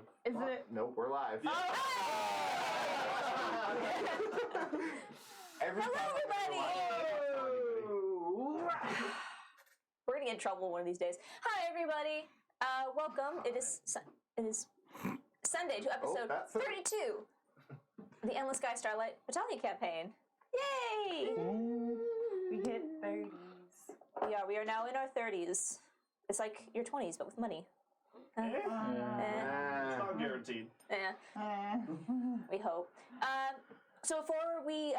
live. Is it? Nope, we're live. Hello, everybody! We're gonna get in trouble one of these days. Hi, everybody. Welcome. It is Sunday to episode 32, the Endless Sky Starlight Battalion campaign. Yay! We hit 30s. We are now in our 30s. It's like your 20s, but with money. It's not guaranteed. Yeah. We hope. So before we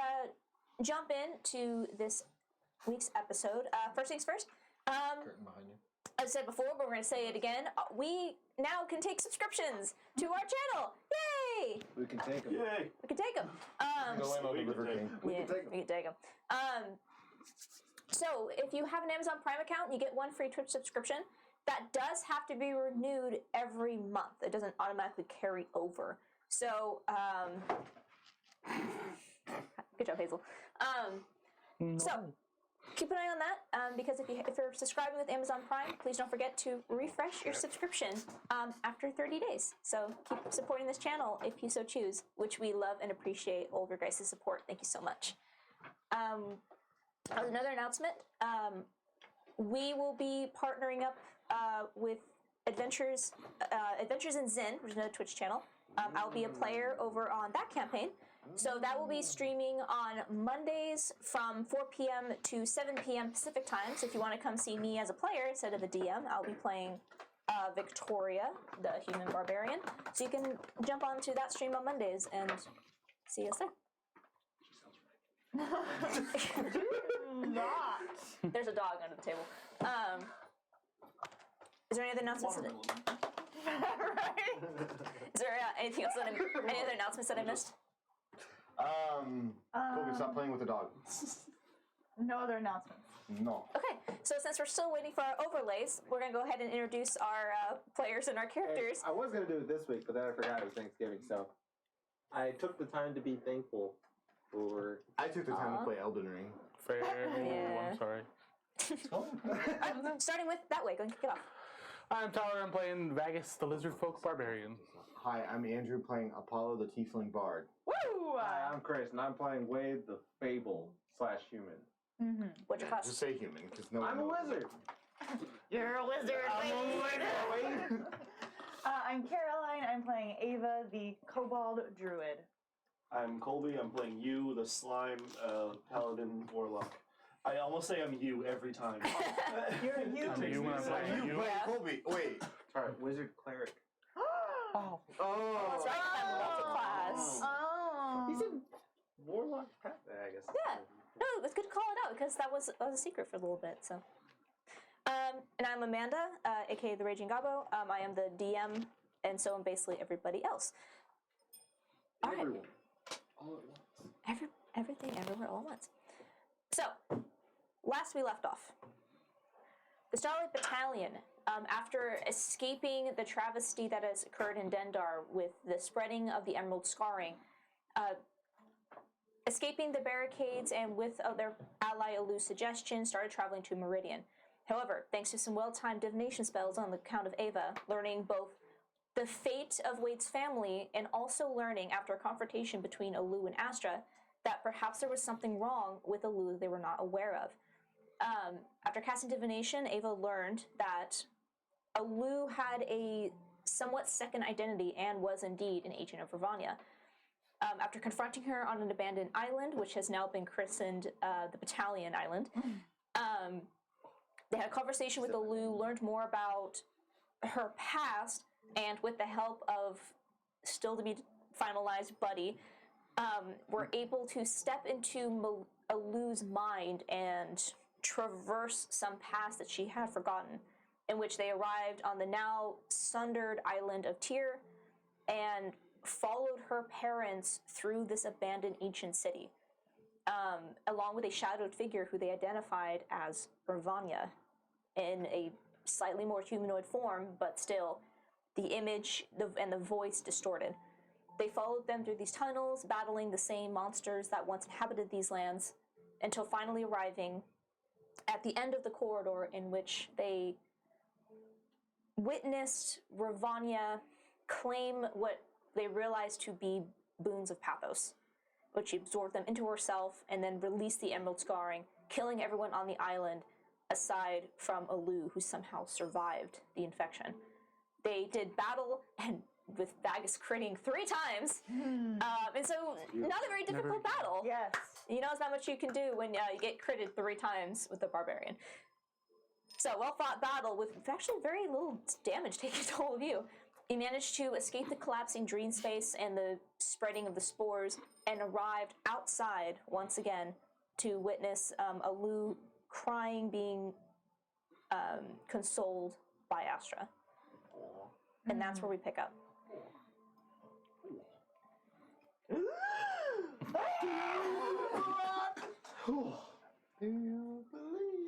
jump into this week's episode, first things first. Curtain behind you. As I said before, but we're going to say it again. We now can take subscriptions to our channel. Yay! We can take them. Yay! We can take them. Go in on the River King. We can take them. So if you have an Amazon Prime account, you get one free Twitch subscription. That does have to be renewed every month. It doesn't automatically carry over. So, good job, Hazel. So, keep an eye on that, because if you're subscribing with Amazon Prime, please don't forget to refresh your subscription after 30 days. So keep supporting this channel if you so choose, which we love and appreciate all of your guys' support. Thank you so much. Another announcement. We will be partnering up with Adventures in Zen, which is another Twitch channel. I'll be a player over on that campaign. So that will be streaming on Mondays from 4 p.m. to 7 p.m. Pacific time. So if you want to come see me as a player instead of a DM, I'll be playing Victoria, the human barbarian. So you can jump onto that stream on Mondays and see us there. Not. There's a dog under the table. Is there any other announcements? Right? Is there anything else? Any other announcements that I missed? Colby, stop playing with the dog. No other announcements. No. Okay, so since we're still waiting for our overlays, we're going to go ahead and introduce our players and our characters. I was going to do it this week, but then I forgot it was Thanksgiving, so I took the time to be thankful for... I took the time to play Elden Ring. Fair. Yeah. I'm sorry. Starting with that way, go and kick it off. I'm Tyler. I'm playing Vagus, the Lizard Folk Barbarian. Hi, I'm Andrew playing Apollo the Tiefling Bard. Woo! Hi, I'm Chris, and I'm playing Wade the Fable/Human. What's your class? Just say human, because no one I'm a knows. wizard! You're a wizard. I'm Caroline. I'm playing Ava, the Kobold Druid. I'm Colby. I'm playing you, the slime paladin warlock. I almost say I'm you every time. You're a you. It takes You me when a I'm second. playing You play Colby. Wait. Sorry, wizard cleric. Oh. That's right, I'm multi-class. Oh. He's a warlock paladin, I guess. Yeah. No, it's good to call it out because that was a secret for a little bit. So, and I'm Amanda, aka the Raging Gobbo. I am the DM, and so am basically everybody else. All right. Everyone. All at once. Everything, everywhere, all at once. So, last we left off, the Starlight Battalion, after escaping the travesty that has occurred in Dendar with the spreading of the Emerald Scarring, escaping the barricades and with their ally Alu's suggestion, started traveling to Meridian. However, thanks to some well-timed divination spells on the account of Ava, learning both the fate of Wade's family and also learning after a confrontation between Alu and Astra that perhaps there was something wrong with Alu they were not aware of. After casting divination, Ava learned that Alu had a somewhat second identity and was indeed an agent of Ravania. After confronting her on an abandoned island, which has now been christened the Battalion Island, they had a conversation with Alu, learned more about her past, and with the help of still to be finalized Buddy, were able to step into Alu's mind and traverse some past that she had forgotten, in which they arrived on the now sundered island of Tyr and followed her parents through this abandoned ancient city, along with a shadowed figure who they identified as Ravania in a slightly more humanoid form, but still the image and the voice distorted. They followed them through these tunnels, battling the same monsters that once inhabited these lands, until finally arriving at the end of the corridor in which they witnessed Ravania claim what they realize to be boons of Pathos, which she absorbed them into herself and then released the Emerald Scarring, killing everyone on the island aside from Alu, who somehow survived the infection. They did battle and with Vagus critting 3 times, and so not a very difficult battle. Yes. You know, it's not much you can do when you get critted 3 times with the barbarian. So, well fought battle with actually very little damage taken to all of you. You managed to escape the collapsing dream space and the spreading of the spores and arrived outside once again to witness Alu crying, being consoled by Astra. And that's where we pick up.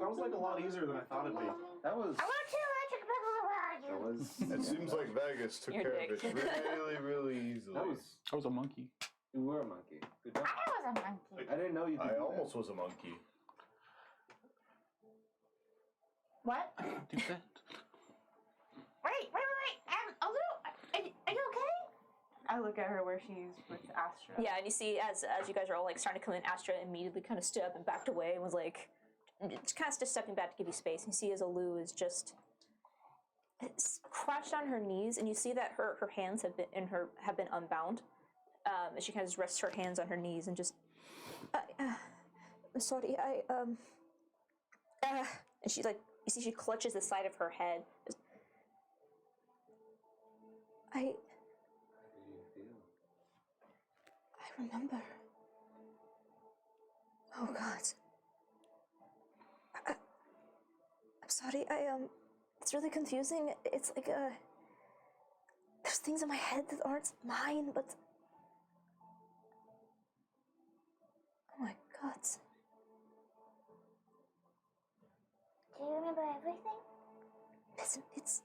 That was like a lot easier than I thought it'd be. That was. That It seems like Vegas took Your care dick. of it really, really easily. That was. I was a monkey. You were a monkey. Good job. I was a monkey. I didn't know you could I do that. almost was a monkey. What? Do that. Wait. Alu, are you okay? I look at her where she's with Astra. Yeah, and you see as you guys are all like starting to come in, Astra immediately kind of stood up and backed away and was like, just kind of just stepping back to give you space. And you see as Alu is just crouched on her knees, and you see that her hands have been unbound. And she kind of just rests her hands on her knees and just, sorry, and she's like, you see she clutches the side of her head. Just, How do you feel? I remember. Oh God. I'm sorry. It's really confusing. It's like there's things in my head that aren't mine, but oh my God. Do you remember everything? Listen, it's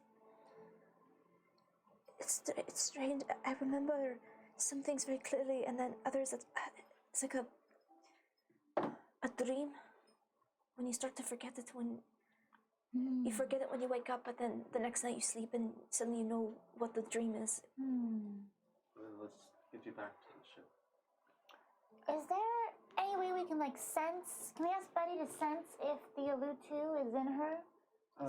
strange. I remember some things very clearly, and then others. It's like a dream. When you start to forget it, when you forget it when you wake up, but then the next night you sleep and suddenly you know what the dream is. Let's get you back to the ship. Is there any way we can sense? Can we ask Buddy to sense if the Alu 2 is in her?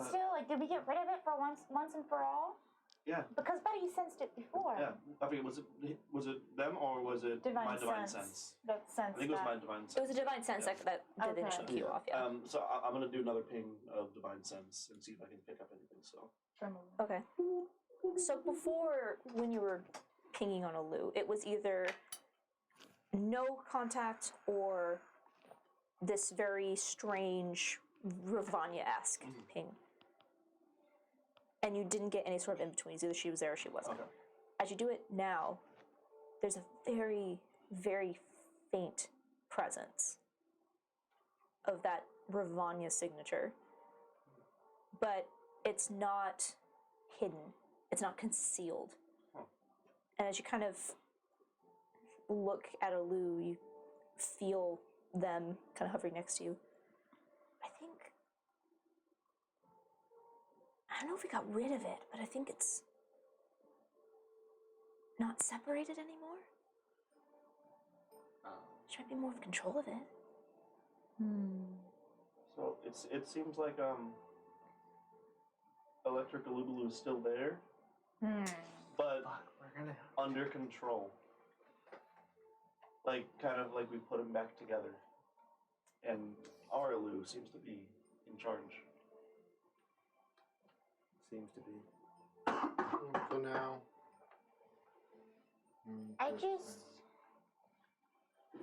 Still, did we get rid of it for once and for all? Yeah. Because Buddy sensed it before. Yeah. I forget, was it them or was it my divine sense? That sense. I think it was my divine sense. It was a divine sense that did the Okay. initial cue off. Yeah. So I'm gonna do another ping of divine sense and see if I can pick up anything. So Okay. So before, when you were pinging on Alu, it was either no contact or this very strange Ravanya-esque ping. And you didn't get any sort of in-betweens. Either she was there or she wasn't. okay. As you do it now, there's a very, very faint presence of that Ravanya signature. But it's not hidden. It's not concealed. Huh. And as you kind of look at Alu, you feel them kind of hovering next to you. I don't know if we got rid of it, but I think it's not separated anymore. She might be more in control of it. So it seems like Electric Alubalu is still there, but Fuck, we're gonna. under control. Kind of like we put them back together, and our Alu seems to be in charge. Seems to be. So now.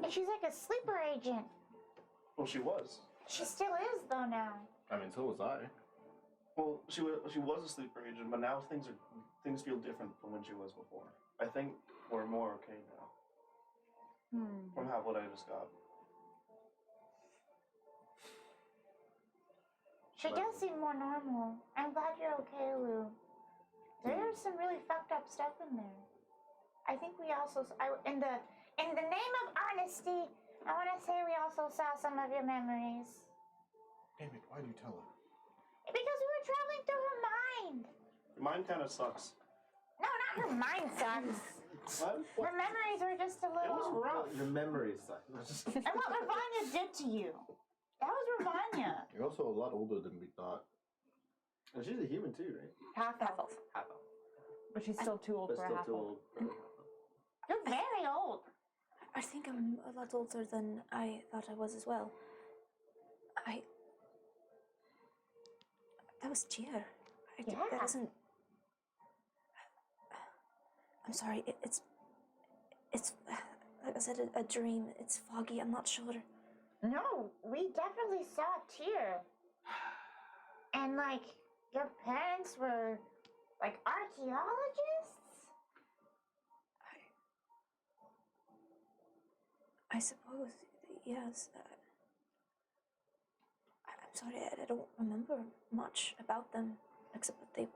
She's like a sleeper agent. Well, she was. She still is though now. I mean, so was I. Well, she was a sleeper agent, but now things feel different from when she was before. I think we're more okay now from what I just got. She does seem more normal. I'm glad you're okay, Lou. There's some really fucked up stuff in there. I think we also, in the name of honesty, I want to say we also saw some of your memories. Damn it, why do you tell her? Because we were traveling through her mind. Mine kind of sucks. No, not Her mind sucks. What? Her memories are just a It was little. rough. Your memories suck. And what Ravanya did to you. That was Ravanya. You're also a lot older than we thought. And she's a human too, right? Half Half elf. elf. Half elf. But she's still too old But for still half too elf. old for half elf. You're very old. I think I'm a lot older than I thought I was as well. That was Tyr. Yeah. That wasn't. I'm sorry. It's like I said, a dream. It's foggy. I'm not sure. No, we definitely saw Tyr. And like, your parents were like archaeologists? I suppose, yes. I'm sorry, I don't remember much about them, except that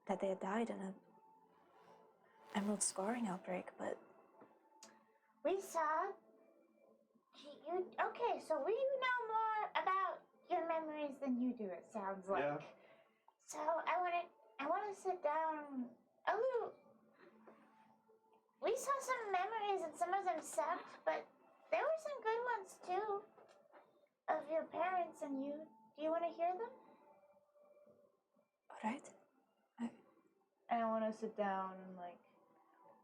that they had died in a emerald scarring outbreak, but We saw. Okay, so we know more about your memories than you do, it sounds like. Yeah. So I want to sit down. Alu, we saw some memories and some of them sucked, but there were some good ones too. Of your parents and you. Do you want to hear them? alright. And I want to sit down and like,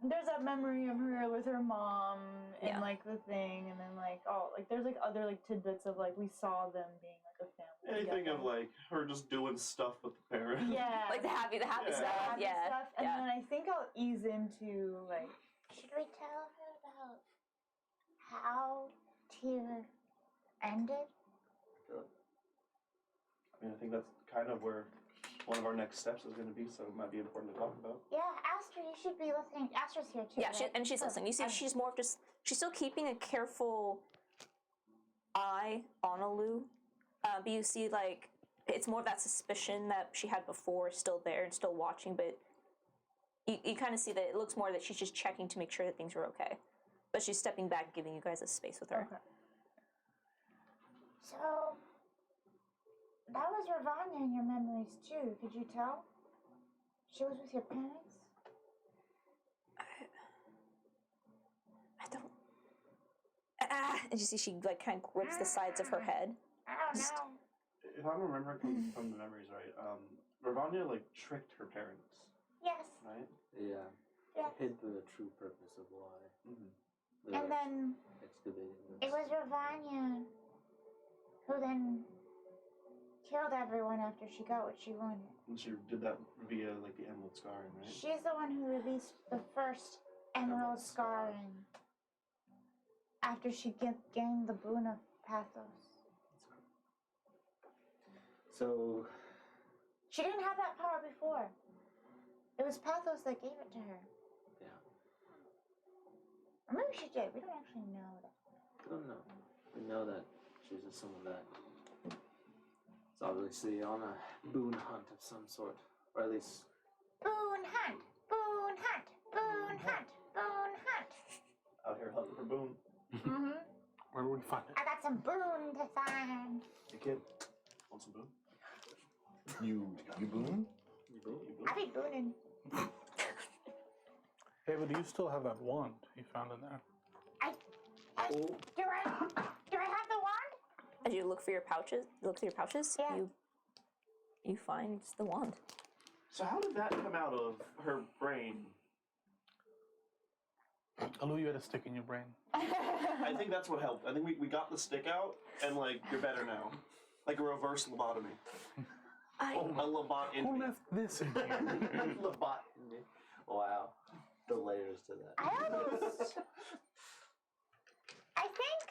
there's that memory of her with her mom and Yeah. like the thing, and then like there's like other like tidbits of like we saw them being like a family. Anything together. of like her just doing stuff with the parents. Yeah, Like the happy Yeah. stuff, happy yeah. stuff, and yeah. then I think I'll ease into like Should we tell her about how Tyr ended? I mean, I think that's kind of where one of our next steps is going to be, so it might be important to talk about. Yeah, Astra, you should be listening. Astra's here too. Yeah, right? she's listening. You see, okay. she's more of just, she's still keeping a careful eye on Alu, but you see, like, it's more of that suspicion that she had before still there and still watching, but you kind of see that it looks more that she's just checking to make sure that things are okay. But she's stepping back, giving you guys a space with her. okay. So, that was Ravanya in your memories too, could you tell? She was with your parents? I don't. And you see, she like kind of grips the sides of her head. I don't know. If I'm remembering from the memories right, Ravanya like tricked her parents, Yes. right? Yeah. Yes. Hid the true purpose of why. Mm-hmm. And then excavating it was Ravanya who then killed everyone after she got what she wanted. And she did that via like the emerald scarring, right? She's the one who released the first emerald scarring after she gained the boon of Pathos. So She didn't have that power before. It was Pathos that gave it to her. yeah, Or maybe she did. We don't actually know that. I don't know. We know that she's just someone that is obviously on a boon hunt of some sort, or at least Boon hunt! Boon hunt! Boon hunt! Boon hunt! Out here hunting for boon. Mm-hmm. Where would we find it? I got some boon to find. Hey kid, want some boon? You boon? you boon. I be booning. David, do you still have that wand you found in there? Oh, Do I have the wand? As you look for your pouches, Yeah. you find the wand. So how did that come out of her brain? Alu, you had a stick in your brain. I think that's what helped. I think we got the stick out, and like you're better now, like a reverse lobotomy. I A lobotomy. Who left this in here? lobotomy. Wow, the layers to that. I think.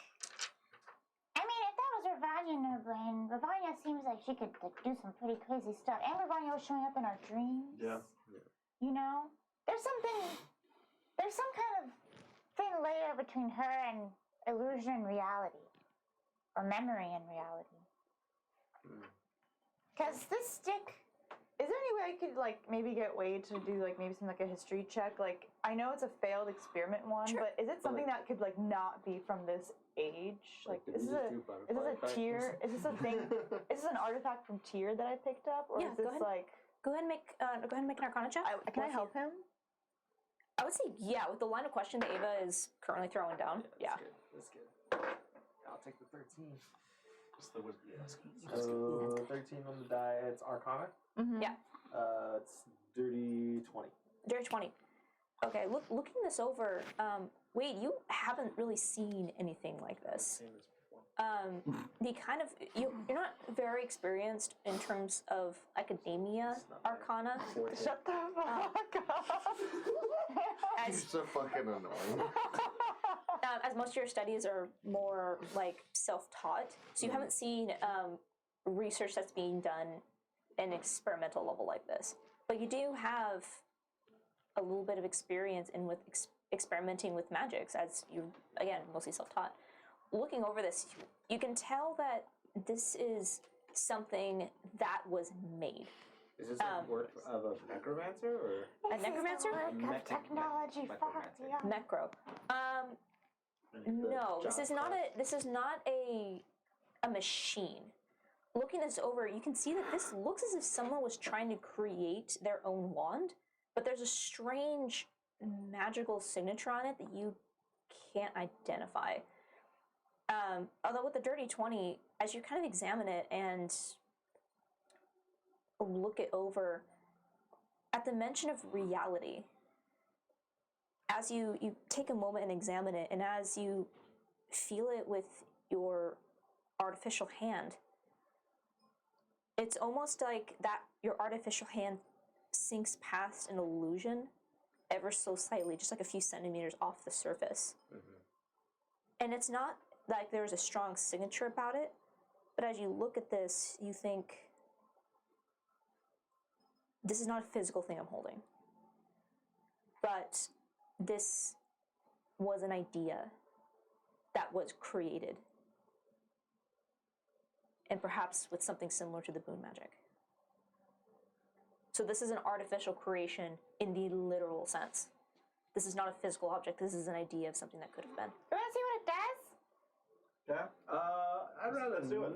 I mean, if that was Ravanya in her brain, Ravanya seems like she could like, do some pretty crazy stuff. And Ravanya was showing up in our dreams. Yeah. You know? There's some kind of thin layer between her and illusion and reality. Or memory and reality. Because this stick. Is there any way I could like maybe get Wade to do like maybe some like a history check? Like I know it's a failed experiment one, Sure. but is it something that could like not be from this age? Like did is we this just do is butterfly this a tier? Is this a thing? Is this an artifact from tier that I picked up, or Yeah, is go this ahead. like Go ahead and make an Arcana check. Can I Both help you. him? I would say yeah. With the line of question that Ava is currently throwing down. Yeah. That's good. I'll take the 13. Just the whiskey. So 13 on the die. It's Arcana. Mm-hmm. Yeah. It's dirty 20. Dirty 20. Okay, looking this over, Wade, you haven't really seen anything like this. Same as before. The kind of you're not very experienced in terms of academia arcana. Shut the fuck up. You're so fucking annoying. As most of your studies are more like self-taught, so you haven't seen research that's being done at an experimental level like this. But you do have a little bit of experience in with experimenting with magics, as you again mostly self-taught. Looking over this, you can tell that this is something that was made. Is this a work of a necromancer or? A necromancer? Technology fuck, yeah. Necro. No, this is not a machine. Looking this over, you can see that this looks as if someone was trying to create their own wand, but there's a strange magical signature on it that you can't identify. Although with the dirty 20, as you kind of examine it and look it over, at the mention of reality, as you take a moment and examine it, and as you feel it with your artificial hand, it's almost like that your artificial hand sinks past an illusion ever so slightly, just like a few centimeters off the surface. Mm-hmm. And it's not like there's a strong signature about it, but as you look at this, you think, this is not a physical thing I'm holding. But this was an idea that was created. And perhaps with something similar to the boon magic. So this is an artificial creation in the literal sense. This is not a physical object. This is an idea of something that could have been. You wanna see what it does? Yeah. I'd rather Let's do it.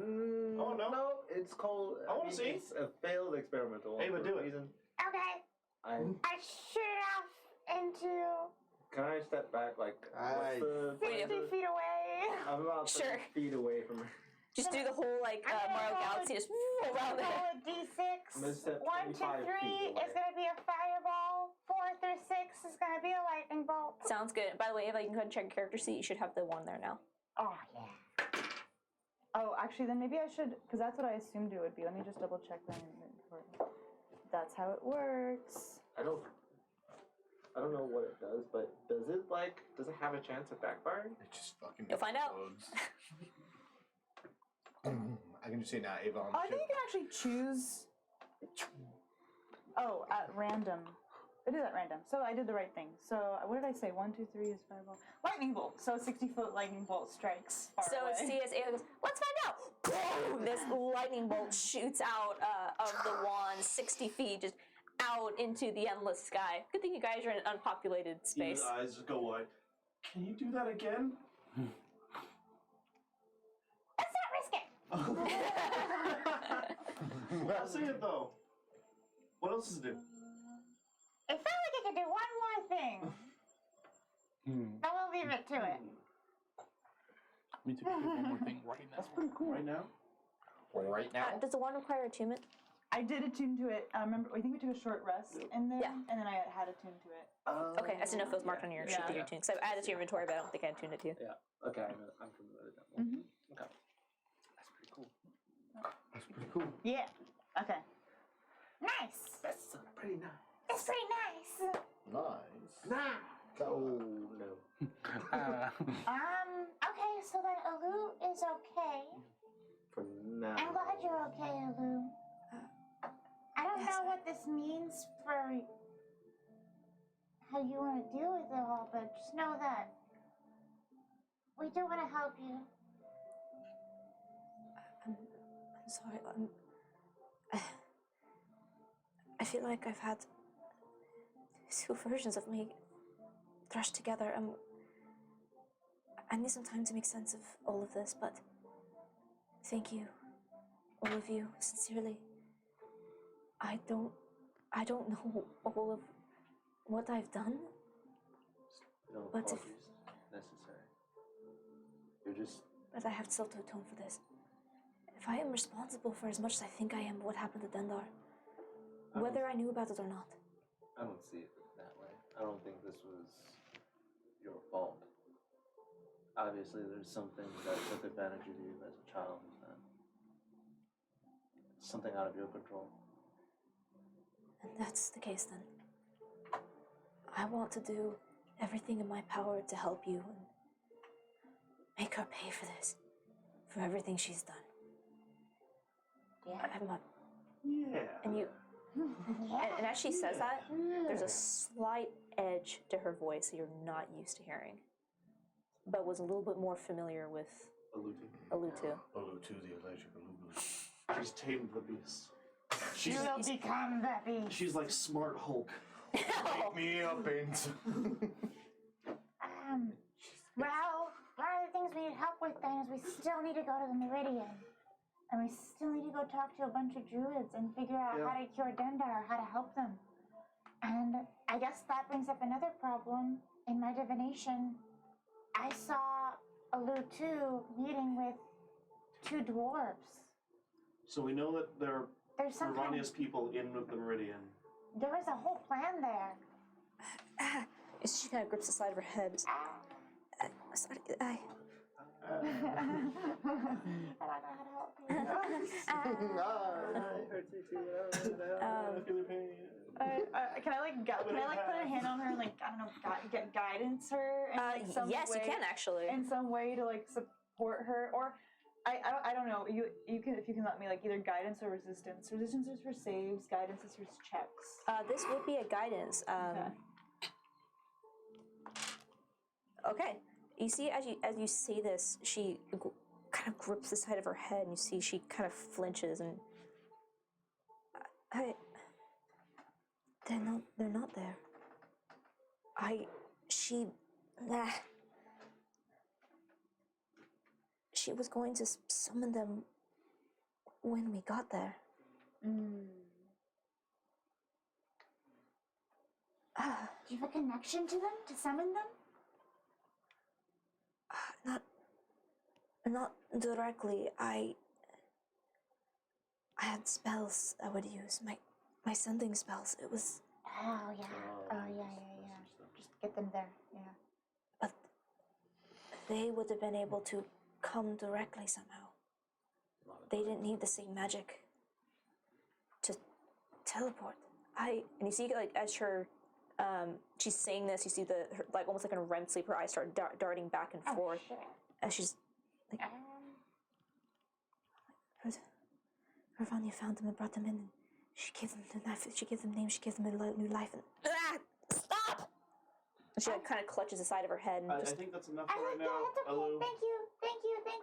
Oh, no. No, it's called. I wanna see. It's a failed experimental. Hey, but for do a it. reason. Okay. I I shoot it off into can I step back like what's the 60 feet away. I'm about 30 Sure. feet away from her. Just do the whole like I'm gonna Mario roll Galaxy, just around Roll there. a d6. I'm gonna step 1 to 25 3 feet away. is gonna be a fireball. 4 through 6 is gonna be a lightning bolt. Sounds good. By the way, if I can go ahead and check your character sheet, you should have the one there now. Oh yeah. Oh, actually, then maybe I should, because that's what I assumed it would be. Let me just double check then. That's how it works. I don't know what it does, but does it have a chance of backfiring? It just fucking You'll find out. explodes. I can just say now, Ava on Oh, I the think you can actually choose. Oh, at random. It is at random. So I did the right thing. So what did I say? 1, 2, 3 is fireball. Lightning bolt. So 60-foot lightning bolt strikes far So away. see as Ava goes, let's find out. Boom! This lightning bolt shoots out of the wand 60 feet, just out into the endless sky. Good thing you guys are in an unpopulated space. His eyes just go wide. Can you do that again? Let's not risk it. I'll see it though. What else does it do? It felt like it could do one more thing. But we'll leave it to it. Me too. One more thing right now. That's pretty cool. Right now? right now. Does the wand require attunement? I did attune to it. Remember, I think we took a short rest in there, Yeah. and then I had attuned to it. Okay, I just didn't know if it was marked on your sheet that you're tuned. So I added it to your inventory, but I don't think I tuned it to you. Yeah. Okay, I'm familiar with that one. Mm-hmm. Okay. That's pretty cool. That's pretty cool. Yeah. Okay. Nice. That's pretty nice. It's pretty nice. Nice. Oh no. Okay, so then Alu is okay. For now. I'm glad you're okay, Alu. I don't Yes, know what this means for how you want to deal with it all, but just know that we do want to help you. I'm sorry. I feel like I've had two versions of me thrashed together. I need some time to make sense of all of this, but thank you, all of you, sincerely. I don't I don't know all of what I've done, No But if- apologies necessary. You're just but I have to self-atone for this. If I am responsible for as much as I think I am what happened to Dendar, whether I knew about it or not, I don't see it that way. I don't think this was your fault. Obviously, there's something that took advantage of you as a child, and something out of your control. and that's the case then. I want to do everything in my power to help you and make her pay for this, for everything she's done. Yeah. I'm not, Yeah. and you, Yeah. and as she says that, there's a slight edge to her voice that you're not used to hearing, but was a little bit more familiar with Alutu. Olu to the alleged Olu. She's tamed the beast. You will become the beast. She's like Smart Hulk. Wake me up, Baines. Well, one of the things we need help with then is we still need to go to the Meridian. And we still need to go talk to a bunch of druids and figure out how to cure Dendar, how to help them. And I guess that brings up another problem. In my divination, I saw Alutu meeting with 2 dwarves. So we know that there are There's some kind Ravania's people in the Meridian. there was a whole plan there. She kind of grips the side of her head. Sorry, I don't know how to help you. I feel your pain. Can I put a hand on her and like I don't know get guidance her in like, some yes, way, you can actually. in some way to like support her or I don't know you can if you can let me like either guidance or resistance. Resistance is for saves, guidance is for checks. This would be a guidance. Okay. You see, as you say this, she kind of grips the side of her head, and you see she kind of flinches, and they're not there. She was going to summon them when we got there. Do you have a connection to them to summon them? Not directly. I had spells I would use. My sending spells. It was. Oh yeah. Just get them there. Yeah. But they would have been able to come directly somehow. They didn't need the same magic to teleport. And you see, like, as her, she's saying this, you see her, like, almost like in a REM sleep, her eyes start darting back and forth. Shit. As she's like, Ravania found them and brought them in. And she gave them the knife. She gave them names. She gave them a new life. And stop! And she like kind of clutches the side of her head and I just. think that's enough I for right like that. now. It's okay. Alu. Thank you.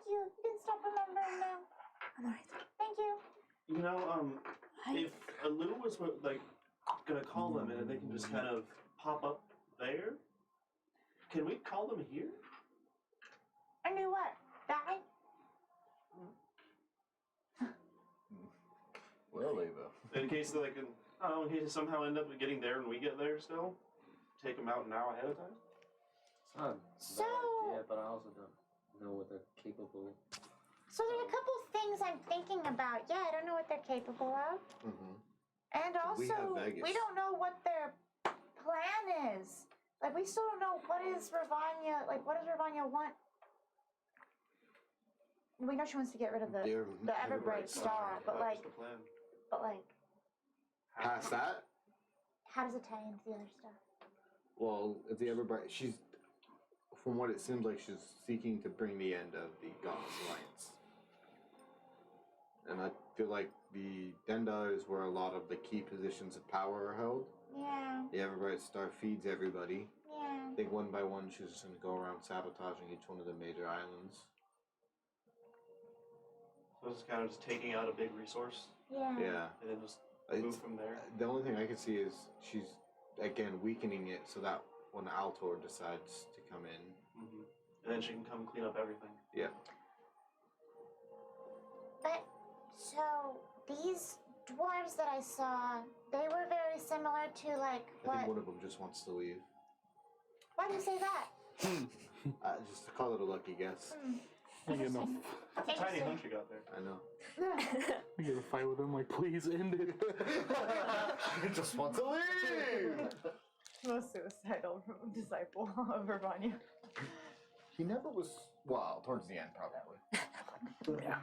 You can stop remembering now. I'm alright. Thank you. You know, if Alu was like gonna call them and they can just kind of pop up there, can we call them here? I knew what? Die? Well, Ava. In case they can, I don't know, in case they somehow end up getting there and we get there still, take them out an hour ahead of time. It's not a So- bad idea, but I also don't know what they're capable of. So there's a couple things I'm thinking about. Yeah, I don't know what they're capable of. Mm-hmm. And We have also, Vegas. we don't know what their plan is. Like, we still don't know what is Ravania, like, what does Ravania want? We know she wants to get rid of the Everbright Star, but That was like, the plan. Past that, how does it tie into the other stuff? well, if the Everbright, she's, from what it seems like, she's seeking to bring the end of the God's Alliance. And I feel like the Dendar is where a lot of the key positions of power are held. Yeah, The Everbright Star feeds everybody. yeah. I think one by one she's just going to go around sabotaging each one of the major islands. So it's kind of just taking out a big resource Yeah. Yeah. and then just It's- move from there. The only thing I can see is she's, again, weakening it so that when Altor decides to come in, Mm-hmm. And then she can come clean up everything. yeah. But, so, these dwarves that I saw, they were very similar to like I what? think one of them just wants to leave. Why do you say that? Just to call it a lucky guess. I get enough. It's a tiny hunch you got there. I know. I get a fight with him. Like, please end it. I just want to leave. Most suicidal disciple of Urbania. He never was. Well, towards the end, probably. Yeah.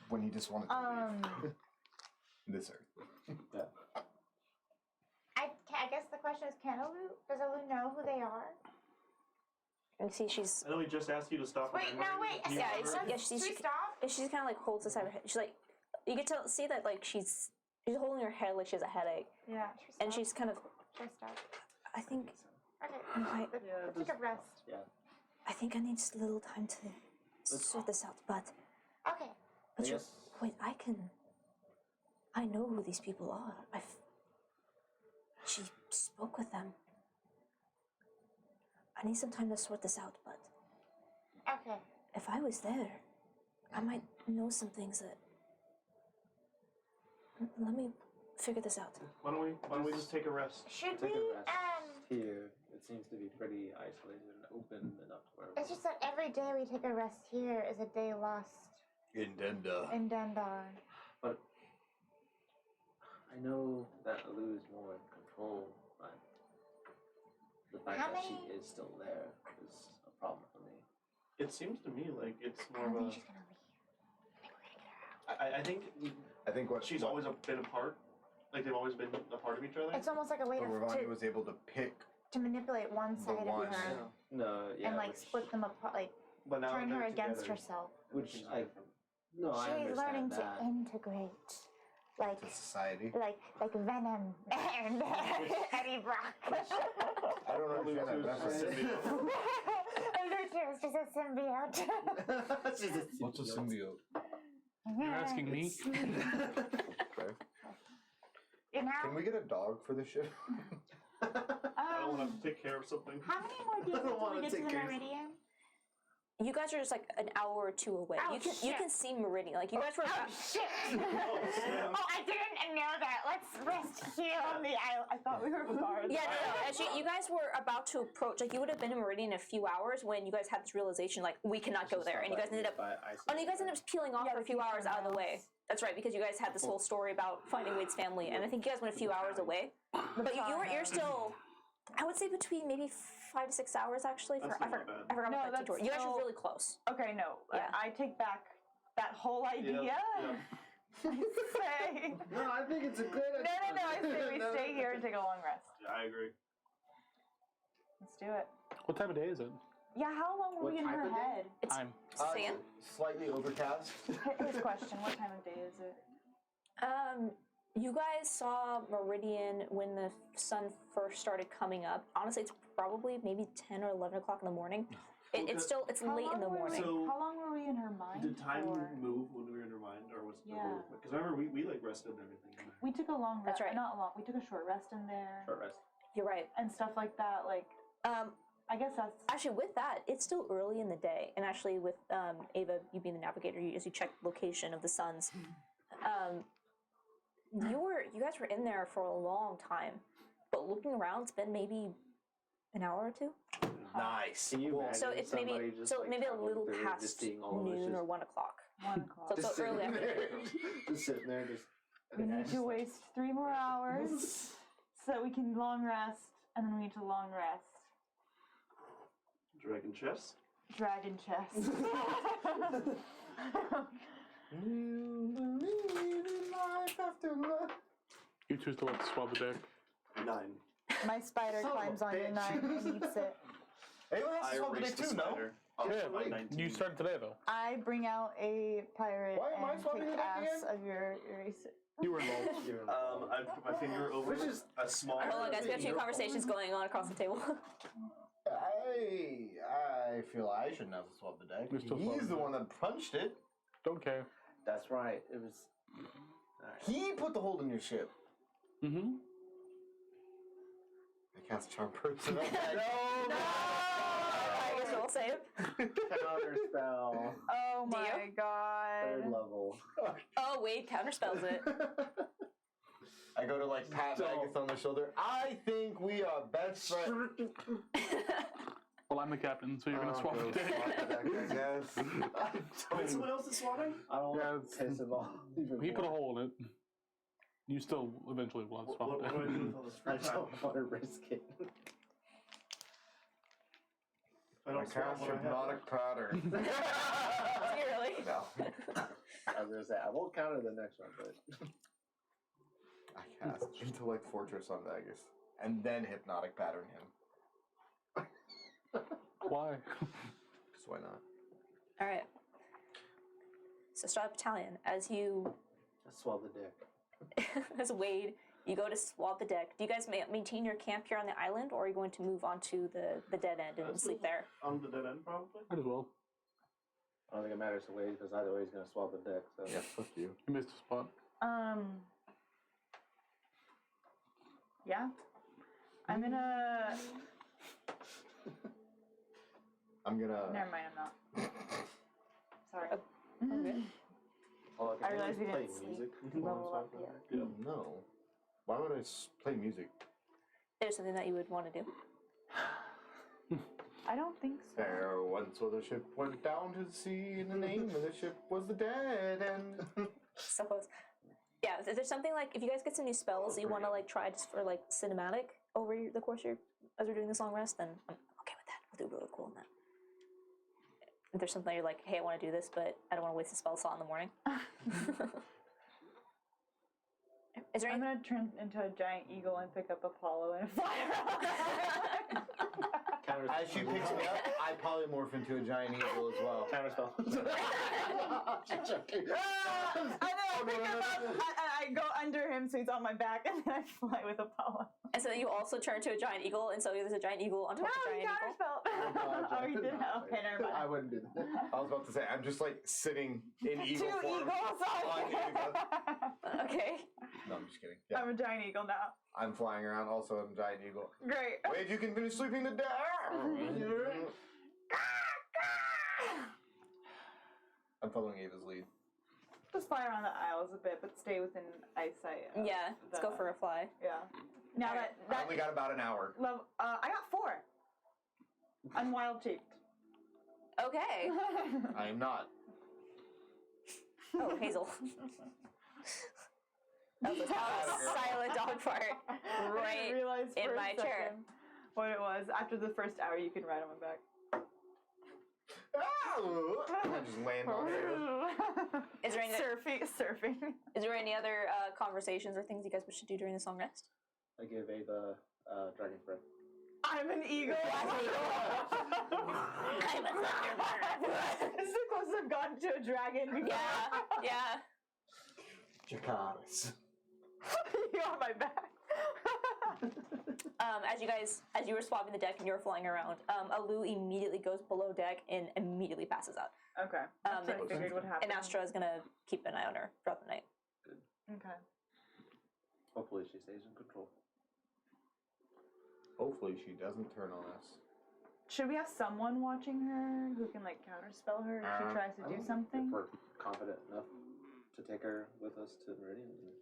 When he just wanted to leave. This earth. I guess the question is, can Alu? Does Alu know who they are? You see, she's I know we just asked you to stop. Wait, no, wait. Do you Yeah, remember? it's- yeah, Should we she- stop? she kind of like holds the side of her head. She's like, you get to see that like she's holding her head like she has a headache, Yeah. Should we and stop? she's kind of. Should I stop? I think Okay. I, Let's take a rest. I think I need just a little time to sort this out. But Okay. but you, Yes. wait, I know who these people are. She spoke with them. I need some time to sort this out, but Okay. if I was there, I might know some things that. Let me figure this out. Why don't we just take a rest? Should Take we? a rest here. It seems to be pretty isolated and open enough where. It's just that every day we take a rest here is a day lost In Denda. in Dendar. But I know that Alu is more in control, but the fact How that she many- is still there is a problem for me. It seems to me like it's I more don't of think a. she's gonna leave. I think we're gonna get her out. I think I think what she's always been apart. Like they've always been a part of each other. It's almost like a way But Ravani to was able to pick. manipulate one The side one- of her No, yeah. and like which- split them apart, like but now turn they're her against together. herself. Which Things are I different. no, I She's understand learning that. to integrate, like To society. like Venom and Eddie Brock. I don't understand that. That's Bluetooth a symbiote. Lucha is just a symbiote. What's a symbiote? You're asking me? Okay. You know? Can we get a dog for the ship? I don't want to take care of something. How many more days until wanna we get to take the care of- Meridian? You guys are just like an hour or two away. Oh, you shit. can see Meridian. Like you guys were. Oh shit! snap. Oh, I didn't know that. Let's rest here on the island. I thought we were far. Yeah, no. As you guys were about to approach, like you would have been in Meridian in a few hours when you guys had this realization, like we cannot go there, and you guys ended up. Oh, no, you guys ended up peeling off Yeah, for a the few few hours out of the way. That's right, because you guys had this whole story about finding Wade's family, and I think you guys went a few hours away. But you're still, I would say between maybe 5 to 6 hours actually. That's I not forgot bad. about No, that that's detour. You guys still- were really close. Okay, no. Yeah. I take back that whole idea. Yeah. I say. No, I think it's a good No. I say we stay here and take a long rest. Yeah, I agree. Let's do it. What time of day is it? Yeah, how long were What we in type her of day? head? It's Time. Sam. Slightly overcast. His question, what time of day is it? You guys saw Meridian when the sun first started coming up. Honestly, it's probably maybe 10 or 11 o'clock in the morning. It's How late in the long were morning. So- how long were we in her mind Did time for? move when we were in her mind, or was it Yeah. Because remember we like rested and everything. We took a long rest. That's right. Not long. We took a short rest in there Short rest. You're right. and stuff like that. Like, I guess that's. Actually, with that, it's still early in the day, and actually, with Ava, you being the navigator, as you check the location of the suns, you guys were in there for a long time, but looking around, it's been maybe an hour or two. Nice. Can you imagine So it's maybe somebody just, like, maybe a traveling little through and past just seeing all of us noon just, or 1 o'clock. 1 o'clock. So it's early afternoon. just sitting there, just. We need to waste 3 more hours so that we can long rest, and then we need to long rest. Dragon chess. Dragon chest. You believe in life after life. You choose to let swab the deck. 9. My spider Son of a climbs on your bitch. 9 and eats it. Anyone else I swap the day erased the too? No. spider. Oh, Yeah, wait. 19. You started today though. I bring out a pirate Why am I and swapping kick it up ass again? of your eraser. You were involved. I put my finger over Which is- a small. Hold on, guys. We have two conversations going on across the table. I feel I shouldn't have to swap the deck. You're still He's swapping the it. one that punched it. Don't care. That's right. It was. Alright. He put the hole in your ship. Mm-hmm. I cast charm person. No! I guess we'll save. Counter spell. Oh Do my you? god. 3rd level. Oh, Wade counterspells it. I go to like pat Vegas on the shoulder. I think we are best friends. Well, I'm the captain, so you're gonna swap the deck. I guess. Wait, someone else is swapping? I don't Yeah, want to piss him off. Even He put a more. hole in it. You still eventually will have to swap What the do I deck. do with all this I free time? don't want to risk it. I I don't swap cast what I have. hypnotic pattern. Really? No. I was gonna say I won't counter the next one, but I cast Intellect Fortress on Vegas and then hypnotic pattern him. Why? Just why not? All right. So start battalion as you I swab the dick. as Wade. You go to swab the deck. Do you guys maintain your camp here on the island, or are you going to move on to the dead end and sleep there? On the dead end, probably. Might as well. I don't think it matters to Wade because either way he's gonna swab the dick. So Yeah, fuck you. You missed a spot. Yeah. I'm gonna. Never mind, I'm not. Sorry. all I, I realized we play didn't sleep. music. Level up yet. Yeah. No. Why would I play music? There's something that you would want to do. I don't think so. There once was a ship went down to the sea, and the name of the ship was the Dead End. Suppose. Yeah, if there's something like if you guys get some new spells that you want to like try just for like cinematic over the course of your as we're doing this long rest, then I'm okay with that. We'll do really cool in that. If there's something you're like, hey, I want to do this, but I don't want to waste a spell slot in the morning. Is there I'm any? gonna turn into a giant eagle and pick up Apollo and fly around. As she picks me up, I polymorph into a giant eagle as well. Counterspell. I know, I pick him up, I go under him so he's on my back, and then I fly with Apollo. And so then you also turn to a giant eagle, and so there's a giant eagle on top No, of the he giant eagle. counterspelled. Oh, he did? Okay, never I mind. wouldn't do that. I was about to say, I'm just like sitting in Two eagle form. eagles on eagle. Okay. No, I'm just kidding. Yeah, I'm a giant eagle now. I'm flying around also on a giant eagle. Great. Wait, you can finish sleeping the day. I'm following Ava's lead. Just fly around the aisles a bit, but stay within eyesight. of Yeah, let's go for a fly. Yeah. Now that I only got about an hour. level, I got 4. I'm wild cheeked. Okay. I am not. Oh, Hazel. That was a silent dog fart I right didn't realize in for a my chair. second what it was. After the first hour, you can ride on my back. I just land on Ava. Is there any, Surfing. is there any other conversations or things you guys should do during this long rest? I give Ava dragon breath. I'm an eagle. I'm a thunderbird. This is the closest I've gotten to a dragon before. Yeah. Jacaras. You're on my back. As you were swapping the deck and you were flying around, Alu immediately goes below deck and immediately passes out. Okay. That's what I figured would happen. And Astra is gonna keep an eye on her throughout the night. Okay. Hopefully she stays in control. Hopefully she doesn't turn on us. Should we have someone watching her who can like counterspell her if she tries to do something? If we're confident enough to take her with us to Meridian, then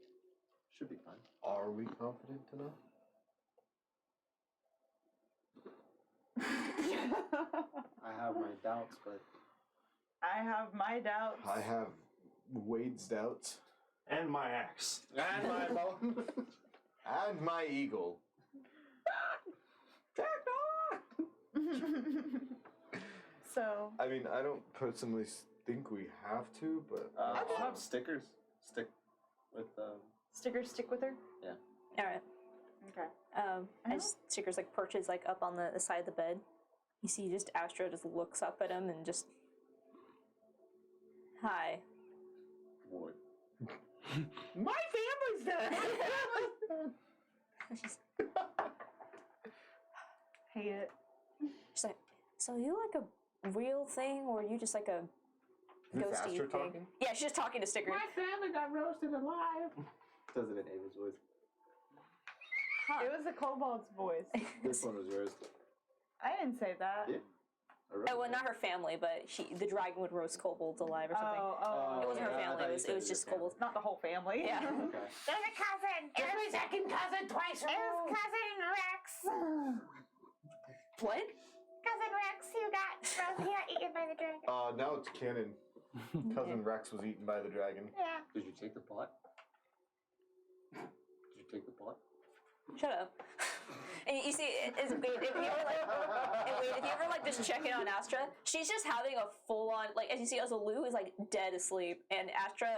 should be fine. Are we confident enough? I have my doubts, but I have my doubts. I have Wade's doubts. And my axe. And my bone. And my eagle. So I mean, I don't personally think we have to, but I'll have stickers. Stick with stick with her. All right. Okay. As Stickers like perches like up on the side of the bed, you see just Astra just looks up at him and just, hi. wood. my family's dead. Hate it. She's like, so are you like a real thing, or are you just like a Is ghosty Astra thing? talking? Yeah, she's just talking to Stickers. family got roasted alive. Does it in Ava's voice? Huh. It was a kobold's voice. This one was yours. I didn't say that. Yeah. Oh, well, not her family, but the dragon would roast kobolds alive or something. Oh, It wasn't her yeah, I family. thought you It said was it just was kobolds. not the whole family. Yeah. Okay. There's a cousin. Just my second cousin twice It was removed. cousin Rex. What? Cousin Rex, he got eaten by the dragon. Now it's canon. Cousin Rex was eaten by the dragon. Yeah. Did you take the pot? Did you take the pot? Shut up. And you see, if you ever like just check in on Astra, she's just having a full on, like, as you see, Lou is like dead asleep, and Astra,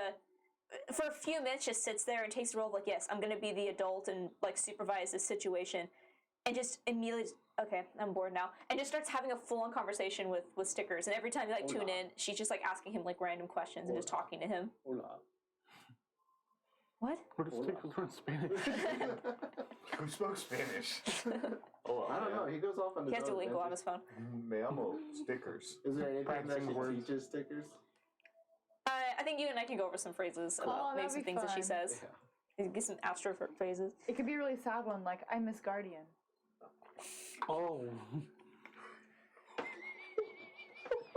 for a few minutes, just sits there and takes the role of like, yes, I'm gonna be the adult and like supervise this situation, and just immediately, okay, I'm bored now, and just starts having a full on conversation with Stickers, and every time you like tune in, she's just like asking him like random questions and just talking to him. Hola. What? We're just speaking Spanish. Who spoke Spanish? I don't know. He goes off on his He has own Duolingo on adventures. his phone. Me amo stickers. Is there anything that Practicing she words. teaches stickers? I think you and I can go over some phrases about maybe that'd some be things that she fun. says. Get some Astra phrases. It could be a really sad one, like I miss Guardian. Oh.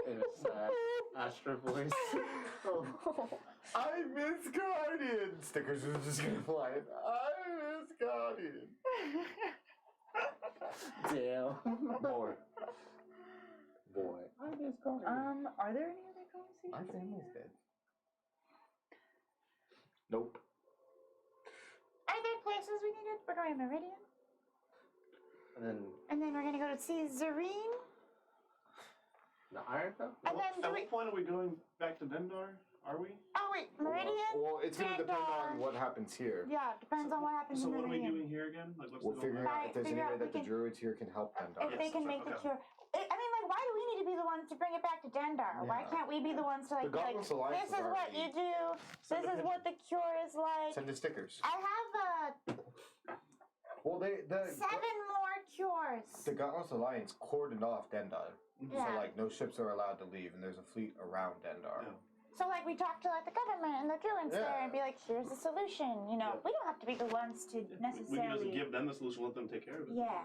In a sad Astra voice. Oh. I miss Guardian. Stickers are just gonna fly. I miss Guardian. Damn. Boy. Boy. I miss Guardian. Are there any other conversations? My family's dead. Nope. Are there places we need to? We're going to Meridian, And then and then we're gonna go to see Zareen, the Iron Cup? and then At what point are we going back to Dendar? Are we? Oh wait, Meridian. Well, it's gonna depend on Dendar. what happens here. Yeah, depends on what happens So in what are we Meridian. doing here again? Like, what's We'll the figure out if there's any Figure way out that we the can- druids here can help Dendar. If they can make the cure. I mean, like, why do we need to be the ones to bring it back to Dendar? Why Yeah. can't we be the ones to like The be like, Godless Alliance this is is what you do. This is what the cure is like. Send the stickers. I have Well, the 7 more cures. the Godless Alliance cordoned off Dendar. Yeah. So like no ships are allowed to leave, and there's a fleet around Dendar. Yeah. So like we talk to like the government and the druids there Yeah. and be like, here's the solution. You know, Yeah. we don't have to be the ones to We can necessarily. just give them the solution, let them take care of it. Yeah.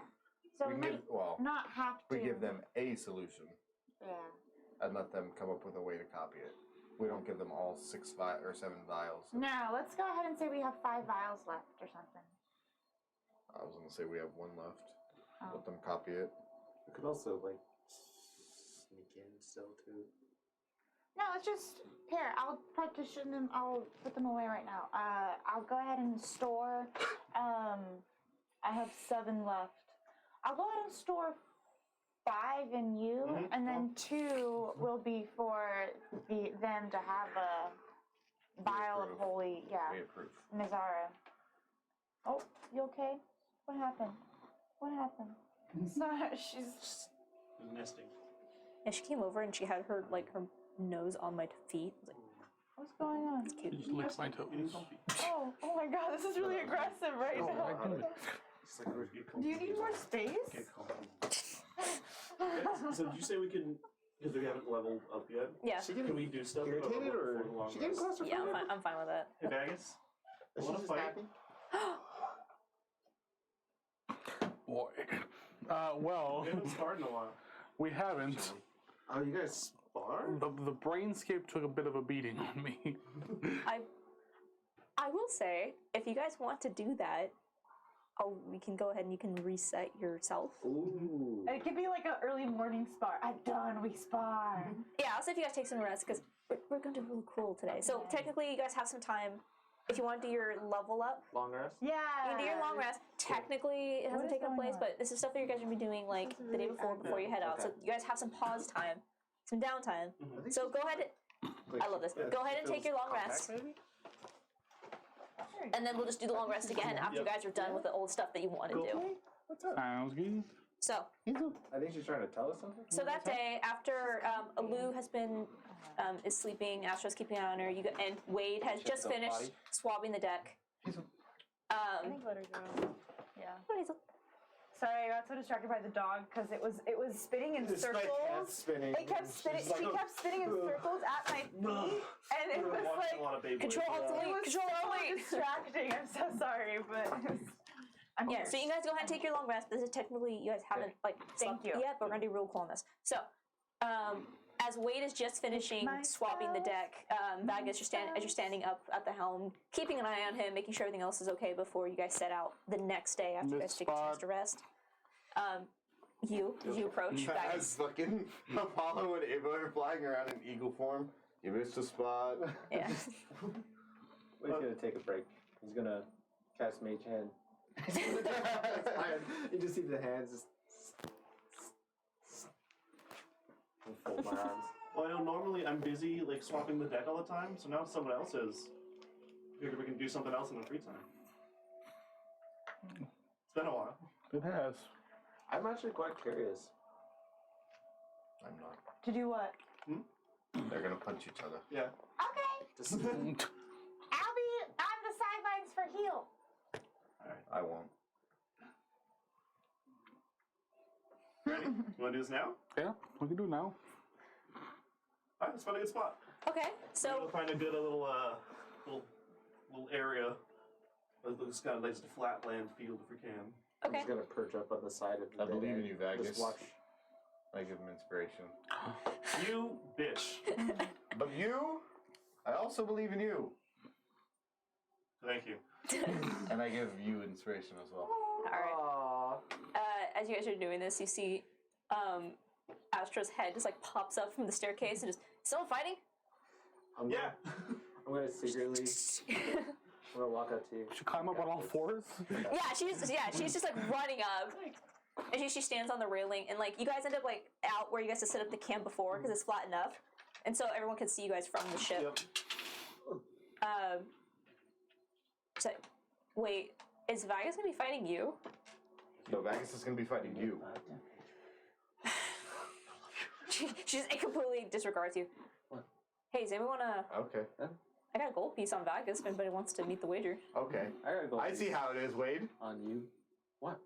So We we can might give, well, not have to. we give them a solution Yeah. and let them come up with a way to copy it. We don't give them all 7 vials. No, let's go ahead and say we have 5 vials left or something. I was gonna say we have 1 left. Oh. Let them copy it. We could also, like, sneak in still, too. No, it's just here. I'll partition them. I'll put them away right now. I'll go ahead and store. I have 7 left. I'll go ahead and store 5 in you, Mhm. and then 2 will be for them to have a vial of approve. holy. Yeah, We approve. Mizara. Oh, you okay? What happened? What happened? It's not. She's. Nesting. And she came over and she had her nose on my feet. I was like, What's going on? it's cute. Just licks my toes. Getting comfy. Oh my God! This is really aggressive right Oh, now. I do it. It's like we're get Do comfy. you need more space? Get comfy. So did you say we can, because we haven't leveled up yet, Yeah. She can getting we do stuff irritated, before or the long she getting rest? claustrophobic? Yeah, I'm fine with that. Hey, Bagus. Is she Wanna just fight? happy? Boy. Well, We haven't sparred in a while. we haven't. Oh, you guys spar? The brainscape took a bit of a beating on me. I will say, if you guys want to do that, we can go ahead and you can reset yourself. Ooh. It could be like an early morning spar. At dawn we spar. Yeah, I'll say if you guys take some rest because we're going to do really cool today. So technically, you guys have some time. If you want to do your level up, Long rest? Yeah. you can do your long rest. Technically, it What hasn't is taken going place, on? but this is stuff that you guys are going to be doing like This is the day really before you head out. So Okay. you guys have some pause time, some downtime. I So go ahead. I love this. Go ahead and take your long rest, and then we'll just do the long rest again after you guys are done with the old stuff that you want to do. What's up? Sounds good. So, I think she's trying to tell us something. so that day after Alu has been is sleeping, Astra's keeping an eye on her, and Wade has just the finished body. swabbing the deck. I think let her go. Yeah. What is it? Sorry, I got so distracted by the dog because it was spinning in Just my circles. head spinning. It kept spinning. She's like, She kept spinning in circles at my feet, and it We're was watching like a lot of Beyblade. Control Yeah. Alt it Delete. was Control so Alt Delete. distracting. I'm so sorry, but it was, I'm Yeah, here. so you guys go ahead and take your long rest. This is technically, you guys haven't, like, Thank you. Yeah, but we're going to do real cool on this. So, As Wade is just finishing swapping the deck, Vagus, as you're standing up at the helm, keeping an eye on him, making sure everything else is okay before you guys set out the next day after you guys take a chance to rest. You approach As Vagus. fucking Apollo and Ava are flying around in eagle form. You missed a spot. Yeah. Wade's gonna take a break. He's gonna cast Mage Hand. You just see the hands just and fold my arms. Well, I know normally I'm busy like swapping the deck all the time, so now someone else is. Figured we can do something else in the free time. It's been a while. It has. I'm actually quite curious. I'm not. To do what? They're gonna punch each other. Yeah. Okay. Just, I'll be on the sidelines for heal. I won't. Ready? You want to do this now? Yeah, we can do it now. Alright, let's find a good spot. Okay, We'll so find a good little area. It's kind of like just a flat land field if we can. I'm okay. just gonna perch up on the side of the I believe in you, Vagus. Just watch. I give him inspiration. You bitch. But you, I also believe in you. Thank you. And I give you inspiration as well. All right. As you guys are doing this, you see Astra's head just like pops up from the staircase and just, someone fighting? Yeah. I'm gonna secretly. I'm gonna walk up to you. Should climb up on all fours. She's just like running up. And she stands on the railing, and like you guys end up like out where you guys had set up the camp before because it's flat enough, and so everyone can see you guys from the ship. Yep. So, wait, is Vagus gonna be fighting you? No, Vagus is gonna be fighting you. It completely disregards you. What? Hey, does anyone wanna? Okay. I got a gold piece on Vagus if anybody wants to meet the wager. Okay. I gotta go. I see how it is, Wade. On you. What?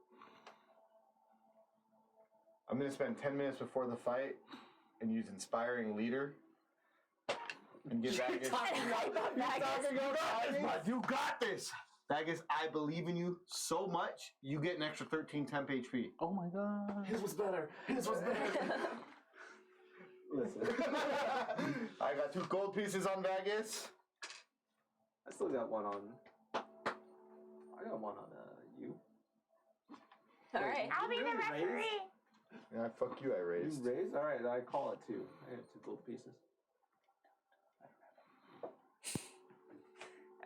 I'm gonna spend 10 minutes before the fight and use inspiring leader and give Vagus. You got this. Vagus, I believe in you so much. You get an extra 13 temp HP. Oh my god. His was better. His was better. Listen, I got 2 gold pieces on Vagus. I still got one on. I got one on you. All right. I'll be the really raised? referee. Yeah, fuck you, I raised. You raised? All right, I call it 2. I got 2 gold pieces.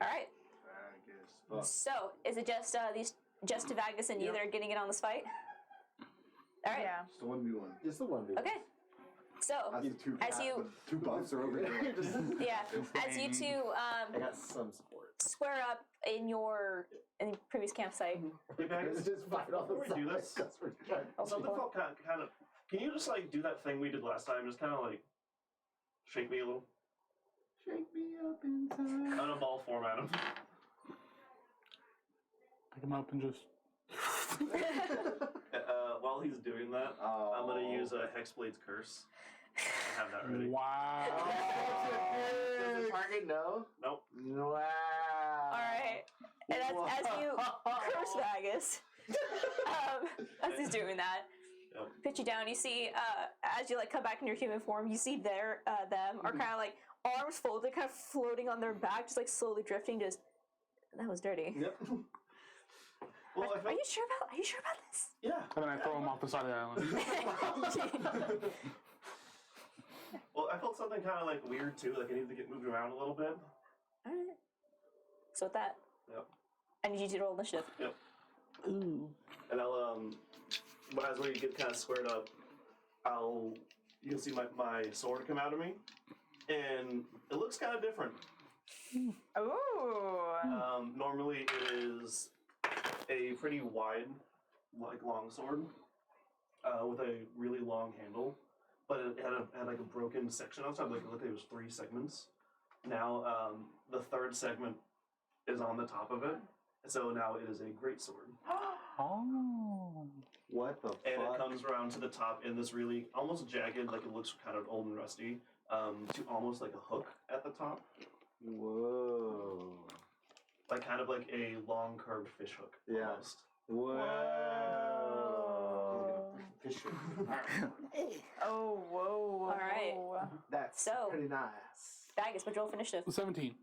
All right. So, is it just just Vagus and you that are getting it on this fight? All right. Yeah. Just a 1v1. Just the one. Okay. So, as you 2 buffs are over here. as you two I got some support. square up in your previous campsite. Hey, guys, It's just fight on before the we do side, this, 'cause we're trying- something felt kind of. Can you just like do that thing we did last time? Just kind of like shake me a little. Shake me up inside. On a ball form, Adam. Pick him up and just. While he's doing that, I'm gonna use a Hexblade's Curse. I have that ready. Wow. Does the target know? Nope. Wow. All right. And as you curse Vagus, as he's doing that, Yep. pitch you down. You see, as you like come back in your human form, you see them are kind of like arms folded, kind of floating on their back, just like slowly drifting. Just that was dirty. Yep. Well, I Are felt, you sure about this? yeah. And then I throw him off the side of the island. Well, I felt something kind of like weird too. Like I needed to get moved around a little bit. All right. So with that, Yep. I need you to roll initiative. Yep. Ooh. And I'll as we get kind of squared up, you'll see my sword come out of me, and it looks kind of different. Ooh. Normally it is a pretty wide, like long sword, with a really long handle, but it had like a broken section outside. Like it was 3 segments. Now the 3rd segment is on the top of it, so now it is a great sword. Oh. What the fuck? And it comes around to the top in this really almost jagged, like it looks kind of old and rusty, to almost like a hook at the top. Whoa. Like kind of like a long curved fish hook. Yeah. Almost. Whoa. his shit. Oh, whoa. All right. whoa. That's So- pretty nice. Vagus, what'd you roll for initiative? 17.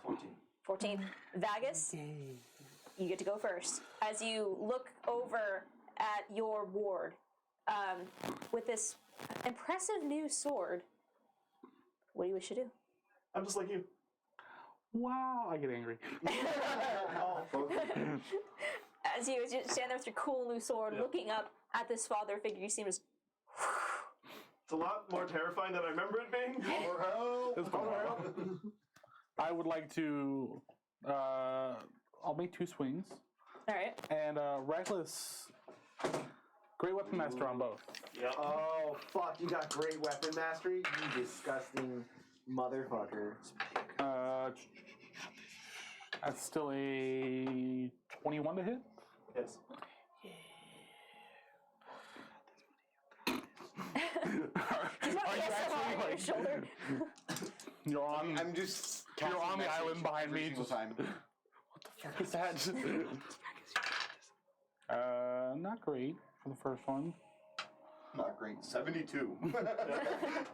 14. 14. Vagus, you get to go first. As you look over at your ward with this impressive new sword, what do you wish to do? I'm just like you. Wow, I get angry. As you stand there with your cool new sword, looking up at this father figure, you see him just. It's a lot more terrifying than I remember it being. It's fine. I would like to. I'll make 2 swings. All right. And Reckless. Great Weapon Master on both. Yep. Oh, fuck, you got great weapon mastery? You disgusting motherfucker. That's still a 21 to hit. Yes. He's not on your shoulder. You're on. I'm just. You're on the casting island message behind every me. single Just, time. what the fuck is that? Not great for the first one. Not great. 72.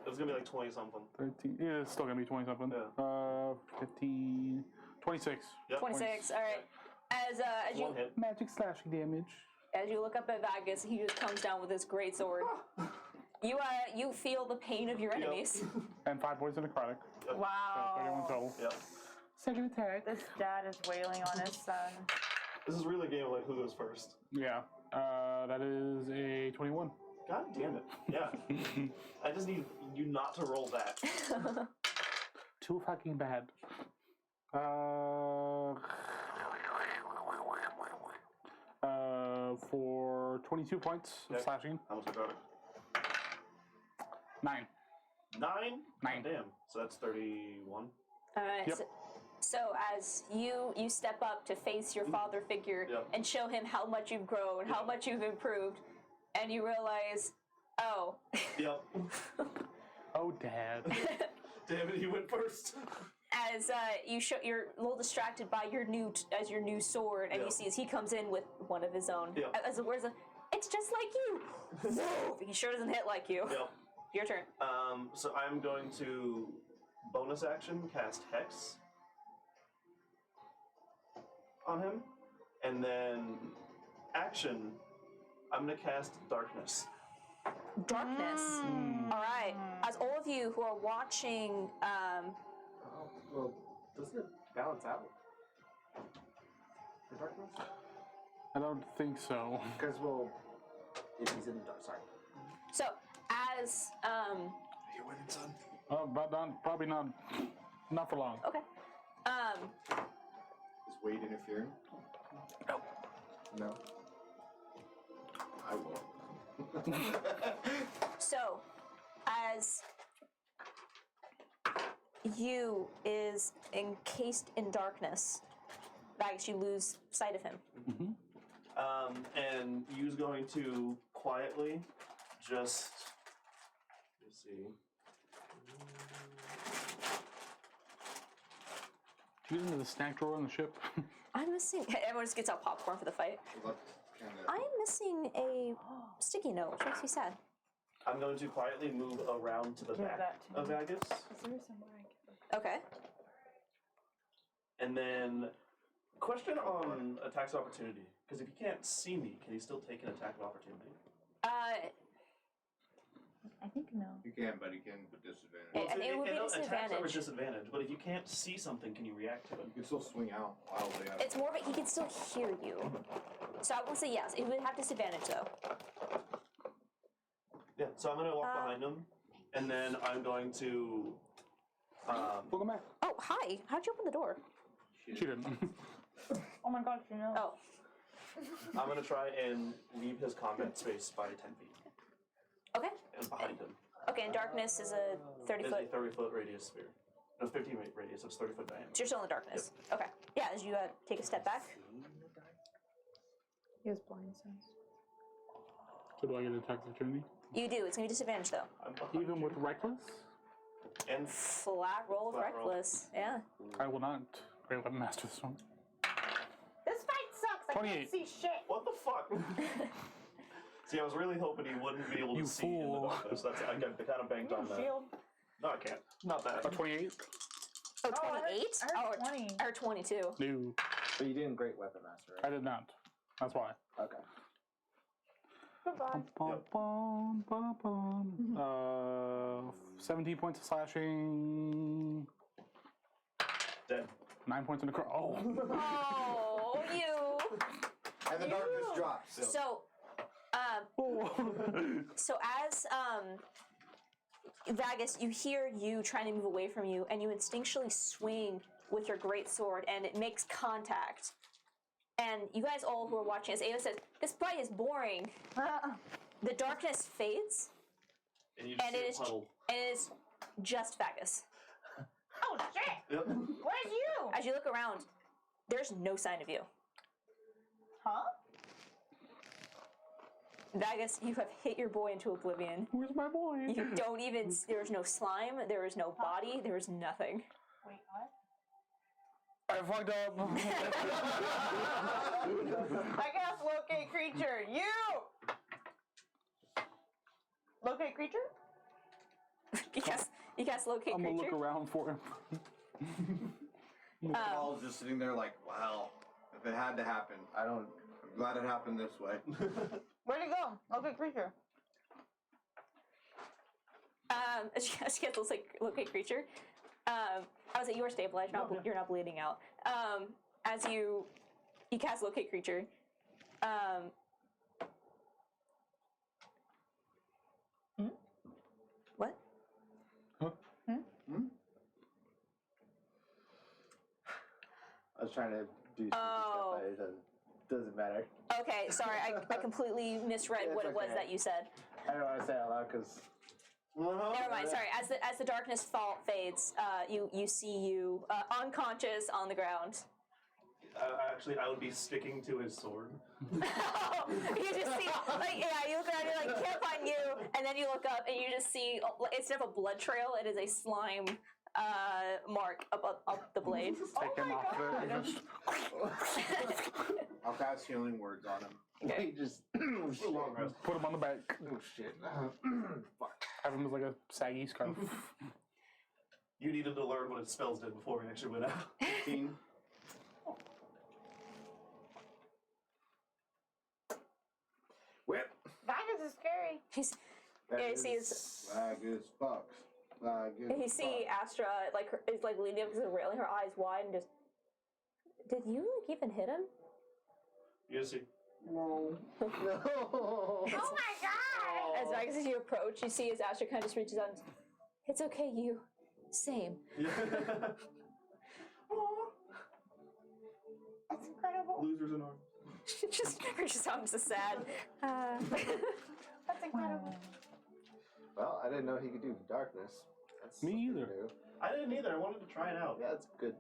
It's gonna be like 20 something. 13. Yeah, it's still gonna be 20 something. Yeah. 15. 26. Yep. 26. All right. As you One hit. Magic slashing damage. as you look up at Vagus, he just comes down with this great sword. You feel the pain of your enemies. And 5 points of necrotic. So 31 Wow. total. Yep. Second attack. This dad is wailing on his son. This is really a game of like who goes first. Yeah. That is a 21. God damn it. Yeah. I just need you not to roll that. Too fucking bad. For 22 points of Okay. slashing. How much I got it? 9. 9? 9. Damn. So that's 31. Yep. So as you step up to face your father figure Yep. and show him how much you've grown, how much you've improved, and you realize, oh, Yep. Oh, Dad. Damn it, he went first. as you're a little distracted by your new sword, and you Yep. see as he comes in with one of his own. Yep. As where's a, it's just like you. No, he sure doesn't hit like you. Yep. Your turn. So I'm going to bonus action cast Hex on him, and then action, I'm gonna cast Darkness. Darkness. All right. As all of you who are watching, Well, doesn't it balance out? The darkness? I don't think so. Because, well, if he's in the dark, sorry. so as You're winning, son. But probably not for long. okay, Is Wade interfering? No. I will. so as you is encased in darkness, Vagus, you lose sight of him. And Yu's going to quietly just, let's see. Do you get into the snack drawer on the ship? I'm missing. Everyone just gets out popcorn for the fight. Well, that's kinda- I'm missing a sticky note, which makes me sad. I'm going to quietly move around to the Give back that to of me. Vagus, Is there somewhere I can? Okay. and then question on attacks of opportunity. Because if he can't see me, can he still take an attack of opportunity? I think no. You can, but you can with disadvantage. Yeah. And it would be attacks are a disadvantage. disadvantage, but if you can't see something, can you react to it? You can still swing out wildly. It's more of a, he can still hear you. So I would say yes. It would have disadvantage though. Yeah, so I'm going to walk behind him, and then I'm going to. Welcome back. Oh, hi. How'd you open the door? She didn't. Oh my god, you know. Oh. I'm going to try and leave his combat space by 10 feet. Okay. And behind him. Okay, and darkness is a 30 Is foot. a 30-foot radius sphere. No, 15 radius, so it's 30-foot diameter. So you're still in the darkness. Okay. Yeah, as you take a step back. He has blind sense. So do I get an attack opportunity? You do. It's going to be disadvantage though. I'm behind Even you. with Reckless? And Flat roll of Flat roll. reckless. Yeah. I will not Great Weapon Master this one. This fight sucks. I 28. can't see shit. what the fuck? See, I was really hoping he wouldn't be able to You see in the fool. darkness. That's I kind of banked on that. Shield. No, I can't. Not that. A 28? Oh, Oh, I heard- 28? I heard Oh, 20. I heard 22. No, But you didn't Great Weapon Master, I right? did not. That's why. Okay. Goodbye. Bum, bum, bum, bum. 17 points of slashing. Dead. 9 points in the cross. Oh. Oh, you. And the darkness drops. So, so as Vagus, you hear you trying to move away from you, and you instinctually swing with your great sword, and it makes contact. And you guys all who are watching, as Ava says, this fight is boring. The darkness fades, And you just and see it a is puddle. and it is just Vagus. Oh shit! Yep. Where's you? As you look around, there's no sign of you. Huh? Vagus, you have hit your boy into oblivion. Where's my boy? You don't even. There is no slime. There is no body. There is nothing. Wait, what? I fucked up. I cast locate creature. You. Locate creature. You cast locate I'm gonna creature. look around for him. Paul's just sitting there like, wow, if it had to happen, I'm glad it happened this way. Where'd it go? Locate creature. As you cast locate creature. I was you are stabilized. You're not bleeding out. As you cast locate creature. What? I was trying to do some Oh. stuff, but it doesn't matter. Okay, sorry, I completely misread It's what it was okay. that you said. I don't want to say it out loud because. Never mind. Sorry. As the darkness fades, you see you unconscious on the ground. I would be sticking to his sword. You just see, you look around, you're like, can't find you, and then you look up and you just see, instead of a blood trail, it is a slime mark up the blade. Take him off it. Just I'll cast healing words on him. Wait, just. Long rest. put him on the back. Oh shit. Fuck. Have him as like a saggy scarf. You needed to learn what his spells did before we actually went out. 15. Whip. Vagus is scary. He's, yeah, you see his, Vagus fucks. Vagus you see Astra is leaning up to the railing, her eyes wide, and just. Did you even hit him? You see. No. Oh my god! As Vagus, as you approach, you see as Astra kind of just reaches out. And, it's okay, you. Same. Yeah. That's incredible. Losers in arms. Just reaches out and just sad. That's incredible. Well, I didn't know he could do darkness. That's Me something either. new. I didn't either. I wanted to try it out. Yeah, it's good.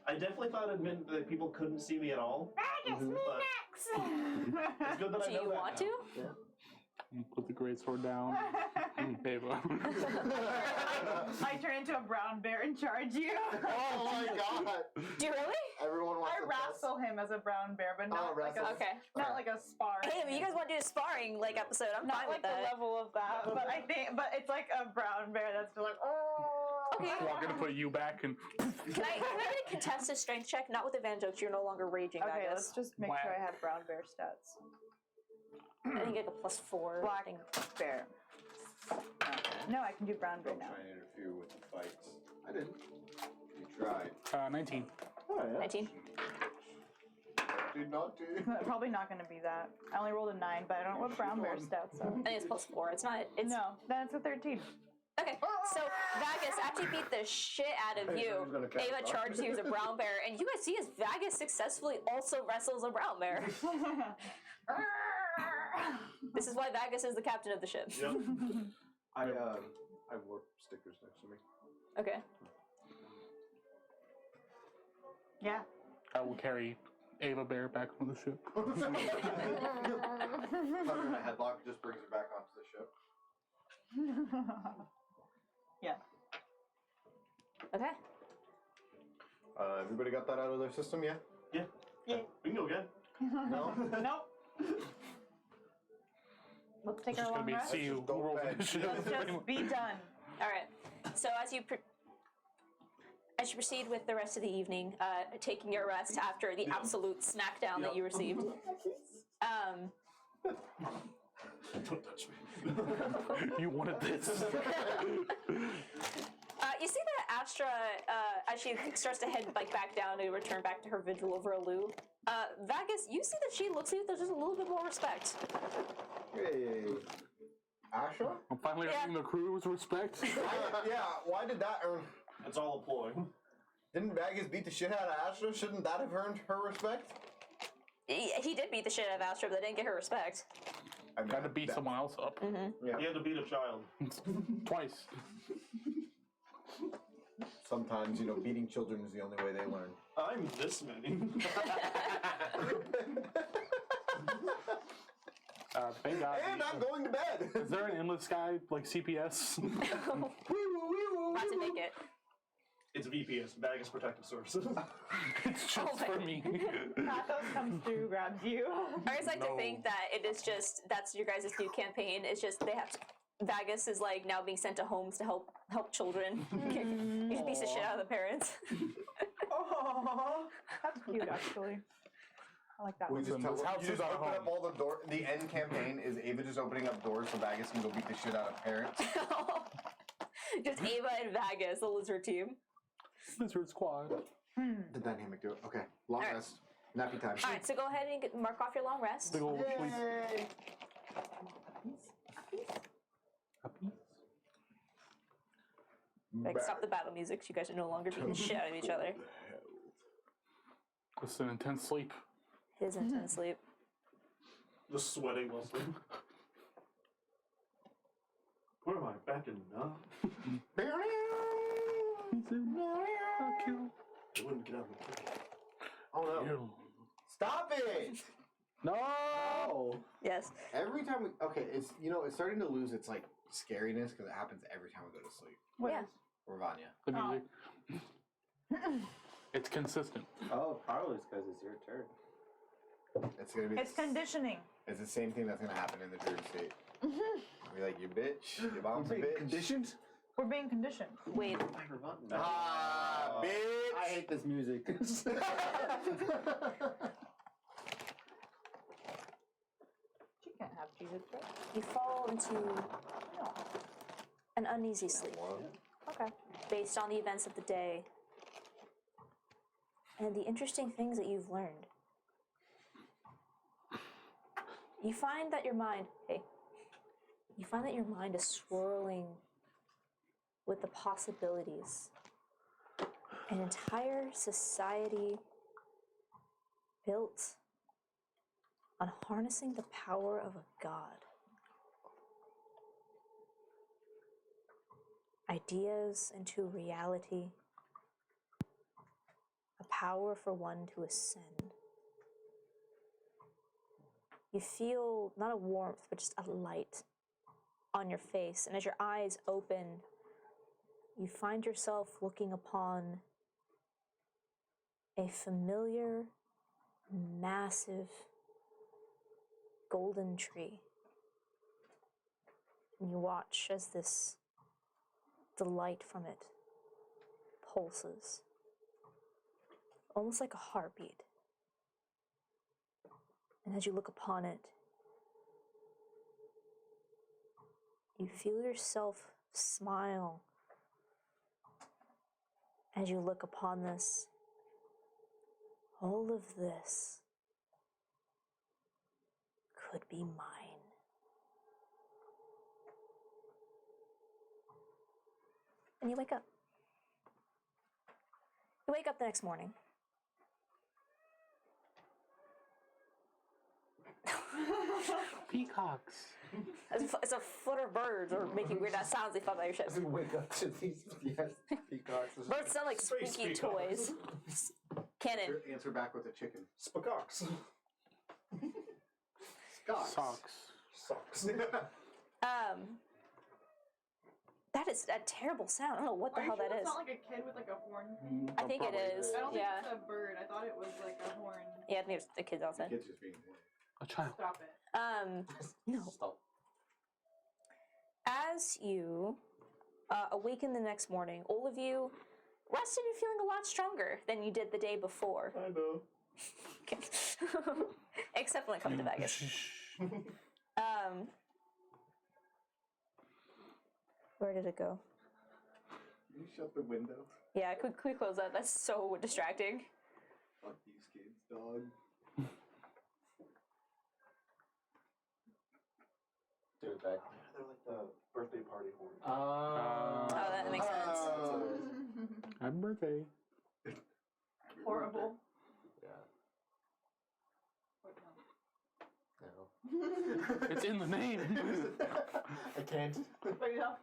I definitely thought it meant that people couldn't see me at all. Vagus, me But- next! It's good that Do I know you that want now. to? Put the great sword down. Ava. I turn into a brown bear and charge you. Oh my god. Do you really? Everyone wants I to wrestle him as a brown bear, but not like wrestle. a Okay. not like a spar. Hey, if you guys want to do a sparring episode, I'm Not fine like with the that. level of that, but but it's like a brown bear that's just like, oh. Okay. Well, I'm gonna put you back and Can I get a contested strength check? Not with advantage, because you're no longer raging. Okay, Vagus. let's just make sure I have brown bear stats. I think like a +4. Black thing. bear. No, I can do brown bear Don't now. try and interfere with the fights. I didn't. You tried. 19. Oh, yeah. 19. Did not do. Probably not going to be that. I only rolled a 9, but I don't know what brown bear stats are. I think it's +4. It's not. It's No, then it's a 13. okay. So Vagus, after you beat the shit out of you, Someone's gonna catch Ava up. charges you as a brown bear, and you guys see as Vagus successfully also wrestles a brown bear. This is why Vagus is the captain of the ship. Yep. I wore stickers next to me. Okay. Yeah. I will carry Ava Bear back on the ship. Tucker in a headlock just brings her back onto the ship. Yeah. Okay. Everybody got that out of their system, yeah? Yeah. Yeah. We can go again. No? Nope. Let's take It's our just gonna long be rest. see who Go rolls bed. initiative. Let's just be done. All right. So as you proceed with the rest of the evening, taking your rest after the absolute smackdown that you received. Don't touch me. You wanted this. You see that Astra, as she starts to head back down to return back to her vigil over Alu, Vagus, you see that she looks at you with just a little bit more respect. Hey. Asha? I'm finally Yeah. earning the crew's respect. Yeah, why did that earn... It's all a ploy. Didn't Baggins beat the shit out of Asha? Shouldn't that have earned her respect? He did beat the shit out of Astra, but that didn't get her respect. I mean, Got to beat that- someone else up You had to beat a child. twice. Sometimes, beating children is the only way they learn. I'm this many. Thank God. And I'm going to bed! Is there an endless sky like CPS? Not to make it. It's VPS, Vagus Protective Services. It's just for me. Pathos comes through, grabs you. I always like to think that it is just that's your guys' new campaign. It's just they have to, Vagus is now being sent to homes to help children. He beats the shit out of the parents. Oh, that's cute, actually. I like that We one. just tell This house you is just our open home. up all the door. The end campaign is Ava just opening up doors so Baggins can go beat the shit out of parents. Just Ava and Vagus, the lizard team. Lizard squad. The dynamic do it. Okay. Long Alright. rest. Nappy time. All right, so go ahead and mark off your long rest. Big old sleep. Stop the battle music. So you guys are no longer beating the shit out of each other. It's an intense sleep. It is intense sleep. Just sweating while sleeping. Where am I? Back in He's in Tokyo. They wouldn't get out of the car. Oh no. Ew. Stop it! No! Oh. Yes. Every time we it's it's starting to lose its scariness because it happens every time we go to sleep. What Yeah. is- Or Vanya. The music. It's consistent. Oh, probably it's because it's your turn. It's gonna be. It's conditioning. It's the same thing that's gonna happen in the dream state. Be like, you bitch. Your mom's a bitch. Conditioned? We're being conditioned. Wait. Ah, bitch. I hate this music. She can't have Jesus, right? You fall into an uneasy sleep. Okay. Based on the events of the day and the interesting things that you've learned. You find that your mind is swirling with the possibilities. An entire society built on harnessing the power of a god. Ideas into reality. A power for one to ascend. You feel not a warmth, but just a light on your face. And as your eyes open, you find yourself looking upon a familiar, massive golden tree. And you watch as the light from it pulses, almost like a heartbeat. And as you look upon it, you feel yourself smile as you look upon this. All of this could be mine. And you wake up. You wake up the next morning. Peacocks. It's a flutter of birds or making weird ass sounds they found by your ship. Wake up to these peacocks. Birds sound like Space spooky peacocks. toys. Cannon. Answer back with a chicken. Spacocks. Scott. Socks. Socks. That is a terrible sound. I don't know what the hell that is. It's not like a kid with like a horn thing. I think it is. I don't think Yeah. it's a bird. I thought it was like a horn. Yeah, I think it's the kids outside. Kids just being. A child. Stop it. No. Stop. as you awaken the next morning, all of you rested and feeling a lot stronger than you did the day before. I know. Okay. Except when it comes to Vegas. Where did it go? You shut the window. Yeah, quickly close that. That's so distracting. Fuck these kids, dog. Do it back. They're like the birthday party horn. Oh, that makes sense. Happy birthday. Horrible. Yeah. No. It's in the name. I can't. Wait, no.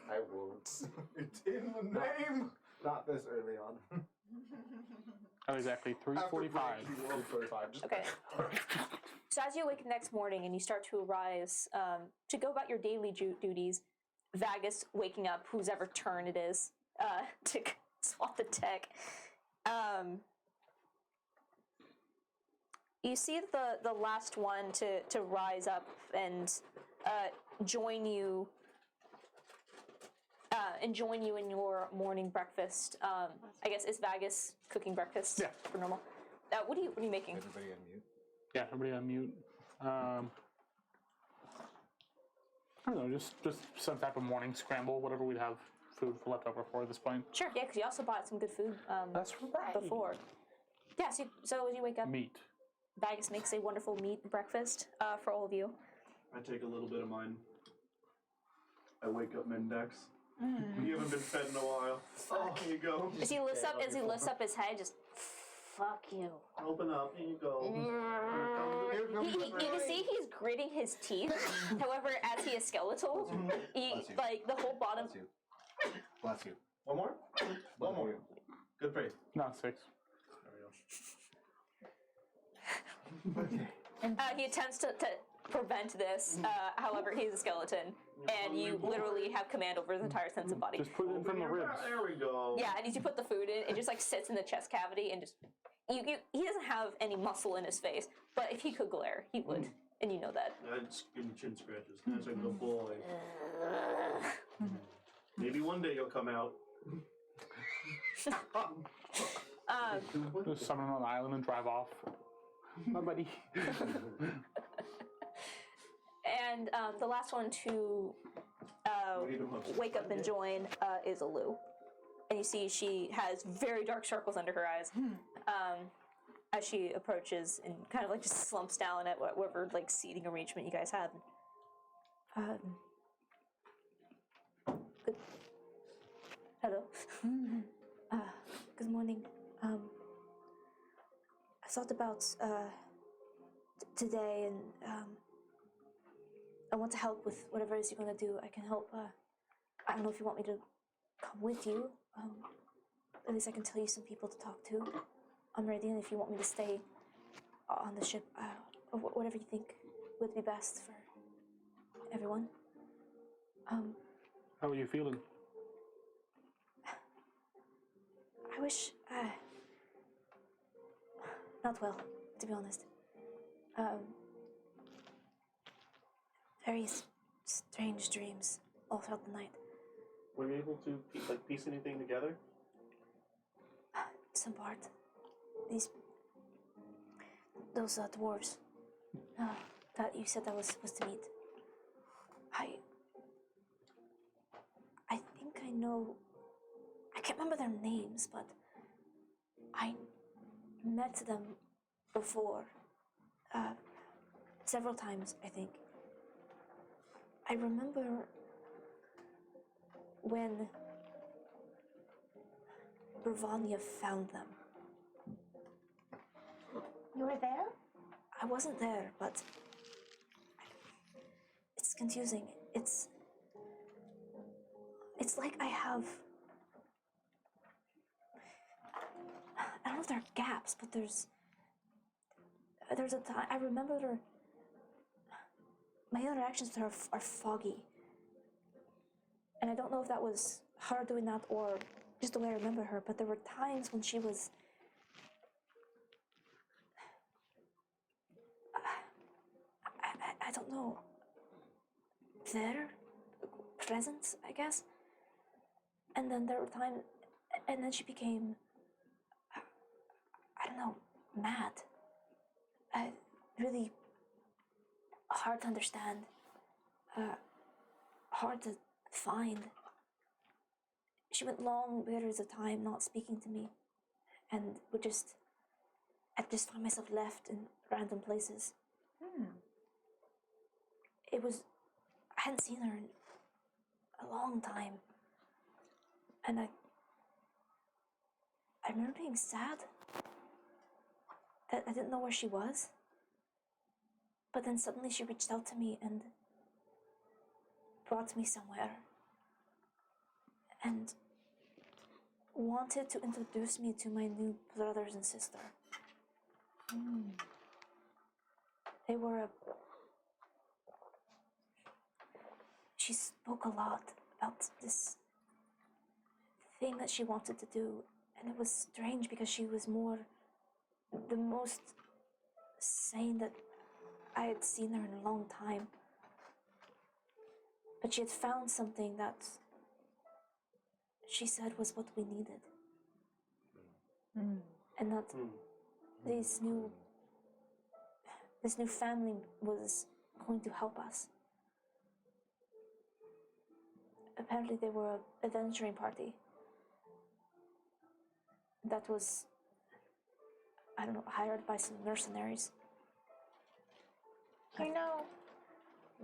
I won't. It's in the name. Not this early on. At exactly 3:45. You rolled 45. Just Okay. So as you awake the next morning and you start to arise to go about your daily duties, Vagus waking up, whose ever turn it is, to swap the tech. You see the last one to rise up and join you in your morning breakfast. I guess is Vagus cooking breakfast Yeah. for normal. What are you making? Everybody unmute. Yeah, everybody on mute. I don't know, just some type of morning scramble, whatever we'd have food left over for at this point. Sure. Yeah, because you also bought some good food That's right. before. Yeah. So as you wake up, Meat. Vagus makes a wonderful meat breakfast for all of you. I take a little bit of mine. I wake up Mendex. You haven't been fed in a while. Oh, here you go. As he lifts up his head, just fuck you. Open up. Here you go. You can see he's gritting his teeth. However, as he is skeletal, Bless you. like the whole bottom. Bless you. Bless you. One more? One more. Good faith. Not 6. He attempts to prevent this. However, he's a skeleton, and you literally have command over his entire sense of body. Just put it in from the ribs. There we go. Yeah, and as you put the food in, it just like sits in the chest cavity and just he doesn't have any muscle in his face, but if he could glare, he would, and you know that. I just give him chin scratches. That's like the boy. Maybe one day he'll come out. Just summon him on the island and drive off. My buddy. And the last one to wake up and join is Alu. And you see she has very dark circles under her eyes as she approaches and kind of like just slumps down at whatever like seating arrangement you guys had. Good. Hello. Good morning. I thought about today, and I want to help with whatever it is you're gonna do. I can help. I don't know if you want me to come with you. At least I can tell you some people to talk to. I'm ready, and if you want me to stay on the ship, or whatever you think would be best for everyone. How are you feeling? I wish. Not well, to be honest. Very strange dreams all throughout the night. Were you able to piece anything together? Some part. Those dwarves that you said I was supposed to meet. I think I know. I can't remember their names, but I met them before. Several times, I think. I remember when Bravania found them. You were there? I wasn't there, but it's confusing. It's like I have. I don't know if there are gaps, but there's a time I remember my interactions with her are foggy, and I don't know if that was her doing that or just the way I remember her. But there were times when she was. I don't know. their presence, I guess. And then there were times, and then she became, I don't know, mad. Really hard to understand, hard to find. She went long periods of time not speaking to me, and I'd just find myself left in random places. I hadn't seen her in a long time, and I remember being sad that I didn't know where she was. But then suddenly she reached out to me and brought me somewhere and wanted to introduce me to my new brothers and sister. They were She spoke a lot about this thing that she wanted to do, and it was strange because she was the most sane that I had seen her in a long time. But she had found something that she said was what we needed. And that this new family was going to help us. Apparently they were an adventuring party that was, I don't know, hired by some mercenaries. Do you know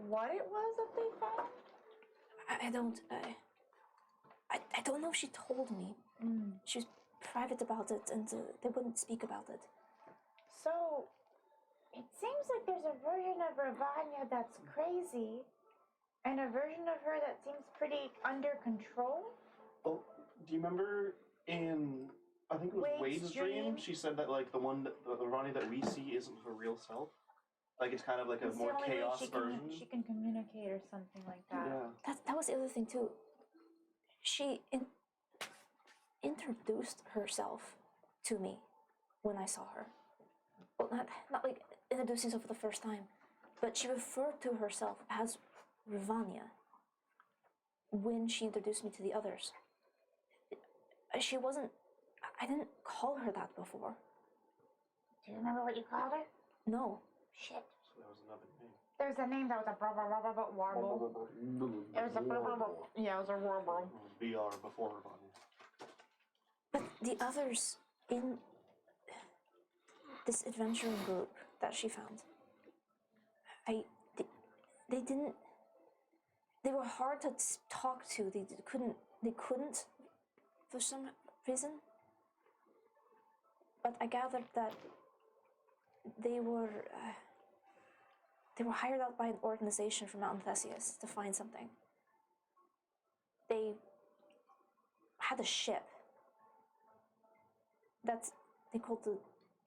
what it was that they found? I don't know if she told me. She was private about it, and they wouldn't speak about it. So, it seems like there's a version of Ravanya that's crazy, and a version of her that seems pretty under control. Oh, do you remember in, I think it was Wade's Wade's dream, she said that like the Ravanya that we see isn't her real self. Like it's kind of like a It's more the only way chaos she version. can communicate or something like that. Yeah. That was the other thing too. She introduced herself to me when I saw her. Well, not like introducing herself for the first time, but she referred to herself as Ravanya when she introduced me to the others. She wasn't. I didn't call her that before. Do you remember what you called her? No. Shit. So that was another name. There's a name that was a blah blah blah blah blah warble. It was a blah blah blah. Yeah, it was a warble. It was BR before Ravanya. But the others in this adventuring group that she found, they were hard to talk to. They couldn't for some reason. But I gathered that they were hired out by an organization from Mount Theseus to find something. They had a ship that they called the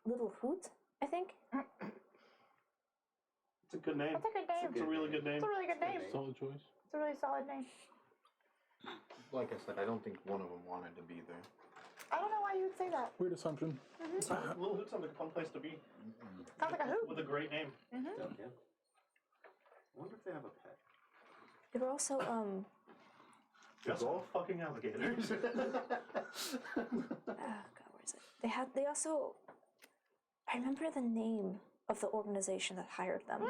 Little Hoot, I think. It's a good name. That's a good name. It's a really good name. It's a really good name. Solid choice. It's a really solid name. Like I said, I don't think one of them wanted to be there. I don't know why you would say that. Weird assumption. Little Hoot sounds like a fun place to be. Sounds like a hoot. With a great name. Okay. I wonder if they have a pet. They were also Just all fucking alligators. God, where is it? They also, I remember the name of the organization that hired them.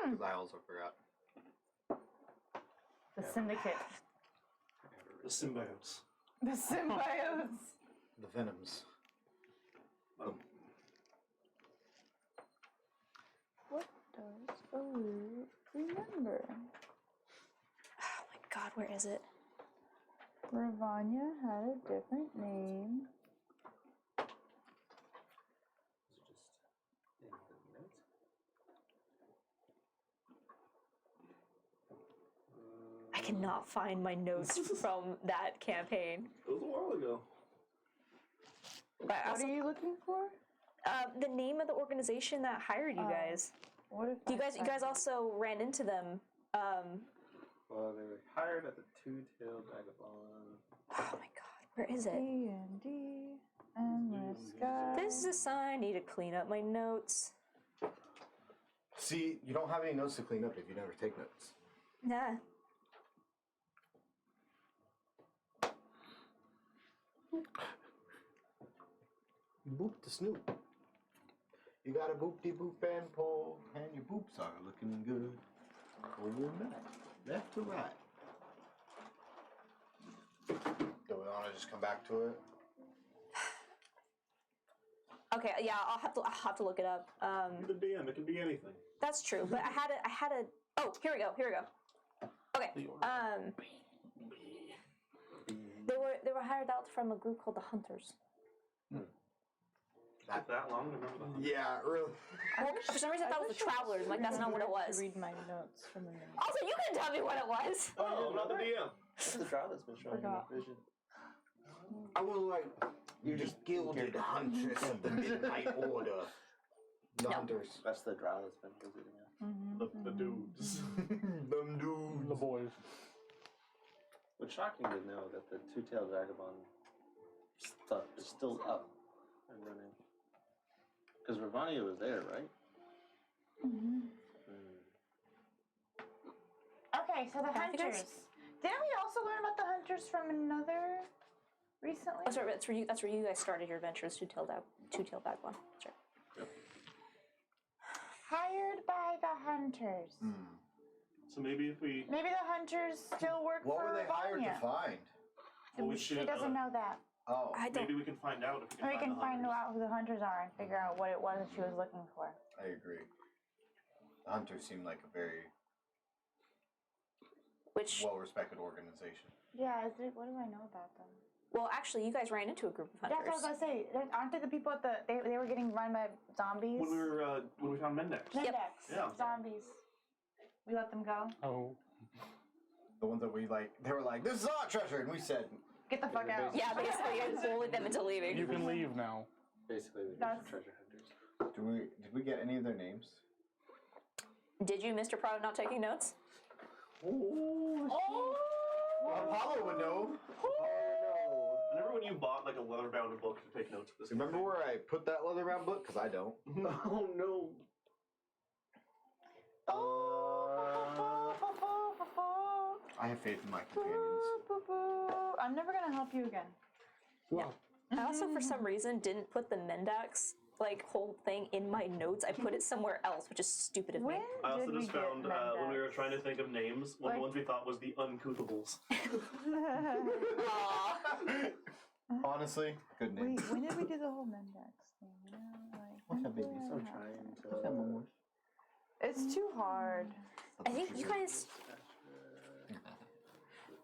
Because I also forgot. The syndicate. The symbiotes. The symbiotes. The Venoms. What does Alou remember? Oh my God, where is it? Ravanya had a different name. Is it just in the notes? I cannot find my notes from that campaign. It was a while ago. But What also, are you looking for? the name of the organization that hired you guys. What if You guys also ran into them. Well, they were hired at the Two-Tailed Vagabond. Oh my God, where is it? D&D, Endless Sky. This is a sign I need to clean up my notes. See, you don't have any notes to clean up if you never take notes. Yeah. Boop the snoop. You got a boop de boop and pull, and your boops are looking good. Over and back, left to right. Do we want to just come back to it? Okay, yeah, I'll have to look it up. The DM, it can be anything. That's true, but I had a. Oh, here we go. Okay. They were hired out from a group called the Hunters. Took that long to remember the Yeah, really. Well, for some reason I thought it was the Travelers. I'm like, that's not what it was. To read my notes from the minute. Also, you can tell me what it was. Oh, I'm not the DM. What's the drow that's been showing you Forgot. vision? I was like, you're just gilded huntress of the Midnight Order. The No. hunters. That's the drow that's been visiting us. The dudes. Them dudes. The boys. It's shocking to know that the two-tailed vagabond stuff is still up and running. Because Ravania was there, right? Okay, so the Yeah, I think hunters. Didn't we also learn about the hunters from another recently? That's right. That's where you guys started your adventures. Two-tailed vagabond. That's right. Hired by the hunters. So maybe if we. Maybe the hunters still work What for were they hired to Vanya. find? Well, we She should, doesn't know that. Oh, I don't. Maybe we can find out if We we can the find hunters. out who the hunters are and figure out what it was that she was looking for. I agree. The hunters seem like a very Which, well-respected organization. Yeah, what do I know about them? well, actually, you guys ran into a group of That's what I was hunters. gonna say. Aren't they the people at the? They were getting run by zombies. When we found Mendex. Mendex. Yeah. Zombies. We let them go. Oh. The ones that we like, they were like, "This is our treasure," and we said, Get the fuck out. Yeah, basically, you bullied them into leaving. You can leave now. Basically, they're That's- treasure hunters. Did we get any of their names? Did you, Mr. Prado, not taking notes? Apollo would know. Remember when you bought like a leather-bound book to take notes of this? Remember where I put that leather-bound book? Because I don't. Oh no! I have faith in my companions. I'm never gonna help you again. I also, for some reason, didn't put the Mendax whole thing in my notes. I put it somewhere else, which is stupid of me. When I also did we just get found when we were Mendax? trying to think of names, one of the ones we thought was the Uncoothables. Aw. Honestly, good name. Wait, when did we do the whole Mendax thing? You know, like, What's when that, did baby? that I'm happen? trying to. It's too hard. I think you guys.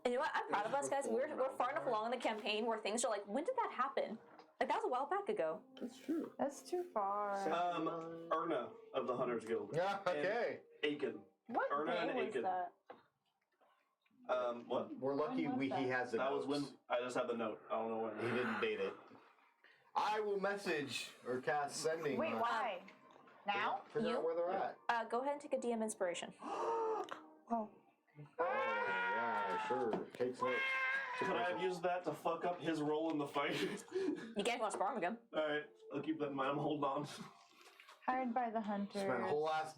And you know what? I'm proud of us, guys. We're far enough along in the campaign where things are like, when did that happen? Like, that was a while back ago. That's true. That's too far. Erna of the Hunters Guild. Yeah, okay. Aiken. What Erna day and was Aiken. that? What? We're lucky When was he that? has the That notes. was when I just had the note. I don't know when. He didn't date it. I will message or cast sending. Wait, why? Now? Figure out where they're at. Go ahead and take a DM inspiration. Oh. Oh, yeah, sure. Takes notes. Could I have used that to fuck up his role in the fight? You can't want to spar him again. Alright, I'll keep that in mind. I'm holding on. Hired by the hunters. Spent a whole last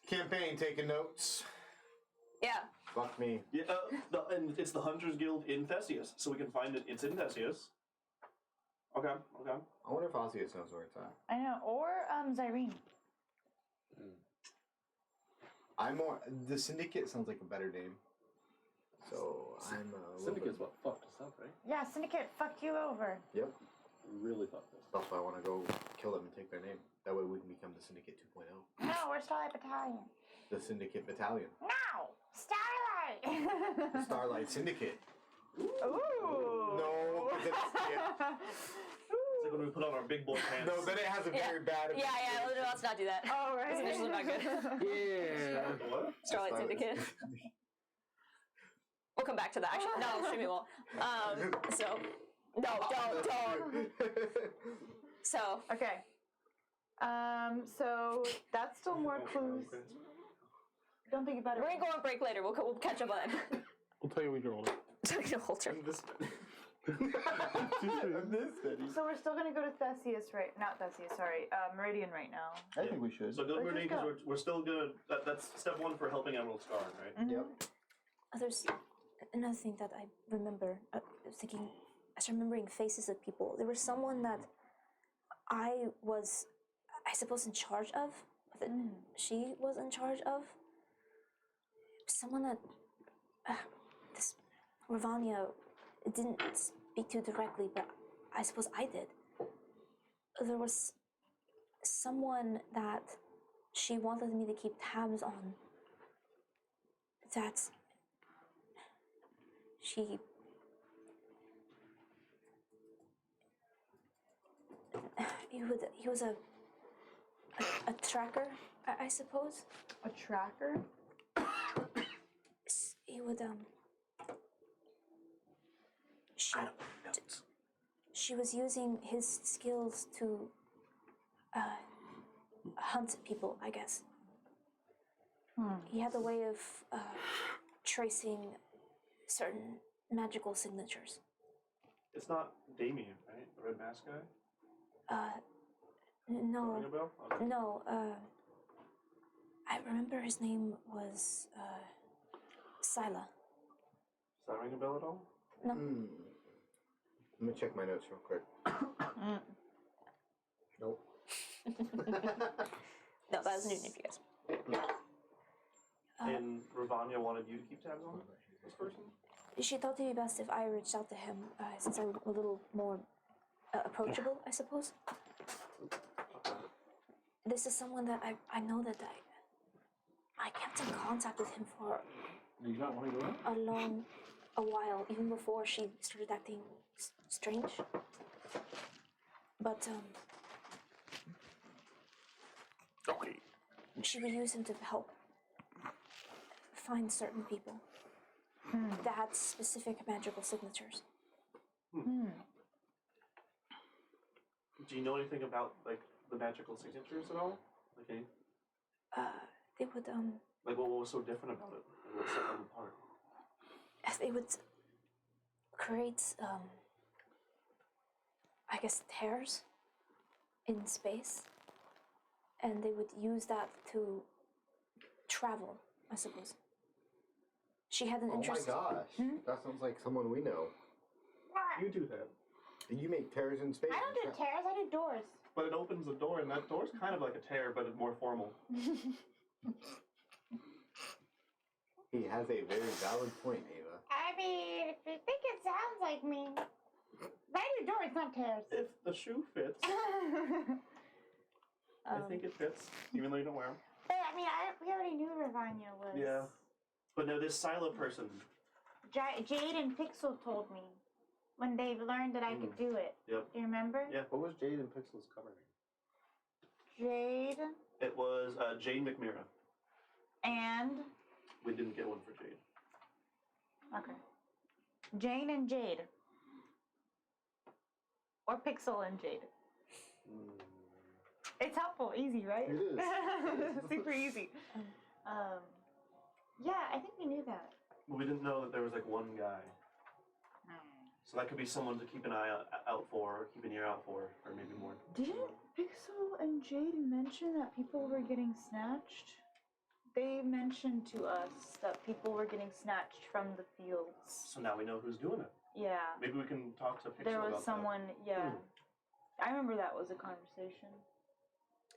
campaign taking notes. Yeah. Fuck me. Yeah, and it's the Hunters Guild in Theseus, so we can find it. It's in Theseus. Okay. I wonder if Osseous knows where it's at. I know. Or Zyrene. The Syndicate sounds like a better name. So I'm a little Syndicate's what fucked us up, right? Yeah, Syndicate fucked you over. Yep. Really fucked us. That's why I want to go kill them and take their name. That way we can become the Syndicate 2.0. No, we're Starlight Battalion. The Syndicate Battalion. No! Starlight! The Starlight Syndicate. Ooh. No, 'cause yeah. It's like when we put on our big boy pants. No, then it has a very bad. Yeah, let's not do that. Oh, right. It's initially not good. Yeah. What? Starlight Syndicate. We'll come back to that. Actually, no, streaming won't. So, no, don't. So, Okay. So that's still more clues. Don't think about it. we're gonna go on break later. We'll catch up on that. We'll tell you when you're older. Talking to Holter. This city. So we're still gonna go to Theseus, right? Not Theseus, sorry. Meridian right now. I think we should. So go to Let's Meridian just because we're still gonna. That's step one for helping Emerald Scar, right? Mhm. There's another thing that I remember. I was thinking, I was remembering faces of people. There was someone that I was, I suppose, in charge of, or that she was in charge of. Someone that this Ravania didn't speak to directly, but I suppose I did. There was someone that she wanted me to keep tabs on. That he was a tracker, I suppose. A tracker? He would she was using his skills to hunt people, I guess. He had a way of tracing certain magical signatures. It's not Damien, right? The red mask guy. No, Ring a bell? Okay. no. I remember his name was Sila. Does that ring a bell at all? No, Let me check my notes real quick. Nope. no, that was a new name for you guys. And Ravania wanted you to keep tabs on this person? She thought it would be best if I reached out to him, since I'm a little more approachable, I suppose. This is someone that I know that I kept in contact with him for Do you not want to go in? a while, even before she started acting strange. But Okay. she would use him to help find certain people that had specific magical signatures. Do you know anything about like the magical signatures at all? Like any, They would like what was so different about it? What set them apart? they would create I guess tears in space, and they would use that to travel, I suppose. She had an Oh my interest. gosh. That sounds like someone we know. You do that, You make tears in space. I don't do tears, I do doors. but it opens the door, and that door's kind of like a tear, but it's more formal. He has a very valid point, Ava. I mean, if you think it sounds like me, I do doors, not tears. If the shoe fits, I think it fits, even though you don't wear them. But I mean, we already knew Ravania was. Yeah. But no, this Silo person, Jade and Pixel told me when they learned that I could do it. Yep. Do you remember? Yeah. What was Jade and Pixel's cover name? Jade it was Jane McMira. and We didn't get one for Jade. okay, Jane and Jade, or Pixel and Jade. It's helpful, easy, right? It is. Super easy. Yeah, I think we knew that. We didn't know that there was like one guy. So that could be someone to keep an eye out for, or keep an ear out for, or maybe more. Didn't Pixel and Jade mention that people were getting snatched? They mentioned to us that people were getting snatched from the fields. So now we know who's doing it. Yeah. Maybe we can talk to Pixel There about was someone, yeah. Hmm. I remember that was a conversation.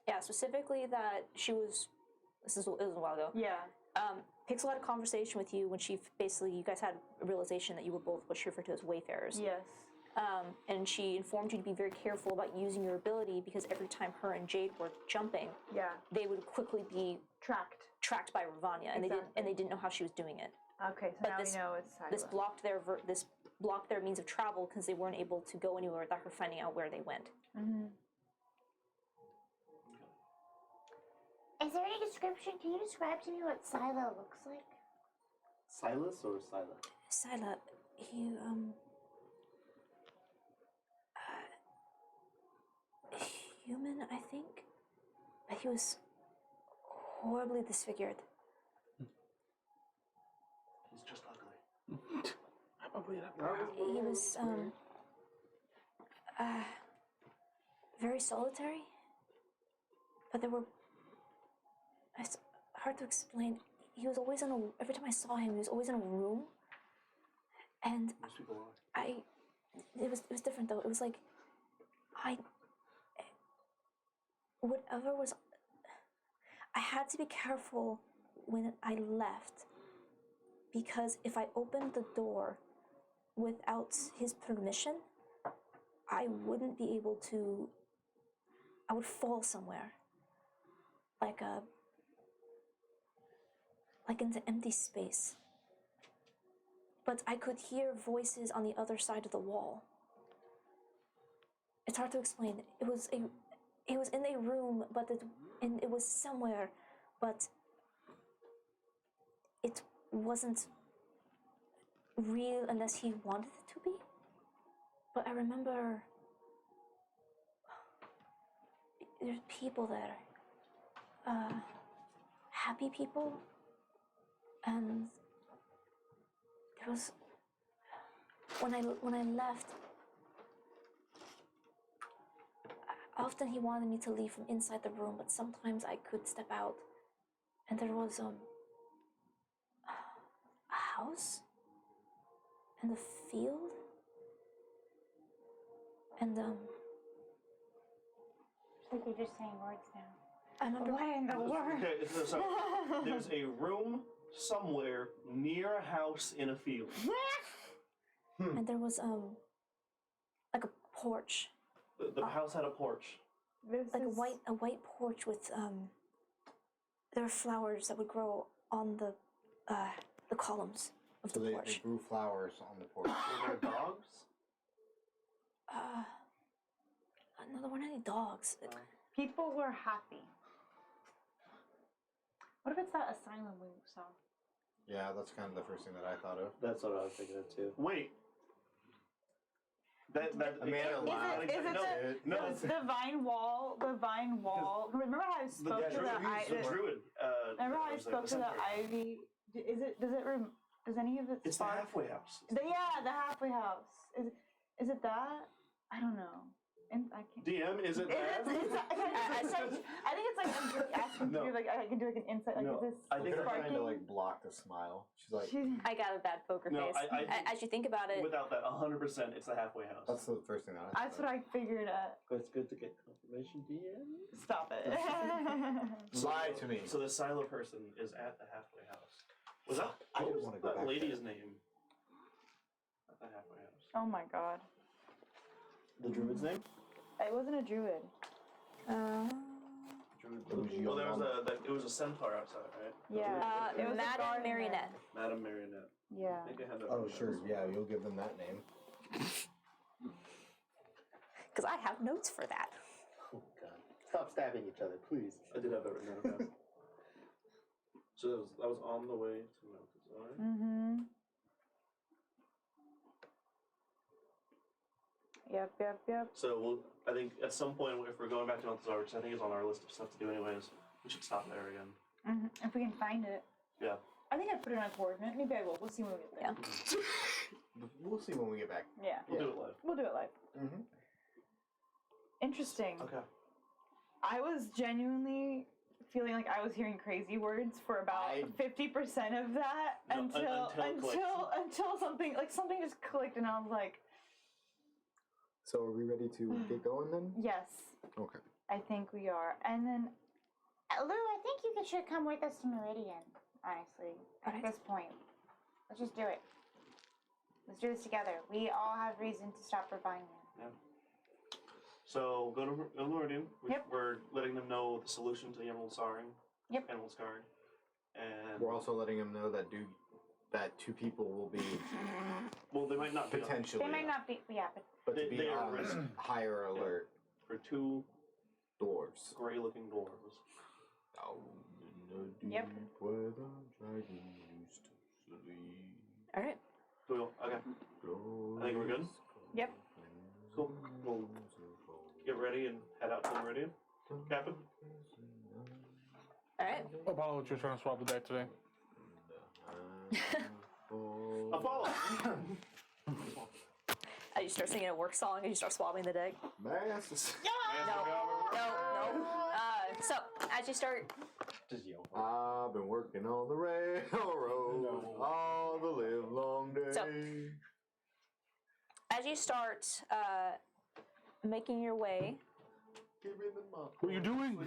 Yeah, specifically that she was. It was a while ago. Yeah. Pixel had a conversation with you when you guys had a realization that you were both what she referred to as wayfarers. Yes. And she informed you to be very careful about using your ability because every time her and Jade were jumping, Yeah. they would quickly be Tracked. by Ravania, and Exactly. they didn't know how she was doing it. Okay, so But now this- we know it's Sila. This blocked their means of travel because they weren't able to go anywhere without her finding out where they went. Mm-hmm. Is there any description? Can you describe to me what Silo looks like? Silas or Sila? Sila, he human, I think, but he was horribly disfigured. He's just ugly. I'm he was very solitary. But there were. It's hard to explain. He was always in a. Every time I saw him, he was always in a room. And Most people are. it was different though. It was like, whatever was. I had to be careful when I left, because if I opened the door without his permission, I wouldn't be able to. I would fall somewhere. Like into empty space. But I could hear voices on the other side of the wall. It's hard to explain. It was in a room, but it was somewhere, but it wasn't real unless he wanted it to be. But I remember there's people there, happy people, and there was when I left. Often he wanted me to leave from inside the room, but sometimes I could step out, and there was a house and a field, and It's like you're just saying words now. I remember. What in the world? Okay, so there's a room somewhere near a house in a field. And there was like a porch, The house had a porch. like a white porch with there were flowers that would grow on the columns of So the they porch. grew flowers on the porch. Were there dogs? No, there weren't any dogs. People were happy. What if it's that asylum we saw? Yeah, that's kind of the first thing that I thought of. That's what I was thinking of too. Wait. That Amanda lied. Is it no, the divine wall? Divine wall. Remember how I spoke to the druid. Remember how I was spoke to the cemetery. ivy? Is it? Does any of it? It's the spark? halfway house. Yeah, the halfway house. Is it that? I don't know. And I can't. DM, is it that? I think it's like I'm asking to No. do like I can do like an insight. Like No, is this I Look think at her trying sparking? to like block the smile. She's like, I got a bad poker No, face. I think- As you think about it, Without that, 100%, it's the halfway house. that's the first thing that I That's thought what I figured. But it's good to get confirmation, DM. Stop it. Lie to me. So the silo person is at the halfway house. Was that? I What didn't was wanna go that back lady's there. name? At the halfway house. Oh my god. The druid's name? It wasn't a druid. It was Well, there was young. it was a centaur outside, right? Yeah. It was a Madame gardener. Marionette. Madame Marionette. Yeah. I think I had that. Oh, written sure. down. Yeah, you'll give them that name. Because I have notes for that. Oh god. Stop stabbing each other, please. I did have that written down. Okay. So that was on the way to Maltazar. Mm-hmm. Yep. So I think at some point, if we're going back to Maltazar, which I think is on our list of stuff to do anyways, we should stop there again. Mm-hmm. If we can find it. Yeah. I think I put it on a coordinate. Maybe I will. We'll see when we get there. We'll see when we get back. Yeah. We'll do it live. We'll do it live. Mm-hmm. Interesting. Okay. I was genuinely feeling like I was hearing crazy words for about 50% of that No, until something just clicked and I was like, So are we ready to get going then? yes, Okay. I think we are. And then Lou, I think you should come with us to Meridian, honestly, at this point. Let's just do it. Let's do this together. We all have reason to stop Ravine. So go to Meridian. Yep. We're letting them know the solution to the Emerald Scarring. Yep. Emerald Scarring. And We're also letting them know that two people will be well, they might not be on- potentially, They might not be, yeah, but but to they- be they are on risk. higher alert for two doors. gray-looking dwarves. Down in the Yep. deep where the dragon used to sleep. All right. Cool. Okay. I think we're good. Yep. Cool. We'll get ready and head out to Meridian. Captain. All right. Apollo, what you're trying to swap the deck today? Apollo. As you start singing a work song, and you start swabbing the deck. Masses. No. So as you start, Just yell. I've been working on the railroad all the live long day. So- as you start making your way, Give me the mop. What are you doing?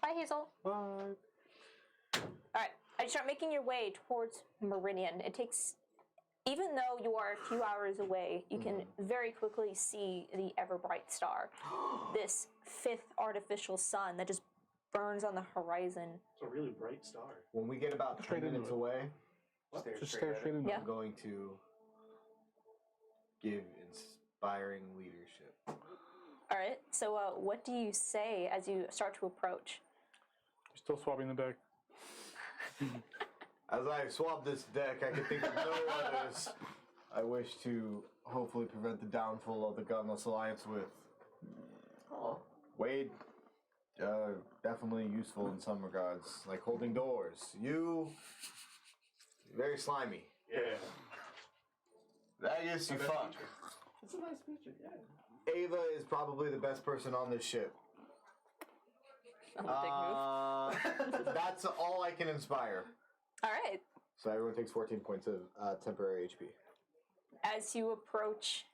bye Hazel. Bye. All right, as you start making your way towards Meridian, it takes, even though you are a few hours away, you can very quickly see the ever bright star, this fifth artificial sun that just burns on the horizon. It's a really bright star. When we get about 10 Straight into minutes it. away, Just stare straight into Yeah. I'm going to give inspiring leadership. All right, so what do you say as you start to approach? You're still swabbing the deck. As I swab this deck, I can think of no others I wish to hopefully prevent the downfall of the Gunless Alliance with. Oh. Wade, definitely useful in some regards, like holding doors. You, very slimy. Yeah. Vegas, you fuck. It's a nice feature, yeah. Ava is probably the best person on this ship. That's all I can inspire. All right, So everyone takes 14 points of temporary HP. as you approach,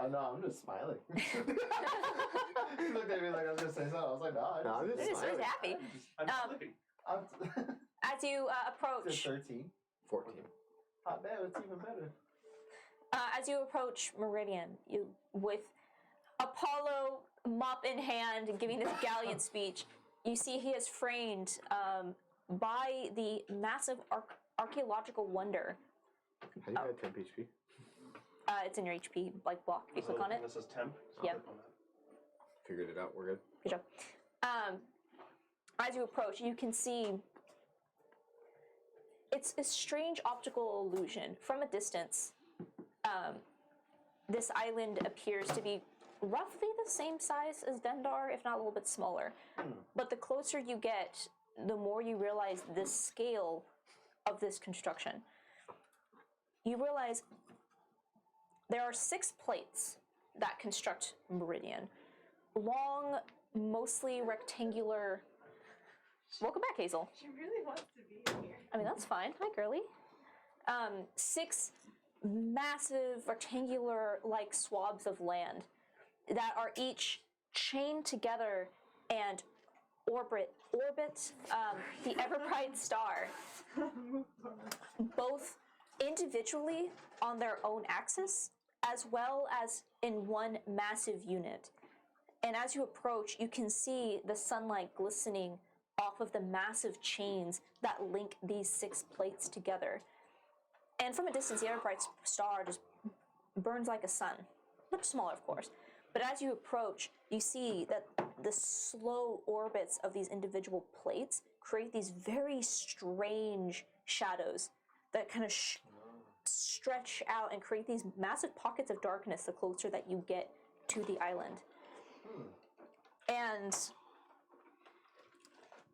Oh no, I'm just smiling. He looked at me like I was gonna say something. I was like, no, No, I'm just he's smiling. happy. I'm sleeping. I'm As you approach, just 13. 14. Hot damn, it's even better. as you approach Meridian, you with Apollo mop in hand and giving this gallant speech, you see he is framed by the massive archaeological wonder. How do you add temp HP? It's in your HP like block if you click on it. This is temp. So Yep. I'll click on that. Figured it out. We're good. Good job. As you approach, you can see it's a strange optical illusion. From a distance, this island appears to be roughly the same size as Dendar, if not a little bit smaller. But the closer you get, the more you realize the scale of this construction. You realize there are 6 plates that construct Meridian. Long, mostly rectangular. Welcome back, Hazel. She really wants to be in here. I mean, that's fine. Hi, girly. 6 massive rectangular-like swabs of land that are each chained together and orbit the ever-bright star, both individually on their own axis, as well as in one massive unit. And as you approach, you can see the sunlight glistening off of the massive chains that link these 6 plates together. And from a distance, the ever bright star just burns like a sun. Much smaller, of course. But as you approach, you see that the slow orbits of these individual plates create these very strange shadows that kind of stretch out and create these massive pockets of darkness the closer that you get to the island. And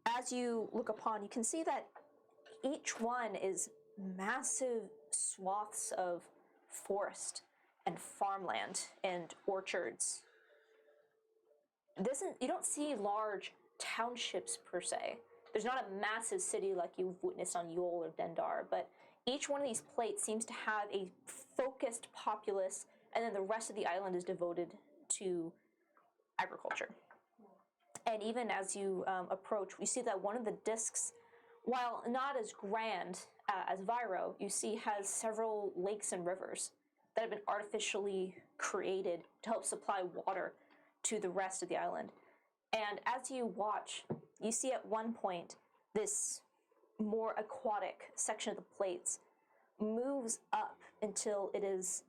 as you look upon, you can see that each one is massive swaths of forest and farmland and orchards. You don't see large townships per se. There's not a massive city like you've witnessed on Yule or Dendar, but each one of these plates seems to have a focused populace, and then the rest of the island is devoted to agriculture. And even as you approach, we see that one of the discs, while not as grand as Viro, you see has several lakes and rivers that have been artificially created to help supply water to the rest of the island. And as you watch, you see at one point this more aquatic section of the plates moves up until it is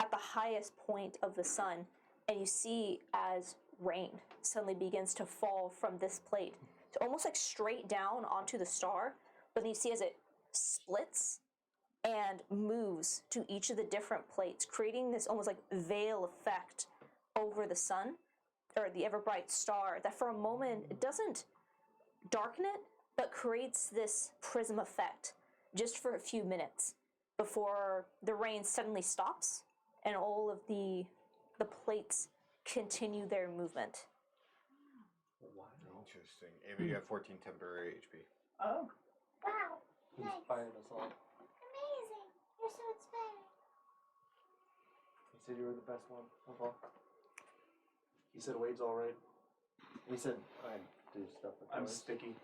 at the highest point of the sun, and you see as rain suddenly begins to fall from this plate. So almost like straight down onto the star, but then you see as it splits and moves to each of the different plates, creating this almost like veil effect over the sun, or the ever bright star, that for a moment it doesn't darken it, but creates this prism effect just for a few minutes before the rain suddenly stops and all of the plates continue their movement. Interesting. Ava, you have 14 temporary HP. Oh. Wow. He Nice. inspired us all. Amazing. You're so inspiring. He said you were the best one of all. He said Wade's all right. He said I do stuff with I'm yours. sticky.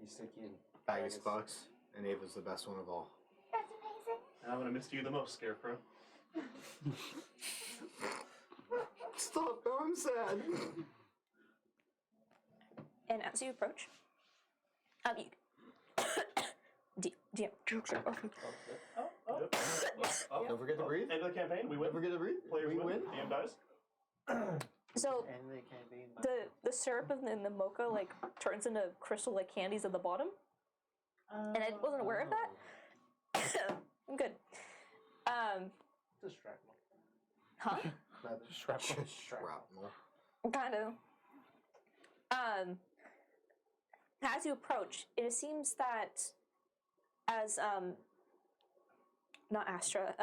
He's sticky and Baggus Bucks, and Ava's the best one of all. That's amazing. And I'm gonna miss you the most, Scarecrow. Stop, now I'm sad. And as you approach, you DM. Okay. Yep. Oh, Don't forget to breathe. End of the campaign, we win. Don't forget to breathe. Players We win. DM dies. So and they can't be the syrup in the mocha like turns into crystal like candies at the bottom, and I wasn't aware of that. I'm good. distract me. Huh? Shrapnel. Shrapnel. Kind of. As you approach, it seems that as not Astra,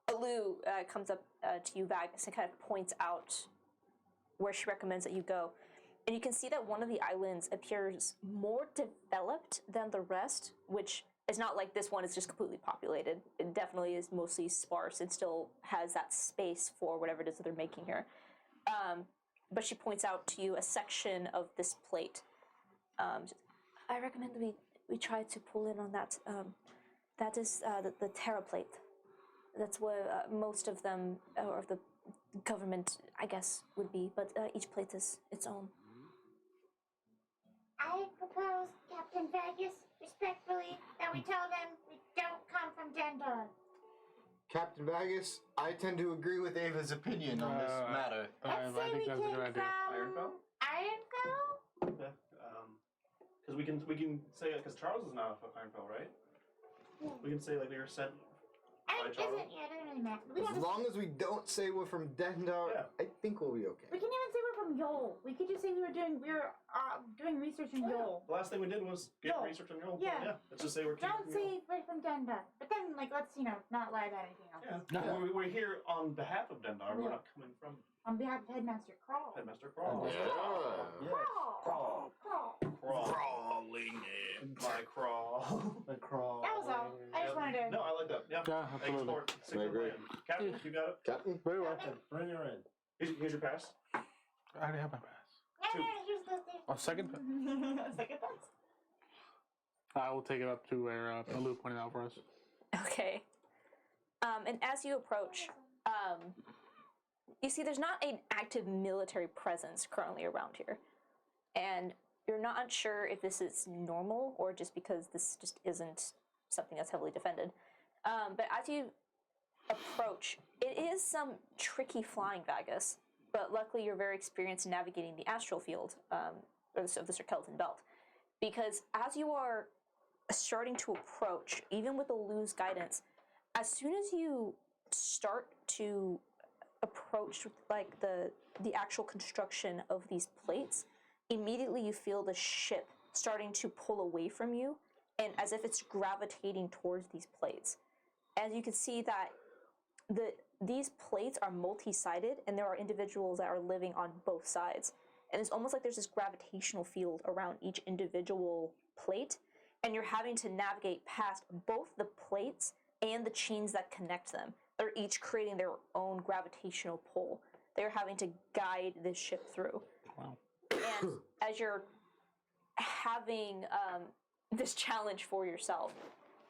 Alu comes up to you, Vagus, and kind of points out where she recommends that you go. And you can see that one of the islands appears more developed than the rest, which is not like this one is just completely populated. It definitely is mostly sparse and still has that space for whatever it is that they're making here. But she points out to you a section of this plate. I recommend that we try to pull in on that. That is the Terra plate. That's where most of them, or the government, I guess, would be. But each plate is its own. I propose, Captain Vegas, respectfully, that we tell them we don't come from Dendar. Captain Baggus, I tend to agree with Ava's opinion on this matter. Let's say I we think that's a came good idea. from Ironfell? Ironfell? Yeah. Because we can say because Charles is not Ironfell, right? Yeah. We can say like we were sent. I By mean, Charles? it doesn't really matter. We, As long as we don't say we're from Dendar, Yeah. I think we'll be okay. We can even say we're from Yol. We could just say we were doing research in Yol. The last thing we did was get No. research on your own. Yeah. Let's just say we're. don't say we're from Dendar. But then, like, let's, not lie about anything else. Yeah. We're here on behalf of Dendar. We're not coming from On behalf of Headmaster Crawl. Headmaster Crawl. Yeah. Crawl! Crawl! Crawling in. My crawl. The crawl. That was all. I just wanted to... No, I like that. Yeah. Yeah, Thanks absolutely. for sticking agree. with the plan. Captain, you got it. Captain? Very well. Bring her in. Here's your pass. I already have my pass. No, here's the... A second pass. Second thoughts. I will take it up to where Alu pointed out for us. Okay. And as you approach, you see there's not an active military presence currently around here. And you're not sure if this is normal or just because this just isn't something that's heavily defended. But as you approach, it is some tricky flying, Vagus. But luckily you're very experienced in navigating the astral field of the Cirkelton Belt. Because as you are starting to approach, even with Alu's guidance, as soon as you start to approach like the actual construction of these plates, immediately you feel the ship starting to pull away from you, and as if it's gravitating towards these plates. As you can see that these plates are multi-sided, and there are individuals that are living on both sides. And it's almost like there's this gravitational field around each individual plate, and you're having to navigate past both the plates and the chains that connect them. They're each creating their own gravitational pull. They're having to guide this ship through. Wow. And as you're having this challenge for yourself,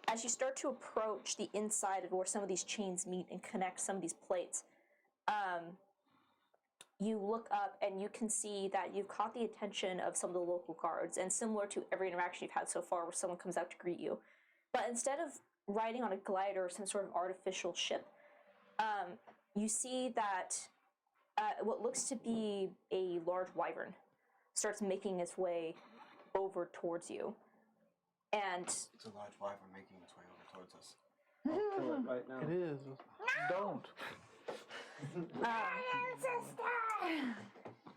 as you start to approach the inside of where some of these chains meet and connect some of these plates, you look up and you can see that you've caught the attention of some of the local guards, and similar to every interaction you've had so far where someone comes out to greet you. But instead of riding on a glider or some sort of artificial ship, you see that what looks to be a large wyvern starts making its way over towards you. And It's a large wyvern making its way over towards us. I'll kill it right now. It is. Don't.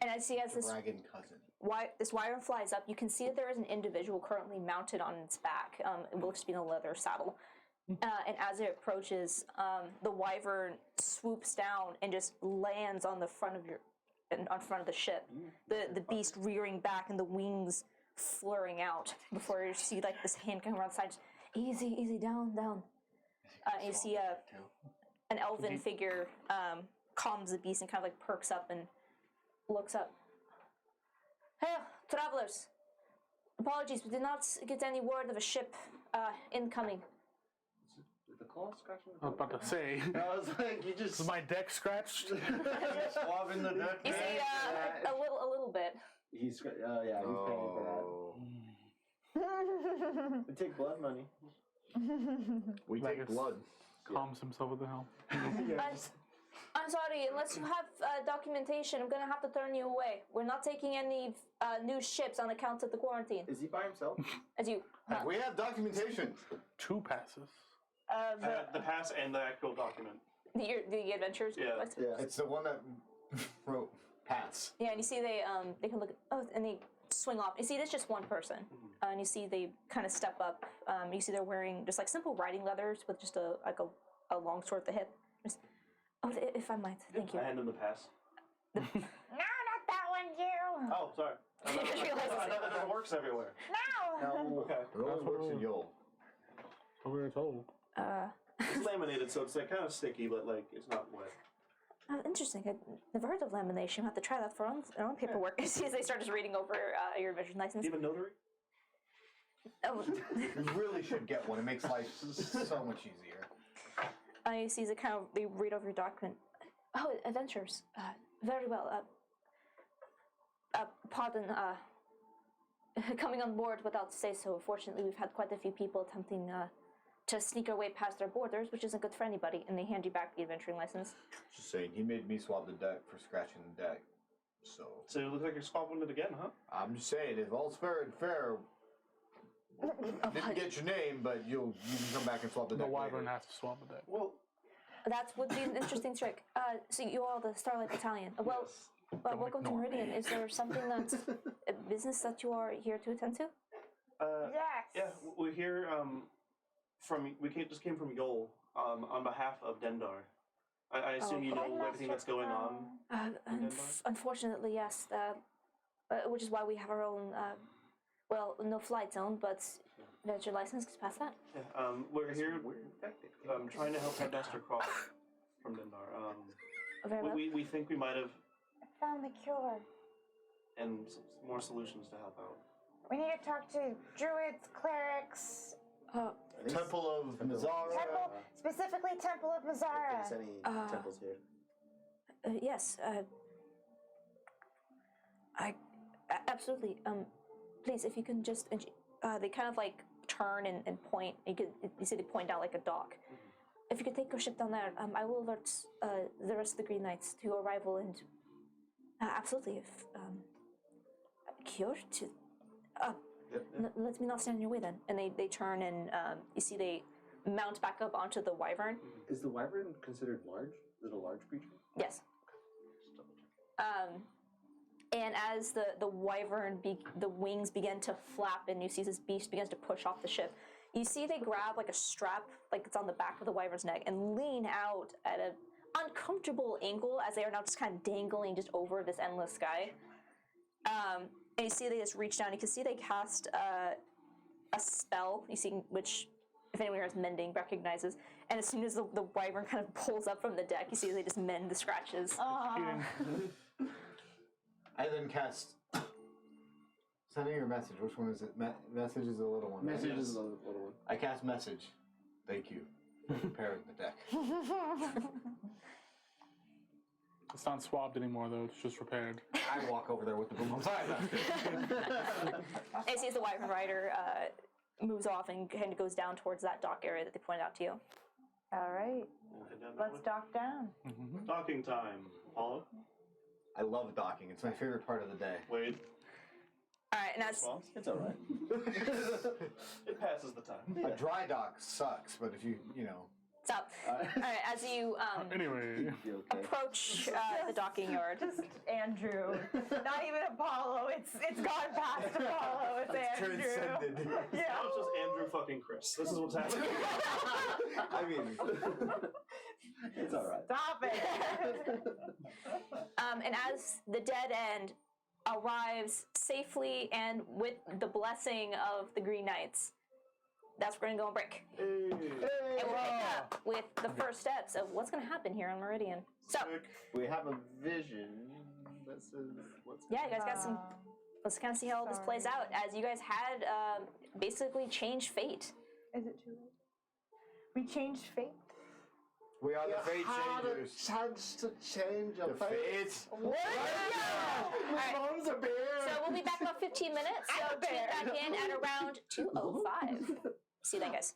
and I see as this Dragon cousin. this wyvern flies up, you can see that there is an individual currently mounted on its back. It looks to be in a leather saddle. And as it approaches, the wyvern swoops down and just lands on the front of on front of the ship. The beast rearing back and the wings fluttering out before you see like this hand coming around the side. Just, easy, down. You see an elven figure calms the beast and kind of like perks up and looks up. Hey, travelers! Apologies, we did not get any word of a ship incoming. Did the claw scratching? I was about to say, I was like, you just is my deck scratched? swabbing the deck. You see a little bit. He's oh yeah, he's paying for that. We take blood money. We Like take it's- blood. Calms himself with the helm. I'm sorry, unless you have documentation, I'm gonna have to turn you away. We're not taking any new ships on account of the quarantine. Is he by himself? As you, We have documentation. 2 passes. The pass and the actual document. the adventures. Yeah. Yeah. It's the one that wrote pass. Yeah, and you see they can look and they swing off. You see, there's just one person, and you see they kind of step up. You see they're wearing just like simple riding leathers with just a long sword at the hip. Just, if I might, thank you. I hand him the pass. No, not that one, you. Oh, sorry. I You just realized thought that doesn't works everywhere. No. Okay. It only works in Yule. So we were told. It's laminated, so it's like kind of sticky, but like it's not wet. Interesting. I've never heard of lamination. I'll have to try that for our own paperwork. As they start just reading over your adventure license. Do you have a notary? Oh. You really should get one. It makes life so much easier. You see they read over your document. Oh, adventures. Very well. Pardon, coming on board without say so. Fortunately, we've had quite a few people attempting to sneak our way past our borders, which isn't good for anybody, and they hand you back the adventuring license. Just saying, he made me swap the deck for scratching the deck. So So it looks like you're swapping it again, huh? I'm just saying, if all's fair and fair, didn't get your name, but you can come back and swap the The deck. wyvern later. has to swap a deck. Well, That would be an interesting trick. So you are the Starlight Battalion. Well, yes. welcome to ignore Meridian. Is there something that's a business that you are here to attend to? Yes. Yeah, we're here just came from Yol on behalf of Dendar. I assume you know everything that's going on. Unfortunately, yes. Which is why we have our own, no flight zone, but adventure license. Just pass that. Yeah, we're here trying to help Headmaster Cross from Dendar. Very well. We think we might have I found the cure. and more solutions to help out. We need to talk to druids, clerics, Temple of Mazara. temple, specifically Temple of I don't think Mazara. there's any temples here. Yes. Absolutely. Please, if you can just, they kind of like turn and point. You see they point down like a dock. If you could take your ship down there, I will alert the rest of the Green Knights to your arrival and absolutely. If cure to, let me not stand in your way then. And they turn and you see they mount back up onto the wyvern. Is the wyvern considered large? Is it a large creature? Yes. And as the wyvern, the wings begin to flap, and you see this beast begins to push off the ship. You see they grab like a strap, like it's on the back of the wyvern's neck, and lean out at an uncomfortable angle as they are now just kind of dangling just over this endless sky. And you see they just reach down. You can see they cast a spell. You see which, if anyone here has mending, recognizes. And as soon as the wyvern kind of pulls up from the deck, you see they just mend the scratches. I then cast. Sending your message. Which one is it? Message is the little one. right? Message is the little one. I cast message. Thank you for repairing the deck. It's not swabbed anymore, though. It's just repaired. I walk over there with the boom. I'm sorry about this. And see as the wyvern rider moves off and kind of goes down towards that dock area that they pointed out to you. All right, We'll head down that let's way. dock down. Docking time, Paula. I love docking. It's my favorite part of the day. Wade. All right, and that's Response? It's all right. It passes the time. A dry dock sucks, but if you So, all right, as you Anyway, You okay? approach the docking yard, Just Andrew. Not even Apollo. It's gone past Apollo. It's Andrew. Transcended. Yeah. Now it's just Andrew fucking Chris. This is what's happening. I mean, It's all right. Stop it. and as the dead end arrives safely and with the blessing of the Green Knights, that's where we're gonna go on break. And we'll pick up with the first steps of what's gonna happen here on Meridian. So, We have a vision that says what's. yeah, you guys got some. Let's kind of see how all this plays out as you guys had basically changed fate. Is it too late? We changed fate. we are the You fate had a changers. chance to change your The fate. fate. Alright. Mom's a bear. So we'll be back in about 15 minutes. So tune back in at around 2:05. See you then, guys.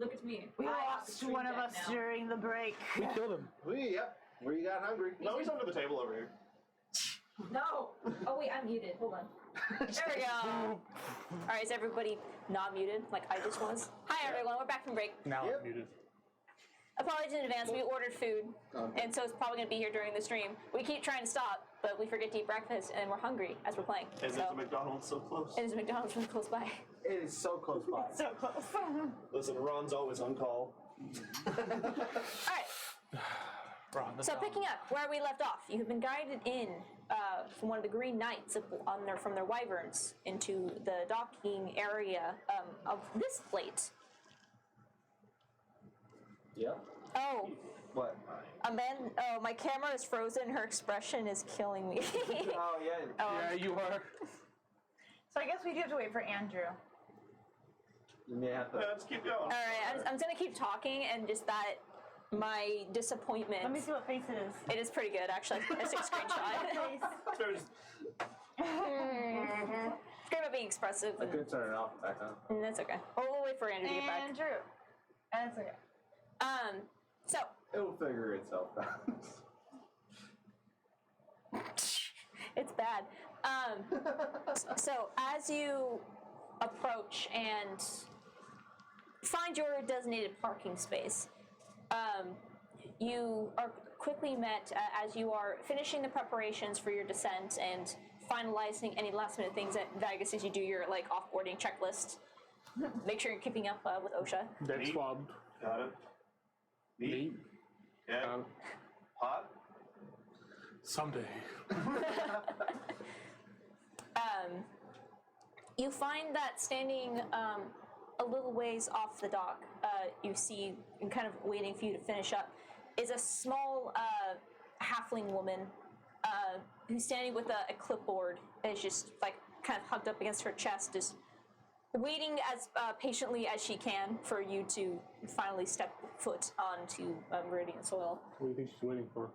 Look at me. We I have lost stream one of deck us now. during the break. We killed him. Yep. Where you got hungry? No, he's under the table over here. No. Oh wait, I'm muted. Hold on. There we go. All right, is everybody not muted like I just was? Hi everyone, we're back from break. Now Yep. I'm muted. Apologies in advance. We ordered food, and so it's probably going to be here during the stream. We keep trying to stop, but we forget to eat breakfast, and we're hungry as we're playing. And So, there's a McDonald's so close. and there's a McDonald's really close by. It is so close by. So close. Listen, Ron's always on call. All right. So picking up where we left off, you have been guided in from one of the Green Knights from their wyverns into the docking area of this plate. Yep. Oh, What? oh, my camera is frozen. Her expression is killing me. Oh yeah. Yeah, you are. So I guess we do have to wait for Andrew. You may have to. Yeah, just keep going. All right, I'm just gonna keep talking, and just that my disappointment. Let me see what face it is. It is pretty good, actually. I took a screenshot. Face. It's great about being expressive. I could turn it off back on. And that's okay. We'll wait for Andrew to get back. Andrew. That's okay. So It'll figure itself out. it's bad. So as you approach and find your designated parking space, you are quickly met as you are finishing the preparations for your descent and finalizing any last minute things that Vegas as you do your like offboarding checklist. Make sure you're keeping up with OSHA. Dead Neat. swabbed. Got it. Neat. Yeah. Hot. Someday. You find that standing a little ways off the dock, you see, and kind of waiting for you to finish up, is a small halfling woman who's standing with a clipboard and is just like kind of hugged up against her chest, just waiting as patiently as she can for you to finally step foot onto Meridian soil. What do you think she's waiting for?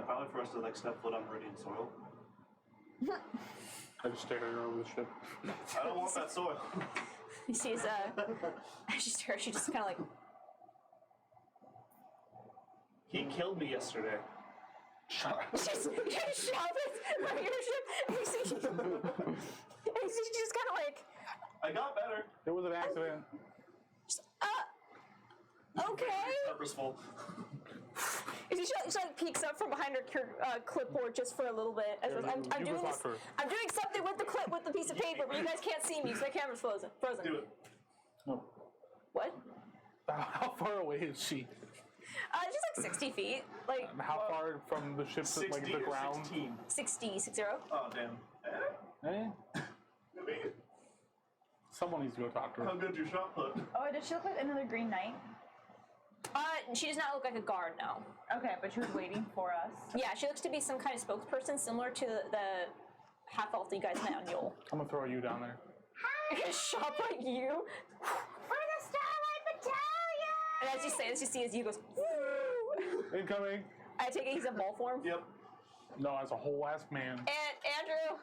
Probably for us to like step foot on Meridian soil. I just stared at her over the ship. I don't want that soil. She's she just kind of like, He killed me yesterday. she's shouted from your ship. And you see she's just kind of like, I got better. It was an accident. okay. Purposeful. She like peeks up from behind her clipboard just for a little bit. As I'm you doing go this. talk to her. I'm doing something with the clip with the piece of paper, but you guys can't see me because my camera's frozen. Do it. No. What? How far away is she? Just like 60 feet, like How far from the ship to 60 like the or ground? 16. 60. Oh, damn. Eh? Maybe. Someone needs to go talk to How her. good your shot put? Oh, does she look like another Green Knight? She does not look like a guard, no. Okay, but she was waiting for us. Yeah, she looks to be some kind of spokesperson similar to the half-elf that you guys met on Yule. I'm gonna throw you down there. Shop like you. We're the Starlight Battalion! And as you say this, you see as you goes, woo! Incoming. I take it he's in ball form. Yep. No, as a whole ass man. And Andrew,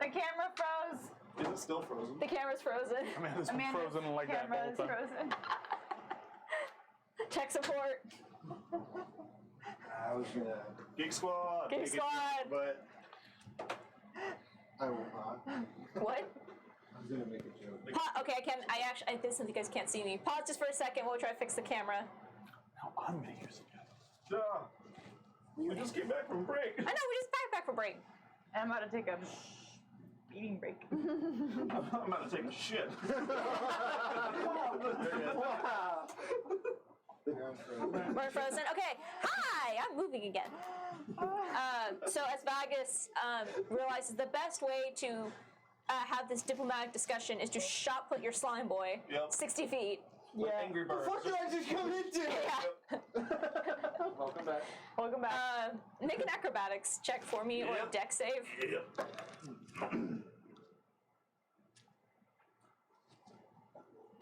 The camera froze. Is it still frozen? the camera's frozen. Amanda's been Amanda's frozen like that the camera whole is time. frozen. Tech support. I was gonna. Geek Squad. Geek take it, Squad. But I will not. What? I was gonna make a joke. Okay, I this since you guys can't see me. Pause just for a second while we try to fix the camera. Now I'm gonna use it. yeah. We just came back from break. I know, we just back for break. And I'm about to take a eating break. I'm about to take a shit. We're frozen. Okay, hi, I'm moving again. So as Vagus realizes the best way to have this diplomatic discussion is to shot put your slime boy Yep. 60 feet. Like Angry Birds. What did I just come into? Yeah. Welcome back. Welcome back. Make an acrobatics check for me or a Yep. deck save. Yep.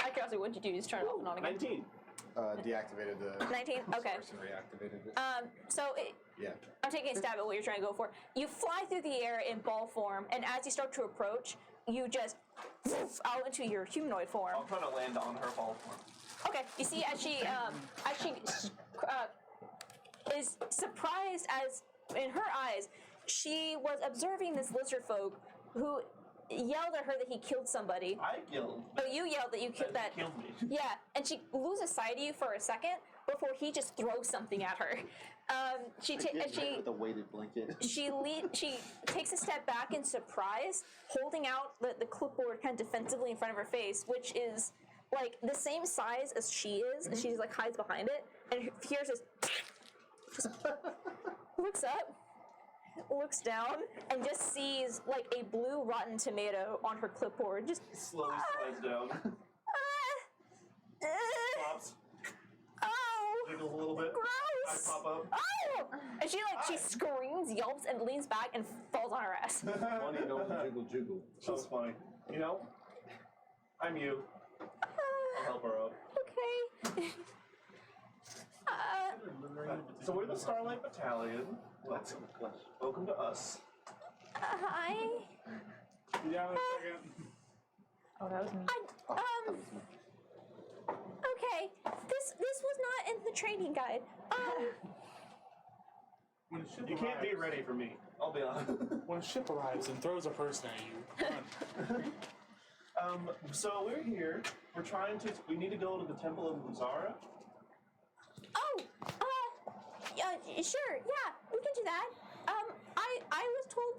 Out of curiosity, what'd you do? Just turn it off and on again. 19. Deactivated the 19? Okay. source and reactivated it. Yeah. I'm taking a stab at what you're trying to go for. You fly through the air in ball form, and as you start to approach, you just out into your humanoid form. I'll try to land on her fall form. Okay, you see as she is surprised as in her eyes, she was observing this lizard folk who yelled at her that he killed somebody. I yelled. Oh, you yelled that you killed that. Killed me. Yeah, and she loses sight of you for a second before he just throws something at her. She with a weighted blanket. she takes a step back in surprise, holding out the clipboard kind of defensively in front of her face, which is like the same size as she is. And she like hides behind it, and hears this. Just looks up, looks down, and just sees like a blue rotten tomato on her clipboard. Just Slowly slides down. Pops. Oh, Jiggles a little bit. gross! I pop up. Oh! And she screams, yelps, and leans back and falls on her ass. Funny, don't jiggle jiggle. That was funny. You know, I'm you. I'll help her out. Okay. So we're the Starlight Battalion. Welcome to us. Hi. Yeah, a second. Oh, that was me. Okay. This was not in the training guide. When a ship You can't be arrives- ready for me. I'll be honest. When a ship arrives and throws a person at you, run. So we're here. We're trying to. We need to go to the Temple of Muzara. Oh, sure, yeah, we can do that. I was told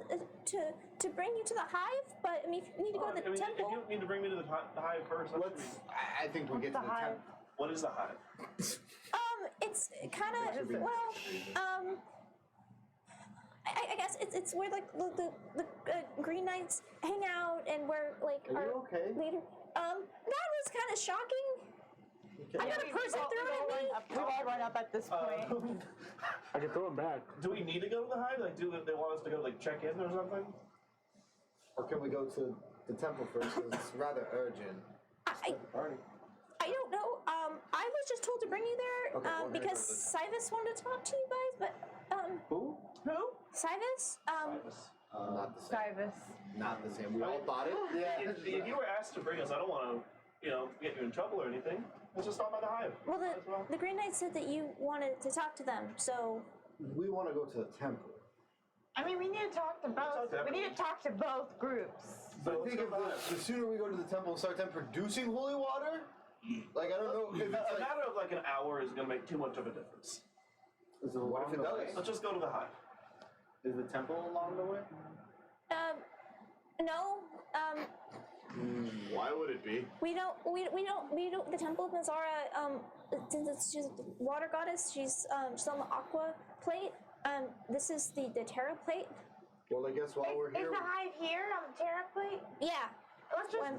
to bring you to the hive, but I mean, if you need to go to the If temple. you need to bring me to the hive first, that should be- I think we'll get to the hive? temple. What is the hive? It's kind of I guess it's where like the Green Knights hang out and where like Are our you okay? leader. That was kind of shocking. I got a person thrown at me. We've all run up at this point. I can throw him back. Do we need to go to the hive? Like, do they want us to go like check in or something? Or can we go to the temple first? 'Cause it's rather urgent. I don't know. I was just told to bring you there Okay, well, because here Cyrus wanted to talk to you guys, but Who? Who? Cyrus, Not the same. Cyrus. Not the same. We all thought it. If you were asked to bring us, I don't want to, get you in trouble or anything. Let's just stop by the hive. well, Might as well. the Green Knight said that you wanted to talk to them, so We want to go to the temple. I mean, we need to talk to both. We need to talk to both groups. But I let's think go if back. the sooner we go to the temple and start them producing holy water, like I don't know if it's A like, matter of like an hour is going to make too much of a difference. what if it does? Let's just go to the hive. Is the temple along the way? no, Why would it be? we don't. The Temple of Mazara, since she's a water goddess, she's on the aqua plate. This is the Terra plate. Well, I guess while we're Is here, the hive here on the Terra plate? Yeah. Let's just. might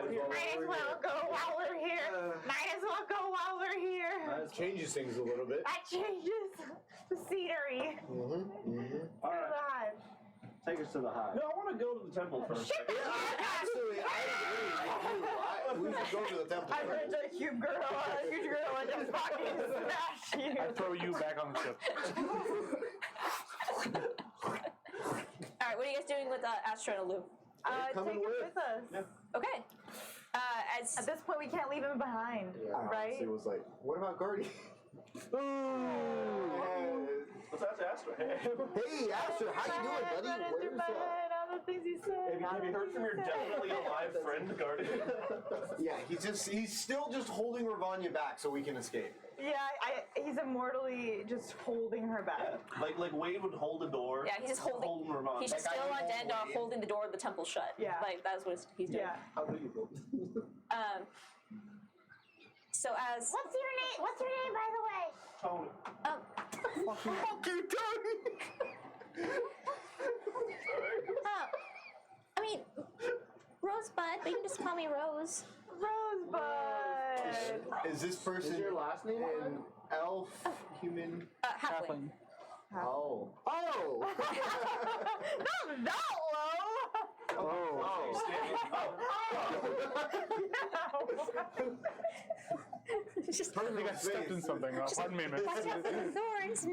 as well. Might as well go while we're here. Might as well go while we're here. Changes things a little bit. That changes the scenery. Mm-hmm. Mm-hmm. All To right. the hive. Take us to the hive. No, I want to go to the temple first. Actually, I agree with you. We should go to the temple I'm first. a huge girl, and just fucking smash you. I throw you back on the ship. All right. What are you guys doing with Astro and Lou? Come Take and him live. with us. Okay. As At this point, we can't leave him behind, right? It was like, what about Guardian? Let's ask Astra. Hey, Asher, how you doing, buddy? Running through Where's my head, all the things he said. Have you heard from your definitely alive friend, Guardian? Yeah, he's still just holding Ravanya back so we can escape. Yeah, he's immortally just holding her back. Like Wade would hold the door. yeah, he's just holding. Ravana. He's just Like I still on hold Dandar, Wade. holding the door of the temple shut. Yeah. Like that's what he's doing. Yeah. How do you go? So as What's your name? What's your name, by the way? Tony. Fuck you, Tony! I mean, Rosebud, but you can just call me Rose. Rosebud. Is this person Is your last name on an elf, human? Halfling. Oh. Oh! Not that low. Oh. It's just I think I stepped in something. Pardon me, man. thorns.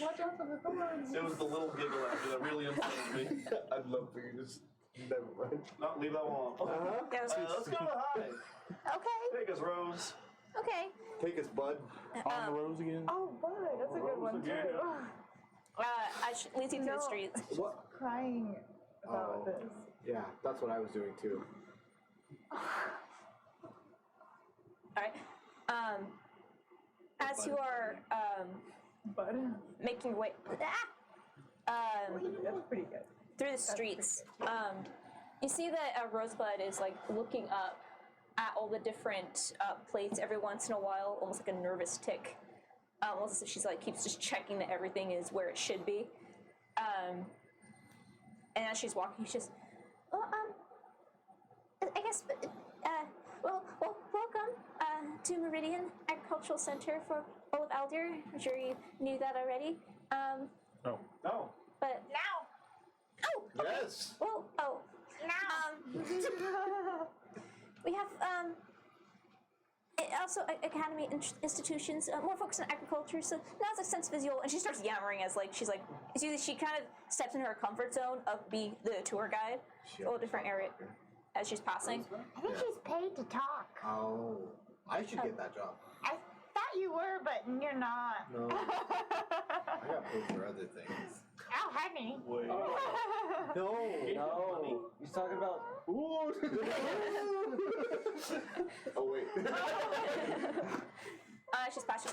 Watch out for the thorns. It was the little giggle after that really unsettled me. I'd love for you to just never mind. No, leave that one alone. Yeah, Let's go to high. okay. Take us, Rose. Okay. Take us, bud. On the rose again. Oh, bud, that's a good Rose one too. again. Leads you through the No. streets. What? Crying about Oh. this. Yeah, that's what I was doing too. Alright. As you are Bud, making your way that's pretty good. through the streets, you see that Rosebud is like looking up at all the different plates every once in a while, almost like a nervous tick. Almost as if she's like keeps just checking that everything is where it should be. And as she's walking, she's just, well, I guess, well, welcome to Meridian Agricultural Center for all of Aldir. I'm sure you knew that already. Oh. No. But Now. oh, okay. Yes. Well, oh, Now. we have also academy institutions, more focused on agriculture. So now it's like sense visual, and she starts yammering as like she kind of steps into her comfort zone of being the tour guide, all different area as she's passing. I think she's paid to talk. Oh, I should get that job. I thought you were, but you're not. No, I got paid for other things. Oh, honey. Wait. No. No, he's talking about. Ooh. Oh wait. She's passing.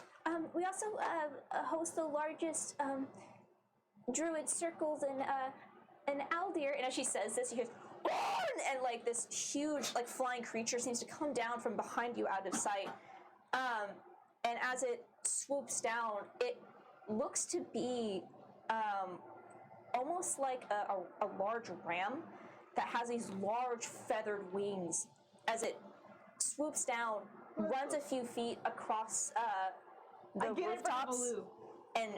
We also host the largest druid circles in Aldir, and as she says this, you hear, and like this huge like flying creature seems to come down from behind you out of sight. And as it swoops down, it looks to be almost like a large ram that has these large feathered wings. As it swoops down, runs a few feet across the I get it from rooftops, Baloo. and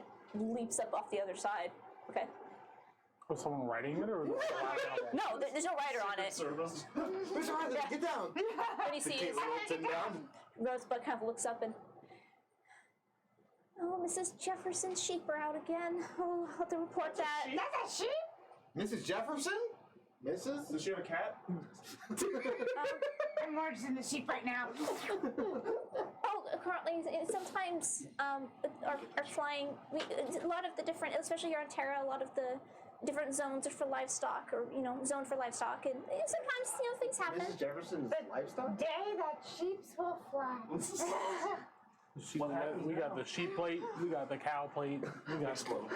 leaps up off the other side. Okay. Was someone writing it, or was it No, there's no rider on it. Service. Mr. Riley, get down. What you see is Sit down. Rosebud kind of looks up and, oh, Mrs. Jefferson's sheep are out again. Oh, I'll have to report that. That's a sheep? Mrs. Jefferson? Mrs. Does she have a cat? I'm more just in the sheep right now. Oh, currently, sometimes are flying. A lot of the different, especially here on Terra, a lot of the different zones are for livestock, or zoned for livestock, and sometimes things happen. Mrs. Jefferson's livestock? Day that sheeps will fly. we got the sheep plate, we got the cow plate, we got Well,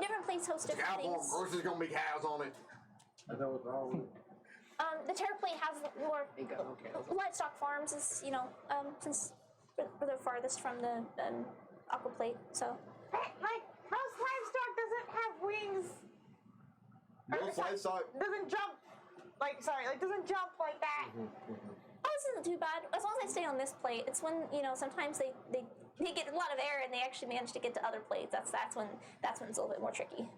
different places host different Cow farm, things. of course there's gonna be cows on it. I know what's wrong with The Terra plate has more livestock farms, is since we're the farthest from the aqua plate, so. But, like, most livestock doesn't have wings. Most livestock. Doesn't jump. Doesn't jump like that. Oh, this isn't too bad. As long as I stay on this plate, it's when sometimes they get a lot of air and they actually manage to get to other plates. That's when it's a little bit more tricky.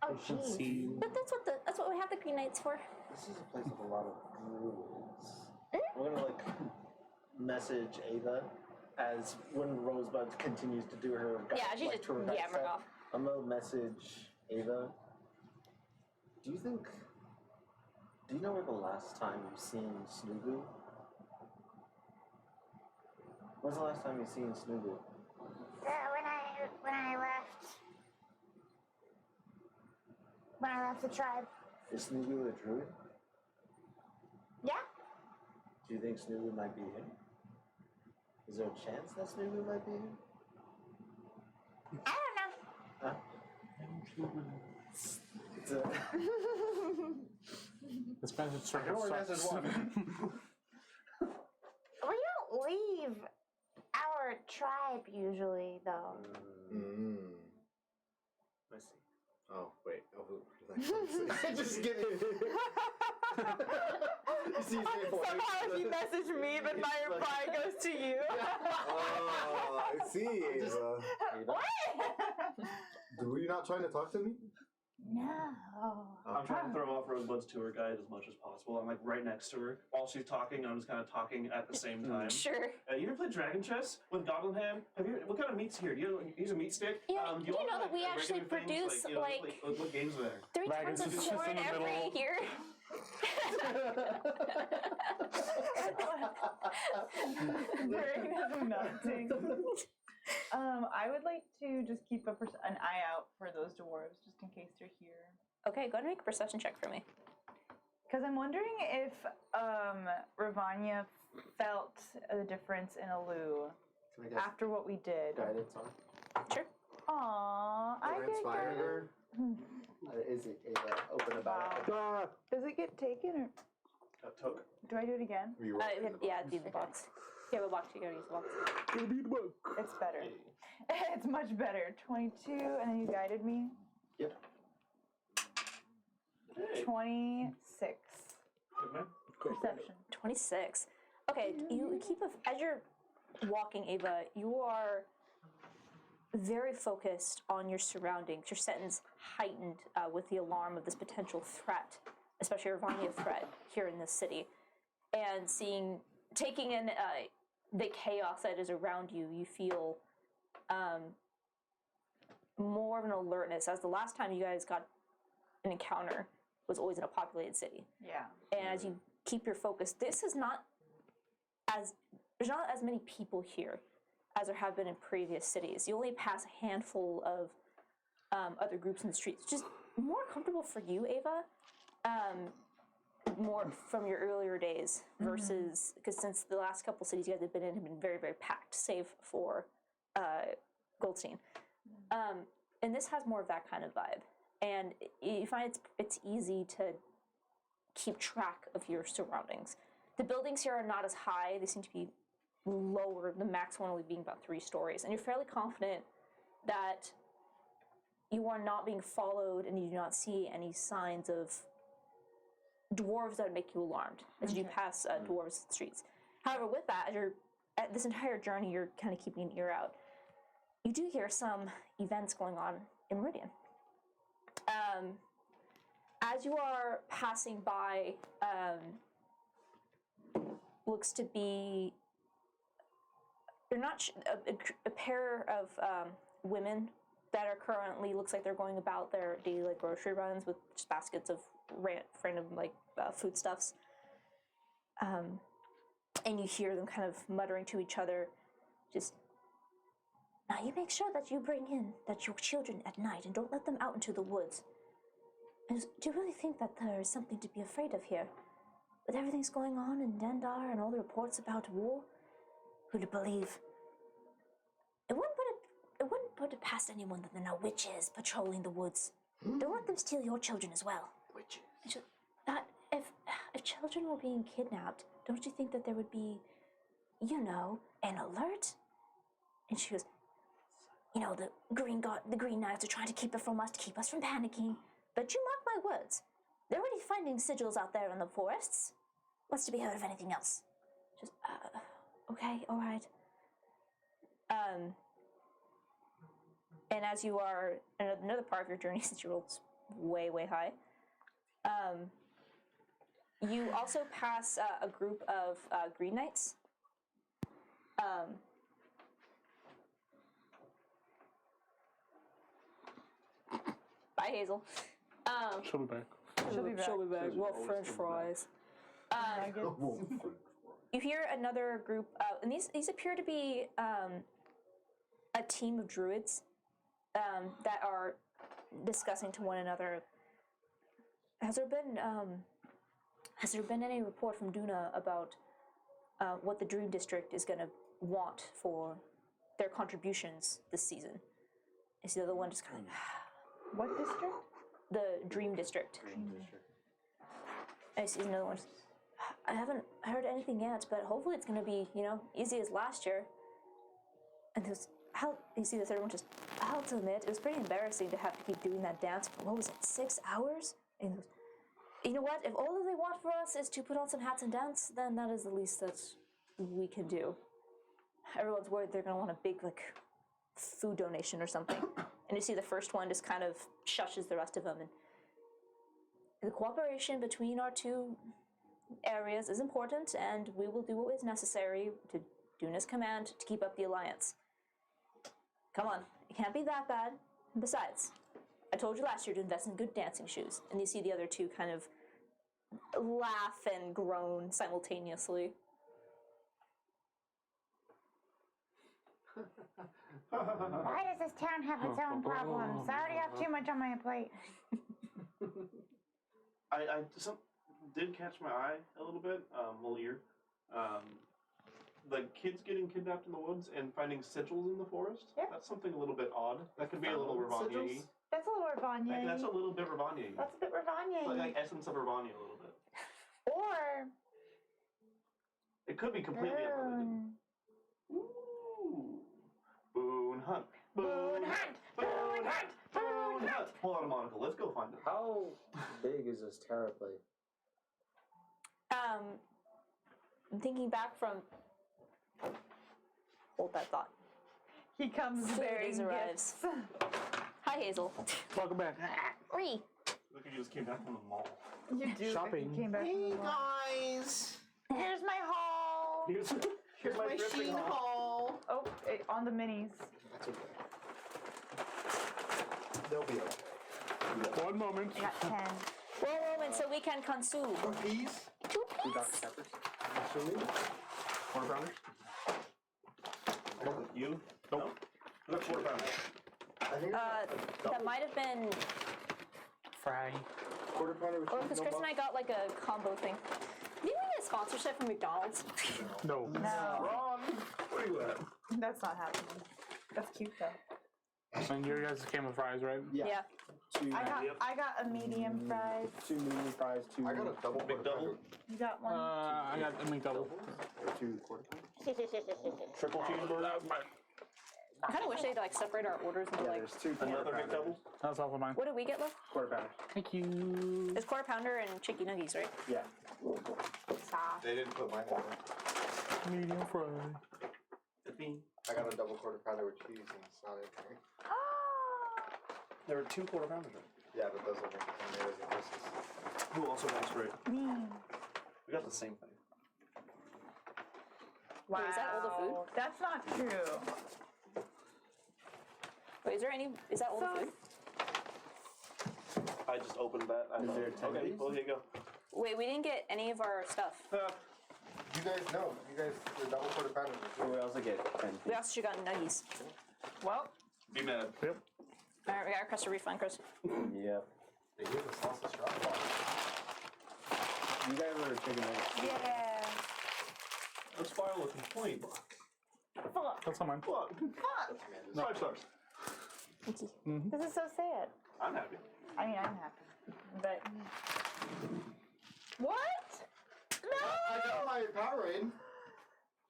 Oh, jeez. But that's what we have the Green Knights for. This is a place with a lot of druids. We're gonna message Ava as when Rosebud continues to do her Yeah, she's just tour guide yammering stuff. off. I'm gonna message Ava. Do you know where the last time you've seen Snugu? When's the last time you've seen Snugu? When I left. When I left the tribe. Is Snugu a druid? Yeah? Do you think Snugu might be here? Is there a chance that Snugu might be here? I don't know. Huh? It's a this message I can only sucks. message one. We don't leave our tribe usually, though. Mm. I see. Oh wait. Oh, who? Just kidding. Somehow he messaged me, but my reply goes to you. Oh, I see. Ava. What? Were you not trying to talk to me? No. I'm trying to throw off Rosebud's tour guide as much as possible. I'm like right next to her. While she's talking, I'm just kind of talking at the same time. Sure. You ever play Dragon Chess with Goblin Hand? What kind of meat's here? Do you use a meat stick? Yeah, do you want, know that we regular actually things? produce, you know, like- what games are there? 3 Dragons tons of is just corn in the every middle. year. Brain is melting. I would like to just keep an eye out for those dwarves, just in case they're here. Okay, go ahead and make a perception check for me. Because I'm wondering if Ravanya felt a difference in Alu Can I guess after what we did. guidance on? Sure. Aww, I Or get inspire guidance. her? Is it open about? Wow. Does it get taken or Toke. do I do it again? Reroll it in the Yeah, box. do the box. You have a box, you gotta use the box. It's better. It's much better. 22, and then you guided me. Yep. Hey. 26. Good man. Perception. 26. Okay, you keep as you're walking, Ava, you are very focused on your surroundings. Your sense heightened with the alarm of this potential threat, especially a Ravanya threat here in this city. And taking in the chaos that is around you, you feel more of an alertness, as the last time you guys got an encounter was always in a populated city. Yeah. And as you keep your focus, there's not as many people here as there have been in previous cities. You only pass a handful of other groups in the streets, which is more comfortable for you, Ava, more from your earlier days versus, because since the last couple cities you guys have been in have been very, very packed, save for Goldstein. And this has more of that kind of vibe. And you find it's easy to keep track of your surroundings. The buildings here are not as high. They seem to be lower, the max one only being about 3 stories. And you're fairly confident that you are not being followed and you do not see any signs of dwarves that would make you alarmed as you do pass dwarves streets. However, with that, at this entire journey, you're kind of keeping an ear out. You do hear some events going on in Meridian. As you are passing by, looks to be, you're not a pair of women that are currently, looks like they're going about their daily grocery runs with just baskets of random foodstuffs. And you hear them kind of muttering to each other, just, now you make sure that you bring in your children at night and don't let them out into the woods. And do you really think that there is something to be afraid of here? With everything's going on in Dendar and all the reports about war, who'd believe? It wouldn't put it past anyone that there are no witches patrolling the woods. Don't let them steal your children as well. Witches. If children were being kidnapped, don't you think that there would be, an alert? And she goes, the Green Knights are trying to keep it from us, to keep us from panicking. But you mark my words, they're already finding sigils out there in the forests. What's to be heard of anything else? Just, okay, all right. And as you are in another part of your journey, since you rolled way, way high, you also pass a group of Green Knights. Bye, Hazel. She'll be back. She'll be back. She'll be back. She's Well, always French coming back. fries. Nuggets. You hear another group, and these appear to be a team of druids that are discussing to one another. Has there been any report from Duna about what the Dream District is going to want for their contributions this season? Is the other one just kind of What district? the Dream District? I see another one. I haven't heard anything yet, but hopefully it's going to be, easy as last year. And there's you see the third one just, I'll have to admit, it was pretty embarrassing to have to keep doing that dance for, what was it, 6 hours? And you know what? If all that they want for us is to put on some hats and dance, then that is the least that we can do. Everyone's worried they're going to want a big, food donation or something. And you see the first one just kind of shushes the rest of them. And the cooperation between our two areas is important, and we will do what is necessary to Duna's command to keep up the alliance. Come on, it can't be that bad. And besides, I told you last year to invest in good dancing shoes. And you see the other two kind of laugh and groan simultaneously. Why does this town have its own problems? I already have too much on my plate. I did catch my eye a little bit, little ear. The kids getting kidnapped in the woods and finding sigils in the forest. Yeah. That's something a little bit odd. That could be a little Ravanya-y. That's a little Ravanya. That's a little bit Ravanya-y. That's a bit Ravanya. Like essence of Ravanya a little bit. Or It could be completely unrelated. Ooh. Boone Hunt. Boone Hunt. Boone Hunt. Boone Hunt. Pull out a monocle. Let's go find it. How big is this Terra plate? I'm thinking back from. Hold that thought. He comes Food bearing is arrives. gifts. Hi, Hazel. Welcome back. Ree. Look, you just came back from the mall. You do. Shopping. You came back from Hey the mall. guys! here's my haul. Here's Here's my thrifting Sheen haul. haul. Oh, on the minis. That's okay. They'll be okay. 1 moment. I got 10. One moment so we can consume. Cookies? Two Two Dr. piece. Peppers? Absolutely. Quarter pounders? You? Nope. Look, quarter pounders. I think That might have been. Fry. quarter pounder with Or cheese, because no Chris and I milk. got like a combo thing. Didn't we get a sponsorship from McDonald's? No. No, Ron, where you at? that's not happening. That's cute though. And you guys came with fries, right? Yeah. Two, I got a medium fries. two medium fries, two. I got a double quarter McDouble? pounder. You got one. I got a McDouble. Or 2 quarter pounders. Triple cheeseburger? I kind of wish they'd like separate our orders into Yeah, like. there's two quarter Another pounders. McDouble? That's all for mine. What did we get, love? Quarter pounders. Thank you. It's quarter pounder and chicken nuggets, right? Yeah. Stop. They didn't put mine in there. Medium fry. I got a double quarter pounder with cheese and it's not in there. There were 2 quarter pounders. Yeah, but those are making theirs and Chris's. Who also makes great? We got the same thing. Wow. Wait, is that all the food? That's not true. Wait, is there any? Is that all the food? I just opened that. I Is thought, there 10 of okay, these? well, here you go. Wait, we didn't get any of our stuff. You guys know. You guys, the double quarter pounder. We also get 10. We also should have gotten nuggies. Well, Be mad. Yep. All right, we got to request a refund, Chris. Yep. They gave us lots of straw. You guys are chicken nuggets. yeah. Let's file a complaint. Fuck. That's not mine. What? Fuck. 5 stars. Thank you. This is so sad. I'm happy. I mean, I'm happy, but what? No. I got my Powerade.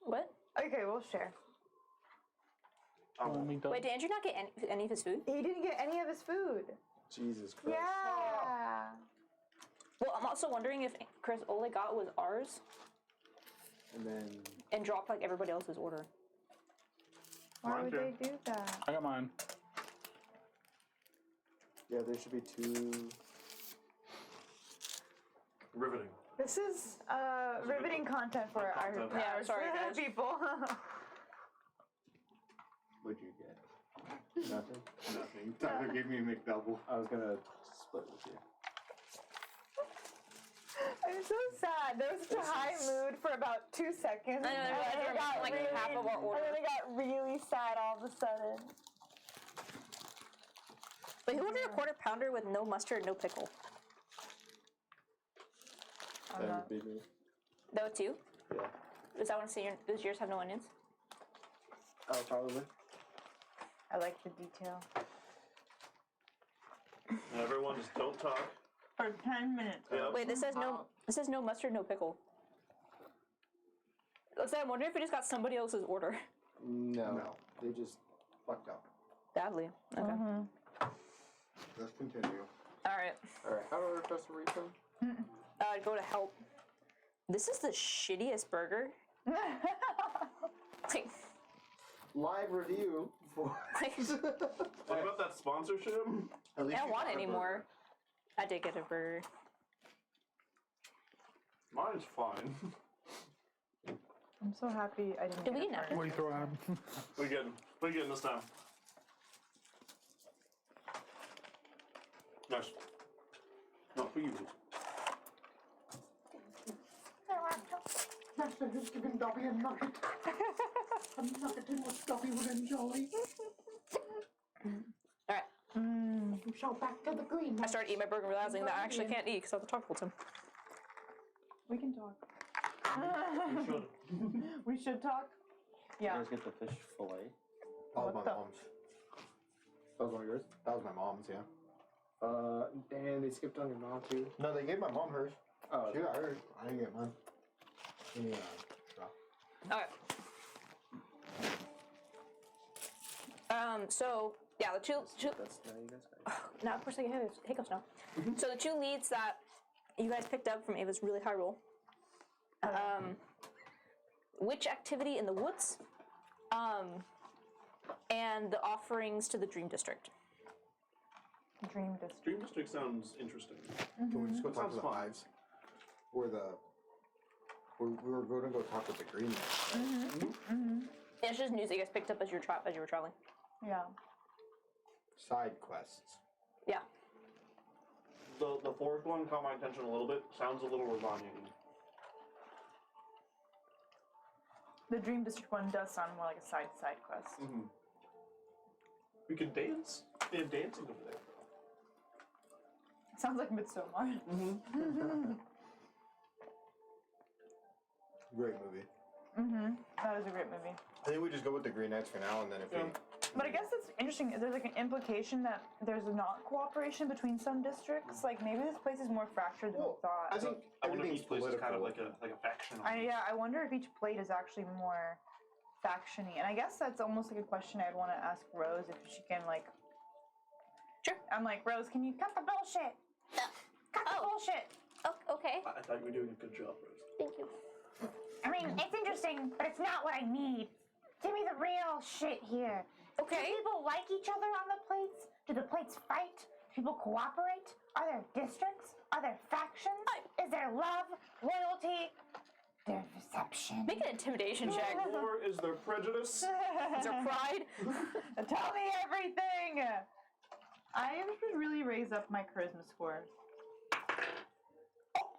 What? Okay, we'll share. McDouble. Wait, did Andrew not get any of his food? He didn't get any of his food. Jesus Christ. Yeah. Well, I'm also wondering if Chris all they got was ours And then and dropped like everybody else's order. Why would Mine they do that? I got mine. yeah, there should be 2. Riveting. This is riveting content for our, content. Yeah, our sorry, guys. people. What'd you get? Nothing. Nothing. Tyler gave me a McDouble. I was gonna split with you. I'm so sad. There was such a high mood for about 2 seconds. I know, and I then remember, it got like, really, half of our order. And then it got really sad all of a sudden. Wait, who ordered a quarter pounder with no mustard, no pickle? I'm That not- would be me. That was you? Yeah. Does that one say does yours have no onions? Oh, probably. I like the detail. Everyone just don't talk. For 10 minutes. Yep. Wait, this says no. This says no mustard, no pickle. So I'm wondering if we just got somebody else's order. No. No. They just Fucked up. Badly. Okay. Let's continue. All right. Alright, how do I request a refund? Go to help. This is the shittiest burger. Like, Live review. before. What about that sponsorship? At least I don't you want got it a anymore. I did get a burger. Mine's fine. I'm so happy I didn't. Did we get get a napkins? What are you throwing at him? What are you getting this time? Nice. No, for you. Master has given Dobby a nugget. A nugget in which Dobby would enjoy. Alright. You shall back to the green. I started eating my burger realizing that I actually can't eat because I have to talk to him. We can talk. You should. We should talk. You Yeah. guys get the fish fillet. That was What my the- mom's. That was one of yours? That was my mom's, yeah. And they skipped on your mom too. No, they gave my mom hers. Oh, She got hers. I didn't get mine. Yeah. Alright. So yeah, the two That's now you guys got. now of course I get hiccups now. So the two leads that you guys picked up from Ava's really high roll. Witch activity in the woods, and the offerings to the Dream District. Dream District. Dream District sounds interesting. Can we just go talk Sounds to the fun. hives? Or we were going to go talk with the green man. Yeah, it's just news that you guys picked up as you were traveling. Yeah. Side quests. Yeah. The fourth one caught my attention a little bit. Sounds a little Ravanian. The Dream District one does sound more like a side quest. Mm-hmm. We could dance. They have dancing over there. Sounds like Midsommar. Great movie. That is a great movie. I think we just go with the Green Knights for now, and then if we... But I guess it's interesting. There's like an implication that there's not cooperation between some districts. Like maybe this place is more fractured than we thought. I think I wonder if everything's each place is kind of political. like a faction. I wonder if each plate is actually more factiony. And I guess that's almost like a question I'd want to ask Rose if she can like. Sure. I'm like, Rose, can you cut the bullshit? Cut the bullshit. Oh, okay. I thought you were doing a good job, Rose. Thank you. I mean, it's interesting, but it's not what I need. Give me the real shit here. Do Okay. people like each other on the plates? Do the plates fight? Do people cooperate? Are there districts? Are there factions? Is there love, loyalty, there's deception? Make an intimidation check. Or is there prejudice? Is there pride? Tell me everything. I should really raise up my charisma score.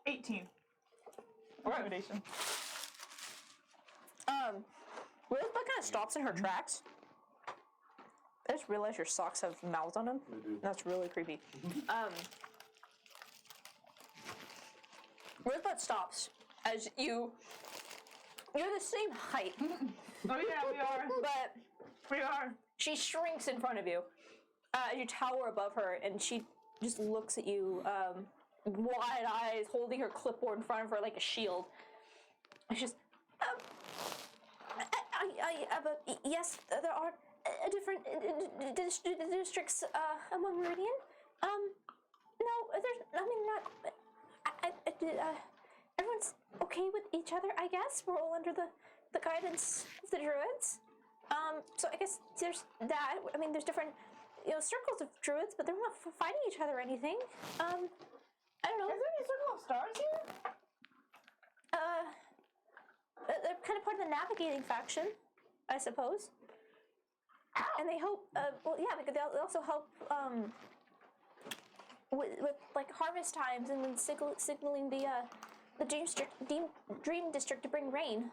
18. Intimidation. Rosebud kind of stops in her tracks. I just realized your socks have mouths on them. They do. That's really creepy. Rosebud stops as you're the same height, Oh yeah, we are. but We are. she shrinks in front of you. As you tower above her, and she just looks at you, wide eyes, holding her clipboard in front of her like a shield. And she's, but yes, there are different districts among Meridian. No, there's, I mean, not, everyone's okay with each other, I guess. We're all under the guidance of the druids. So I guess there's that. I mean, there's different, circles of druids, but they're not fighting each other or anything. I don't know. Is there any circle of stars here? They're kind of part of the navigating faction, I suppose. And they hope, well, yeah, because they also help with like harvest times and then signaling the dream district to bring rain.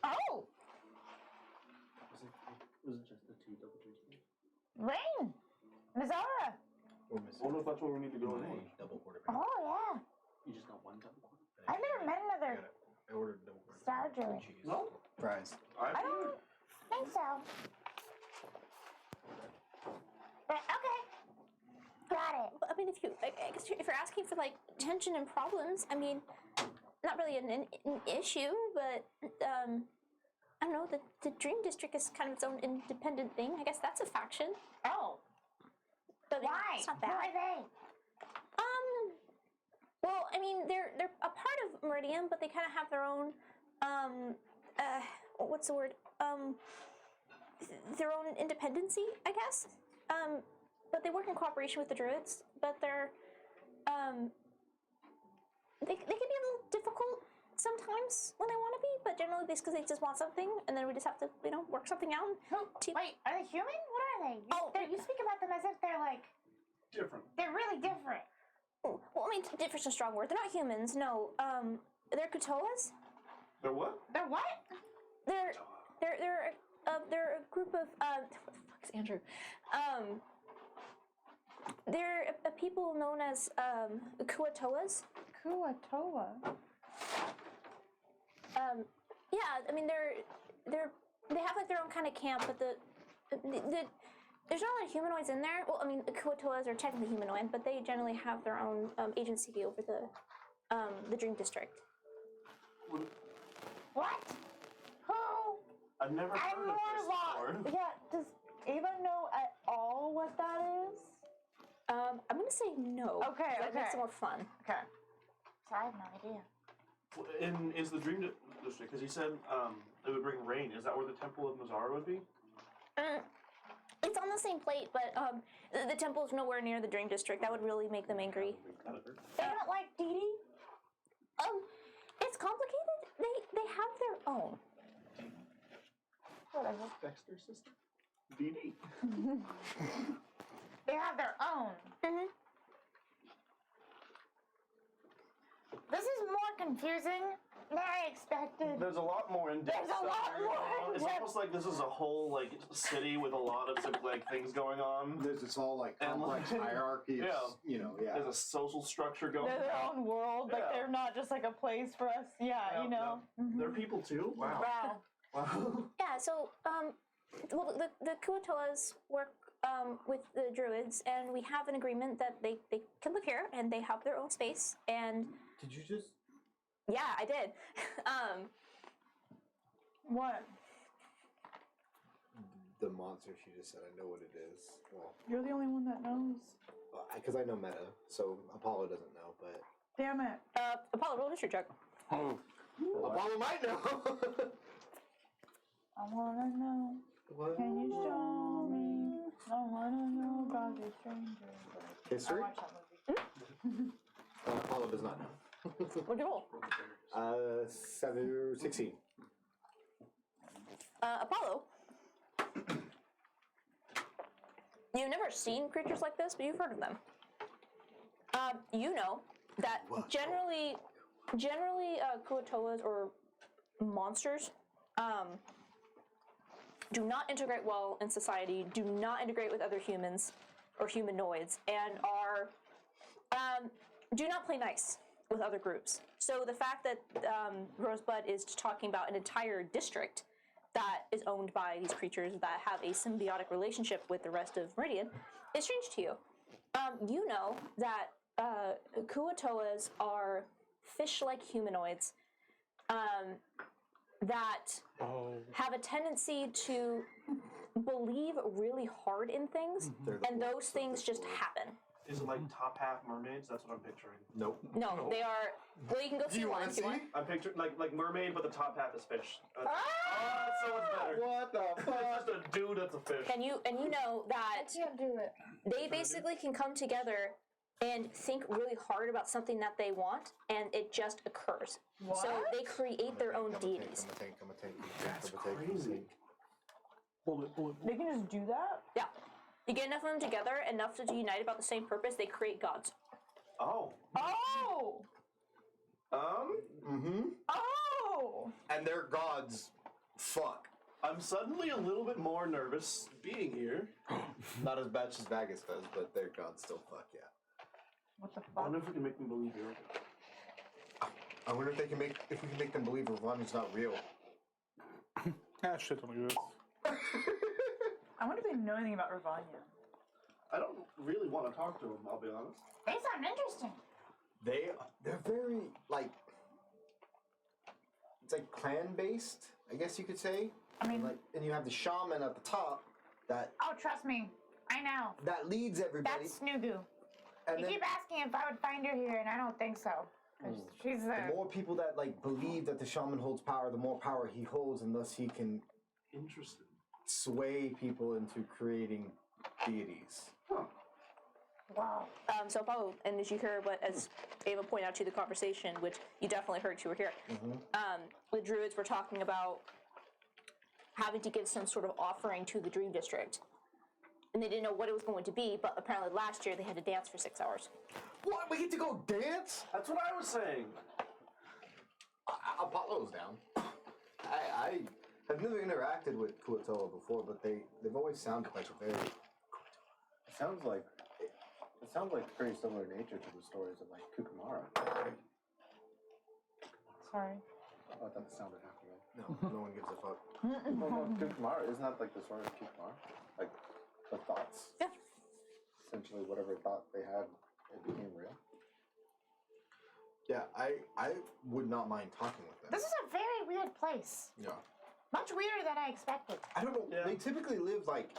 Oh, Was it just the two double trees? rain! Mazara! We're I missing wonder if that's where we need to go a anyway. double quarter. Oh, yeah. You just got one double quarter? I've never met another I ordered a double quarter. Star Druid. Cheese. No? Fries. I don't think so. But okay. Got it. I mean, I guess if you're asking for like tension and problems, I mean, not really an issue, but I don't know. The Dream District is kind of its own independent thing. I guess that's a faction. Oh, But I mean, why? it's not Who bad. are they? Well, I mean, they're a part of Meridian, but they kind of have their own what's the word? their own independency, I guess. But they work in cooperation with the druids. But they're they can be a little difficult sometimes when they want to be. But generally, basically, they just want something, and then we just have to work something out. Wait, are they human? What are they? You speak about them as if they're like Different. they're really different. Well, I mean, different's a strong word. They're not humans. No. They're Kutoas. They're what? They're what? They're a group of what the fuck's Andrew? They're a people known as Kuatoas. Kuatoa. Yeah, I mean they have like their own kind of camp, but the there's not a lot of humanoids in there. Well, I mean the Kuatoas are technically humanoid, but they generally have their own agency over the Dream District. What? Who? I've never I'm heard of more this lost. before. Yeah, does Ava know at all what that is? I'm gonna say no. Okay, That makes okay. it more fun. Okay. So I have no idea. Is the Dream District, because he said it would bring rain. Is that where the Temple of Mazara would be? It's on the same plate, but the temple's nowhere near the Dream District. That would really make them angry. They don't like Dee Dee? It's complicated. They have their own. Whatever. Dexter's sister. DD. They have their own. Mm-hmm. This is more confusing than I expected. There's a lot more in depth. There's a lot more It's in-depth. almost like this is a whole city with a lot of things going on. There's this all like And, complex like, hierarchy. Of, yeah. Yeah. There's a social structure going They're their on. own world. Like Yeah. they're not just like a place for us. Yeah, Yeah, you know. Mhm. They're people too. Wow. Wow. Wow. Yeah. So, well, the Kuatoas work with the druids, and we have an agreement that they can live here and they have their own space. And Did you just? yeah, I did. What? The monster she just said, I know what it is. Well, You're the only one that knows. because I know meta, so Apollo doesn't know, but Damn it. Apollo, roll a history check. Oh, Apollo might know. I wanna know. What? Can you show me? I wanna know about the stranger. I History? watched that movie. Apollo does not know. What'd you roll? 16. Apollo. You've never seen creatures like this, but you've heard of them. You know that generally, Kuatoas or monsters do not integrate well in society, do not integrate with other humans or humanoids, and are do not play nice with other groups. So the fact that Rosebud is talking about an entire district that is owned by these creatures that have a symbiotic relationship with the rest of Meridian is strange to you. You know that Kuatoas are fish-like humanoids that have a tendency to believe really hard in things, and those things just happen. Is it like top half mermaids? That's what I'm picturing. Nope. No, they are. Well, you can go see one if you want. I'm picturing like mermaid, but the top half is fish. Oh, that's so much better. What the It's fuck? just a dude that's a fish. And you know that Can't do it. they basically can come together and think really hard about something that they want, and it just occurs. So they create their own deities. I'm a tank. That's crazy. hold it. They can just do that? Yeah. You get enough of them together, enough to unite about the same purpose, they create gods. Oh. Oh! Mm-hmm. Oh! And their gods fuck. I'm suddenly a little bit more nervous being here. Not as bad as Vagus does, but their gods still fuck, yeah. What the I fuck? wonder if we can make them believe you're I wonder if we can make them believe Ravana's not real. Ah, shit, don't do this. I wonder if they know anything about Ravanya. I don't really want to talk to them, I'll be honest. They sound interesting. They're very like it's like clan based, I guess you could say. I mean, and you have the shaman at the top that Oh, trust me. I know. leads everybody. That's Snugu. and You then keep asking if I would find her here, and I don't think so. 'Cause she's the more people that believe that the shaman holds power, the more power he holds, and thus he can Interesting. sway people into creating deities. Wow. So Apollo, and as you hear as Ava pointed out to you the conversation, which you definitely heard, you were here. The druids were talking about having to give some sort of offering to the Dream District. And they didn't know what it was going to be, but apparently last year they had to dance for 6 hours. What? We get to go dance? That's what I was saying. Apollo's down. I have never interacted with Kuatoa before, but they've always sounded like a very. It sounds like pretty similar nature to the stories of like Kukumara. Sorry. Oh, that sounded after me. No one gives a fuck. Well, no, Kukumara, isn't that like the story of Kukumara? Like the thoughts. Yeah. Essentially, whatever thought they had, it became real. Yeah, I would not mind talking with them. This is a very weird place. Yeah. Much weirder than I expected. I don't know. Yeah. They typically live like.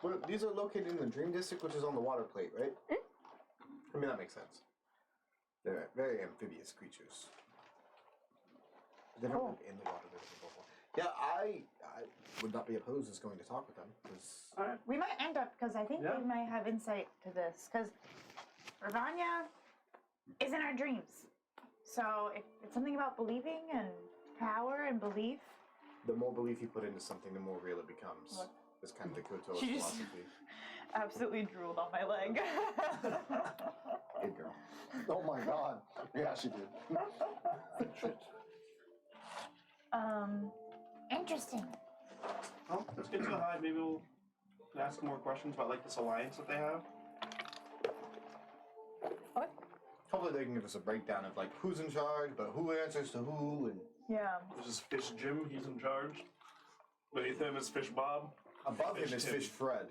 Well, these are located in the Dream District, which is on the water plate, right? I mean, that makes sense. They're very amphibious creatures. They don't live in the water. They live above water. Yeah, I would not be opposed to going to talk with them. All right. We might end up, because I think Yeah. we might have insight to this. Because Ravanya is in our dreams. So it's something about believing and power and belief. The more belief you put into something, the more real it becomes. What? That's kind of the Kuatoa She just- philosophy. Absolutely drooled on my leg. Good girl. Oh my god. Yeah, she did. Interesting. Well, let's get to the hive. Maybe we'll ask more questions about like this alliance that they have. Hopefully they can give us a breakdown of like who's in charge, but who answers to who, and Yeah. This is Fish Jim. He's in charge. Beneath him is Fish Bob. above him Fish is Tim. Fish Fred.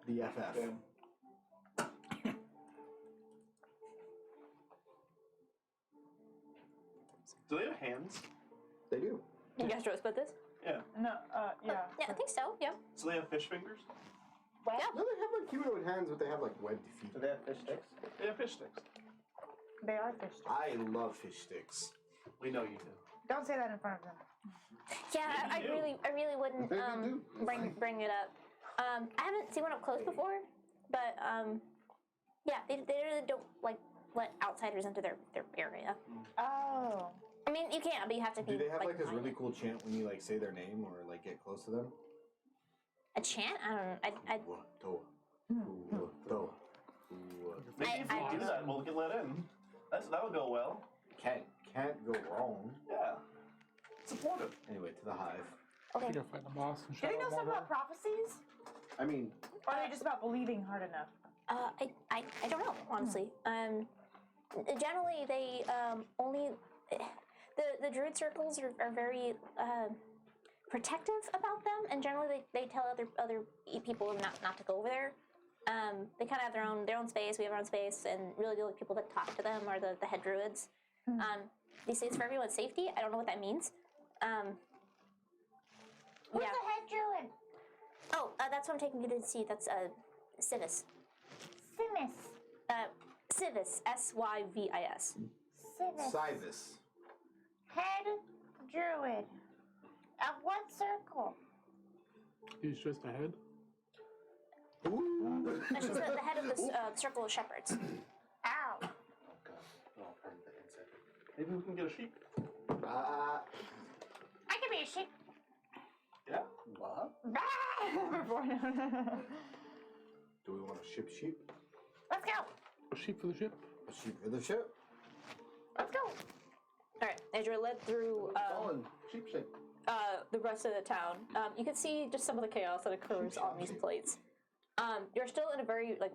The FF. Do they have hands? They do. You guys chose about this? Yeah. No, yeah. Yeah, I think so, yeah. So they have fish fingers? No, they have like humanoid hands, but they have like webbed feet. Do they have fish sticks? They have fish sticks. They are fish sticks. I love fish sticks. We know you do. Don't say that in front of them. Yeah, I Maybe you. really wouldn't Maybe you do. bring it up. I haven't seen one up close before, but yeah, they really don't like let outsiders into their area. Oh. I mean, you can, but you have to be. Do they have like this behind really it. cool chant when you like say their name or like get close to them? A chant? I don't know. Kuatoa. Kuatoa. Maybe if I we do that, we'll get let in. That'll go well. Can't go wrong. Yeah. Supportive. Anyway, to the hive. Okay. You gotta fight the boss and Do they Shadow know something Mordor. about prophecies? I mean, Or are they just about believing hard enough? I don't know, honestly. Generally, they only the druid circles are very protective about them, and generally they tell other people not to go over there. They kind of have their own space. We have our own space, and really the only people that talk to them are the head druids. They say it's for everyone's safety. I don't know what that means. Who's Yeah. the head druid? Oh, that's what I'm taking you to see. That's Civis. Simus. Civis. Syvis. Simus. Sivis. Head druid. Of what circle? He's just ahead. Ooh. And she's the head of the circle of shepherds. Ow. Oh god. Oh, part of the insect. Maybe we can get a sheep. I can be a sheep. Yeah. What? Do we want to ship sheep? Let's go. A sheep for the ship. A sheep for the ship? Let's go. All right, as you're led through Fallen sheep shape. the rest of the town, you can see just some of the chaos that occurs on these plates. You're still in a very like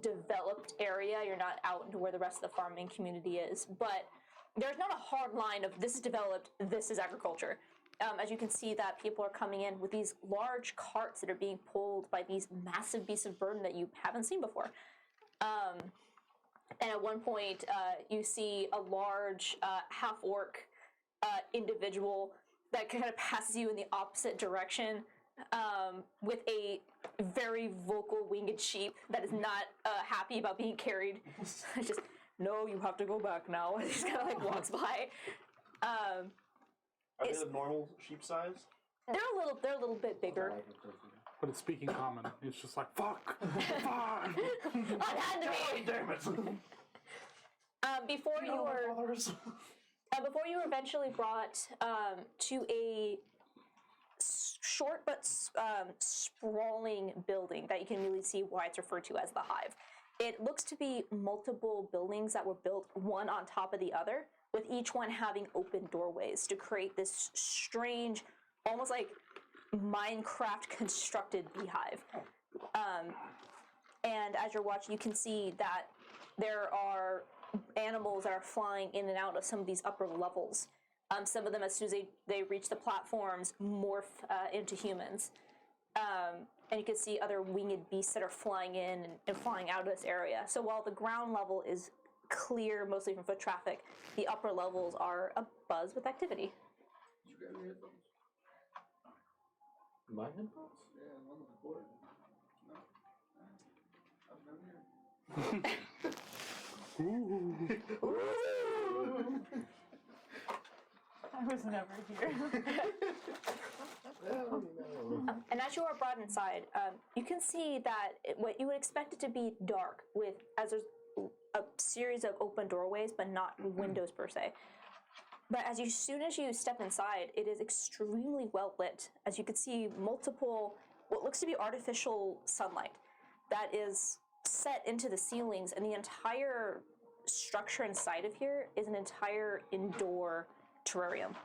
developed area. You're not out into where the rest of the farming community is, but there's not a hard line of this is developed, this is agriculture. As you can see that people are coming in with these large carts that are being pulled by these massive beasts of burden that you haven't seen before. And at one point, you see a large half-orc individual that kind of passes you in the opposite direction with a very vocal winged sheep that is not happy about being carried. Just, no, you have to go back now. And he just kind of like walks by. Are they the normal sheep size? They're a little bit bigger. But it's speaking common. It's just like, fuck! Fuck! Unhand me! Damn it! Before you were before you were eventually brought to a short but sprawling building that you can really see why it's referred to as the Hive. It looks to be multiple buildings that were built one on top of the other, with each one having open doorways to create this strange, almost like Minecraft constructed beehive. And as you're watching, you can see that there are animals that are flying in and out of some of these upper levels. Some of them, as soon as they reach the platforms, morph into humans. And you can see other winged beasts that are flying in and flying out of this area. So while the ground level is clear, mostly from foot traffic, the upper levels are abuzz with activity. Did you grab your headphones? My headphones? Yeah, one on the board. No? Alright. I've been here. I was never here. Oh, no. And as you are brought inside, you can see that what you would expect it to be dark, as there's a series of open doorways, but not windows per se. But as soon as you step inside, it is extremely well lit. As you can see, multiple what looks to be artificial sunlight that is set into the ceilings, and the entire structure inside of here is an entire indoor terrarium.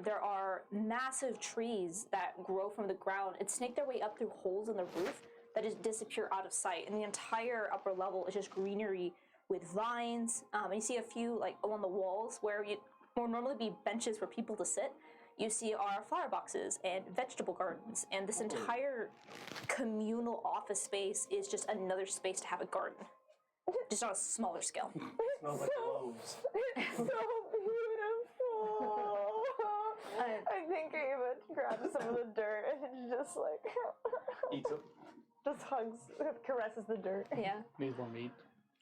There are massive trees that grow from the ground and snake their way up through holes in the roof that just disappear out of sight. And the entire upper level is just greenery with vines. And you see a few like along the walls where you would normally be benches for people to sit. You see our flower boxes and vegetable gardens. And this entire communal office space is just another space to have a garden. Just on a smaller scale. Smells like loaves. It's so beautiful. I think I even grabs some of the dirt and just like Eats it. just hugs, caresses the dirt. Yeah. Needs more meat.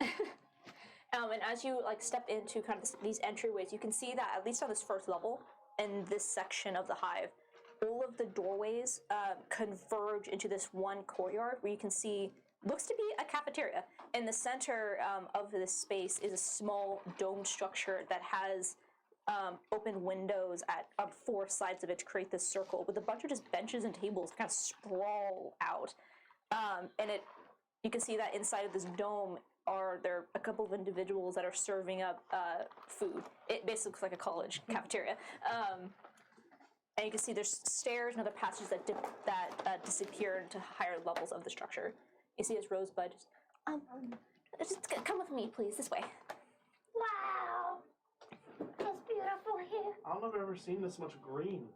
And as you like step into kind of these entryways, you can see that at least on this first level, in this section of the hive, all of the doorways converge into this one courtyard where you can see looks to be a cafeteria. In the center of this space is a small dome structure that has open windows on four sides of it to create this circle with a bunch of just benches and tables kind of sprawl out. And you can see that inside of this dome are there a couple of individuals that are serving up food. It basically looks like a college cafeteria. And you can see there's stairs and other passages that disappear into higher levels of the structure. You see as Rosebud just come with me, please, this way. Wow. It's beautiful here. I don't know if I've ever seen this much green.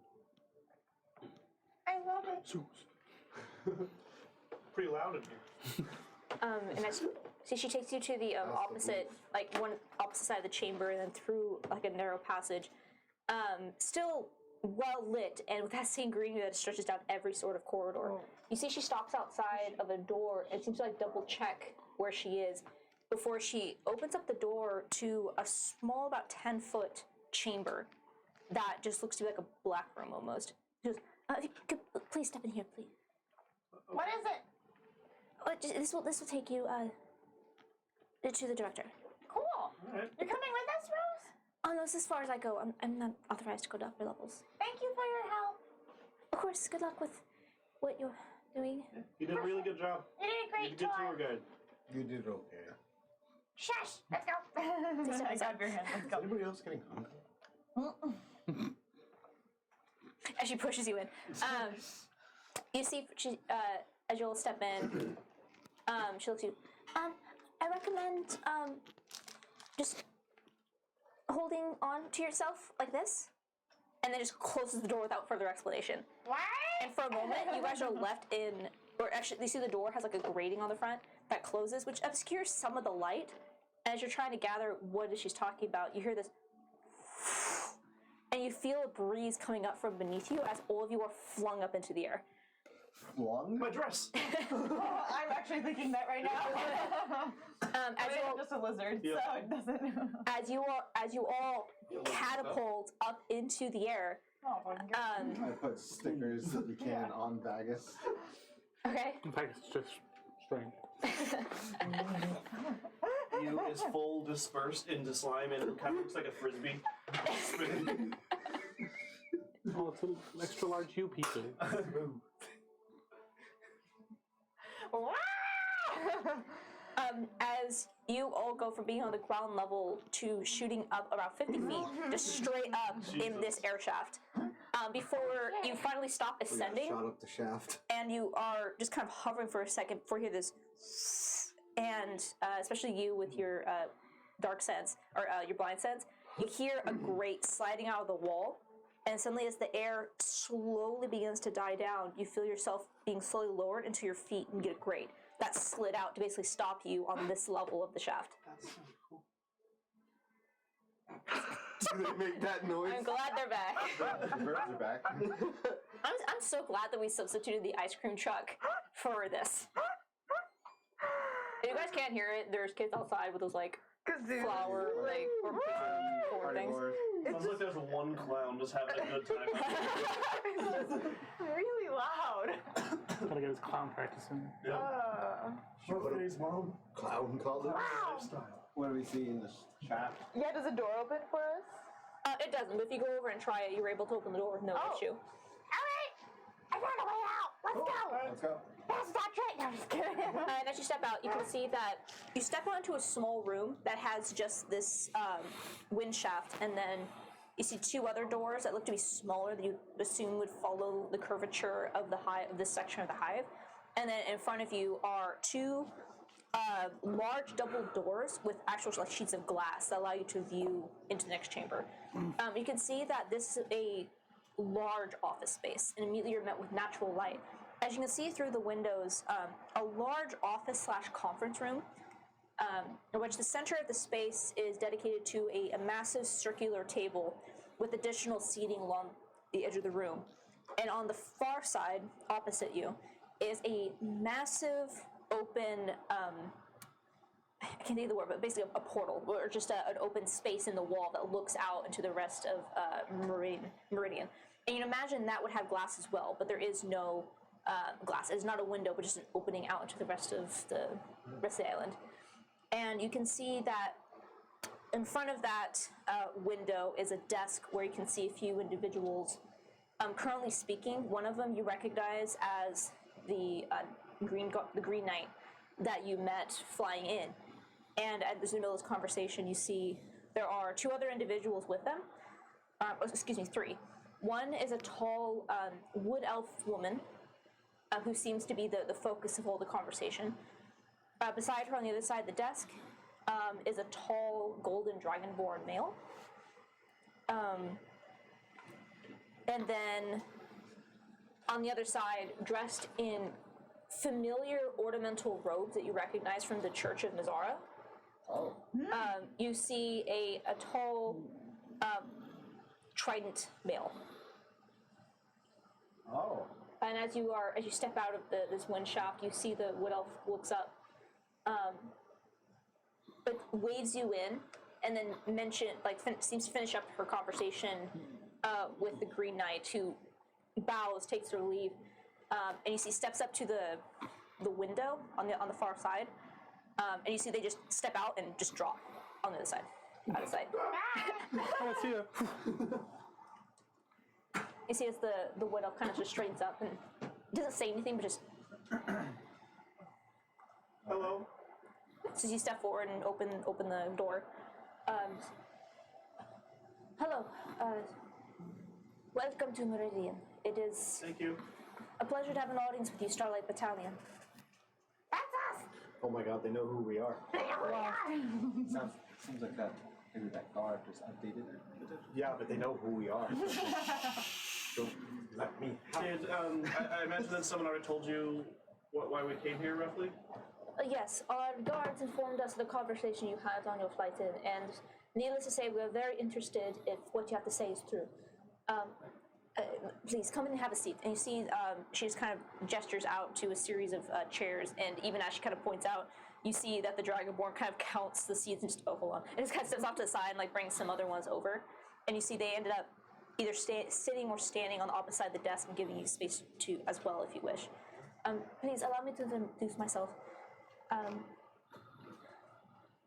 I love it. Pretty loud in here. And as she takes you to the opposite side of the chamber and then through like a narrow passage, still well lit and with that same greenery that stretches down every sort of corridor. You see she stops outside of a door and seems to like double check where she is before she opens up the door to a small, about 10-foot chamber that just looks to be like a black room almost. She goes, if you could please step in here, please. What is it? This will take you to the director. Cool. Alright. You're coming with us, Rose? Oh no, it's as far as I go. I'm not authorized to go to upper levels. Thank you for your help. Of course, good luck with what you're doing. You did a really good job. You did a You great did a good tour. tour guide. You did okay. Shush. Let's go. I grab your hand. Let's Is go. anybody else getting hungry? As she pushes you in, you see as you'll step in, she looks at you. I recommend just holding on to yourself like this, and then just closes the door without further explanation. What? And for a moment, you guys are left in, or actually, you see the door has like a grating on the front that closes, which obscures some of the light. And as you're trying to gather what she's talking about, you hear this, and you feel a breeze coming up from beneath you as all of you are flung up into the air. Flung? My dress. I'm actually thinking that right now. As you I'm all, just a lizard, Yeah. so it doesn't. as you all catapult up into the air, Oh, fucking good. I put stickers that we can on Vagus. Okay. In fact, it's just string. You is full dispersed into slime and it kind of looks like a frisbee. Spinning. Oh, it's an extra large you pizza. As you all go from being on the ground level to shooting up about 50 feet, just straight up in this air shaft, before you finally stop ascending, Shot up the shaft. and you are just kind of hovering for a second before you hear this, and especially you with your dark sense, or your blind sense, you hear a grate sliding out of the wall, and suddenly as the air slowly begins to die down, you feel yourself being slowly lowered into your feet and get a grate that slid out to basically stop you on this level of the shaft. That's so cool. Do they make that noise? I'm glad they're back. The birds are back. I'm so glad that we substituted the ice cream truck for this. If you guys can't hear it, there's kids outside with those like flower or paper things. Sounds like there's one clown just having a good time. It's just really loud. Gotta get his clown practicing. Short days, mom. Clown color. Lifestyle. What do we see in the shaft? Yeah, does a door open for us? It doesn't, but if you go over and try it, you're able to open the door with no issue. Alright! I found a way out! Let's go! Let's go. That's not trick! No, I'm just kidding. And as you step out, you can see that you step out into a small room that has just this wind shaft, and then you see two other doors that look to be smaller that you assume would follow the curvature of the hive, of this section of the hive. And then in front of you are two large double doors with actual like sheets of glass that allow you to view into the next chamber. You can see that this is a large office space, and immediately you're met with natural light. As you can see through the windows, a large office / conference room, in which the center of the space is dedicated to a massive circular table with additional seating along the edge of the room. And on the far side, opposite you, is a massive open, I can't think of the word, but basically a portal, or just an open space in the wall that looks out into the rest of Meridian. And you can imagine that would have glass as well, but there is no glass. It's not a window, but just an opening out into the rest of the island. And you can see that in front of that window is a desk where you can see a few individuals currently speaking. One of them you recognize as the Green Knight that you met flying in. And in the middle of this conversation, you see there are two other individuals with them. Three. One is a tall wood elf woman who seems to be the focus of all the conversation. Beside her on the other side of the desk is a tall golden dragonborn male. And then on the other side, dressed in familiar ornamental robes that you recognize from the Church of Mizara, you see a tall trident male. Oh. And as you step out of this wind shaft, you see the wood elf looks up, but waves you in, and then seems to finish up her conversation with the Green Knight, who bows, takes her leave, and you see steps up to the window on the far side, and you see they just step out and just drop on the other side, out of sight. Oh, see ya. You see as the wood elf kind of just straightens up and doesn't say anything, but just. Hello. So you step forward and open the door. Hello. Welcome to Meridian. It is Thank you. a pleasure to have an audience with you, Starlight Battalion. That's us! Oh my god, they know who we are. Seems like maybe that guard just updated it. Yeah, but they know who we are. Don't let me. Did I imagine that someone already told you why we came here roughly? Yes, our guards informed us of the conversation you had on your flight in, and needless to say, we are very interested if what you have to say is true. Please come in and have a seat. And you see, she just kind of gestures out to a series of chairs, and even as she kind of points out, you see that the Dragonborn kind of counts the seats and just, oh, hold on. And just kind of steps off to the side and like brings some other ones over. And you see they ended up either sitting or standing on the opposite side of the desk and giving you space to as well if you wish. Please allow me to introduce myself.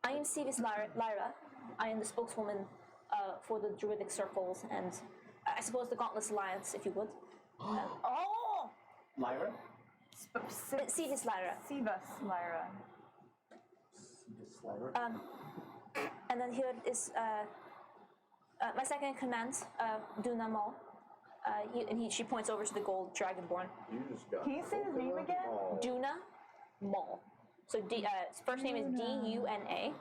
I am Civis Lyra. I am the spokeswoman for the Druidic Circles and I suppose the Gauntless Alliance, if you would. Oh! Lyra? Civis Lyra. Sivas Lyra. And then here is my second in command, Duna Maul. She points over to the gold dragonborn. You just got. Can you say his name again? Duna Maul. So his first name is D-U-N-A,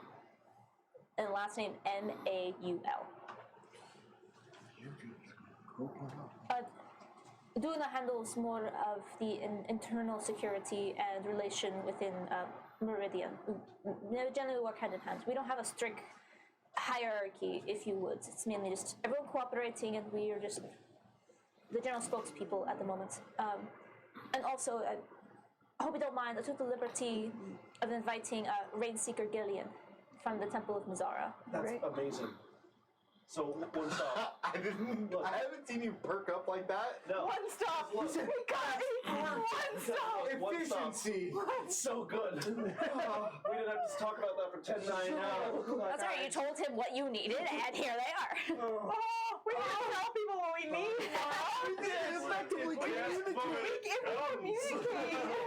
and last name M-A-U-L. Duna handles more of the internal security and relation within Meridian. We generally work hand in hand. We don't have a strict hierarchy, if you would. It's mainly just everyone cooperating, and we are just the general spokespeople at the moment. And also, I hope you don't mind, I took the liberty of inviting Rainseeker Gillian from the Temple of Mizara. That's amazing. So one stop. I haven't seen you perk up like that. No. One stop! We got it! One stop! One stop. Efficiency. It's so good. We didn't have to talk about that for 10 9 hours. That's right, you told him what you needed, and here they are. Oh, we have to tell people what we need. We did effectively communicate.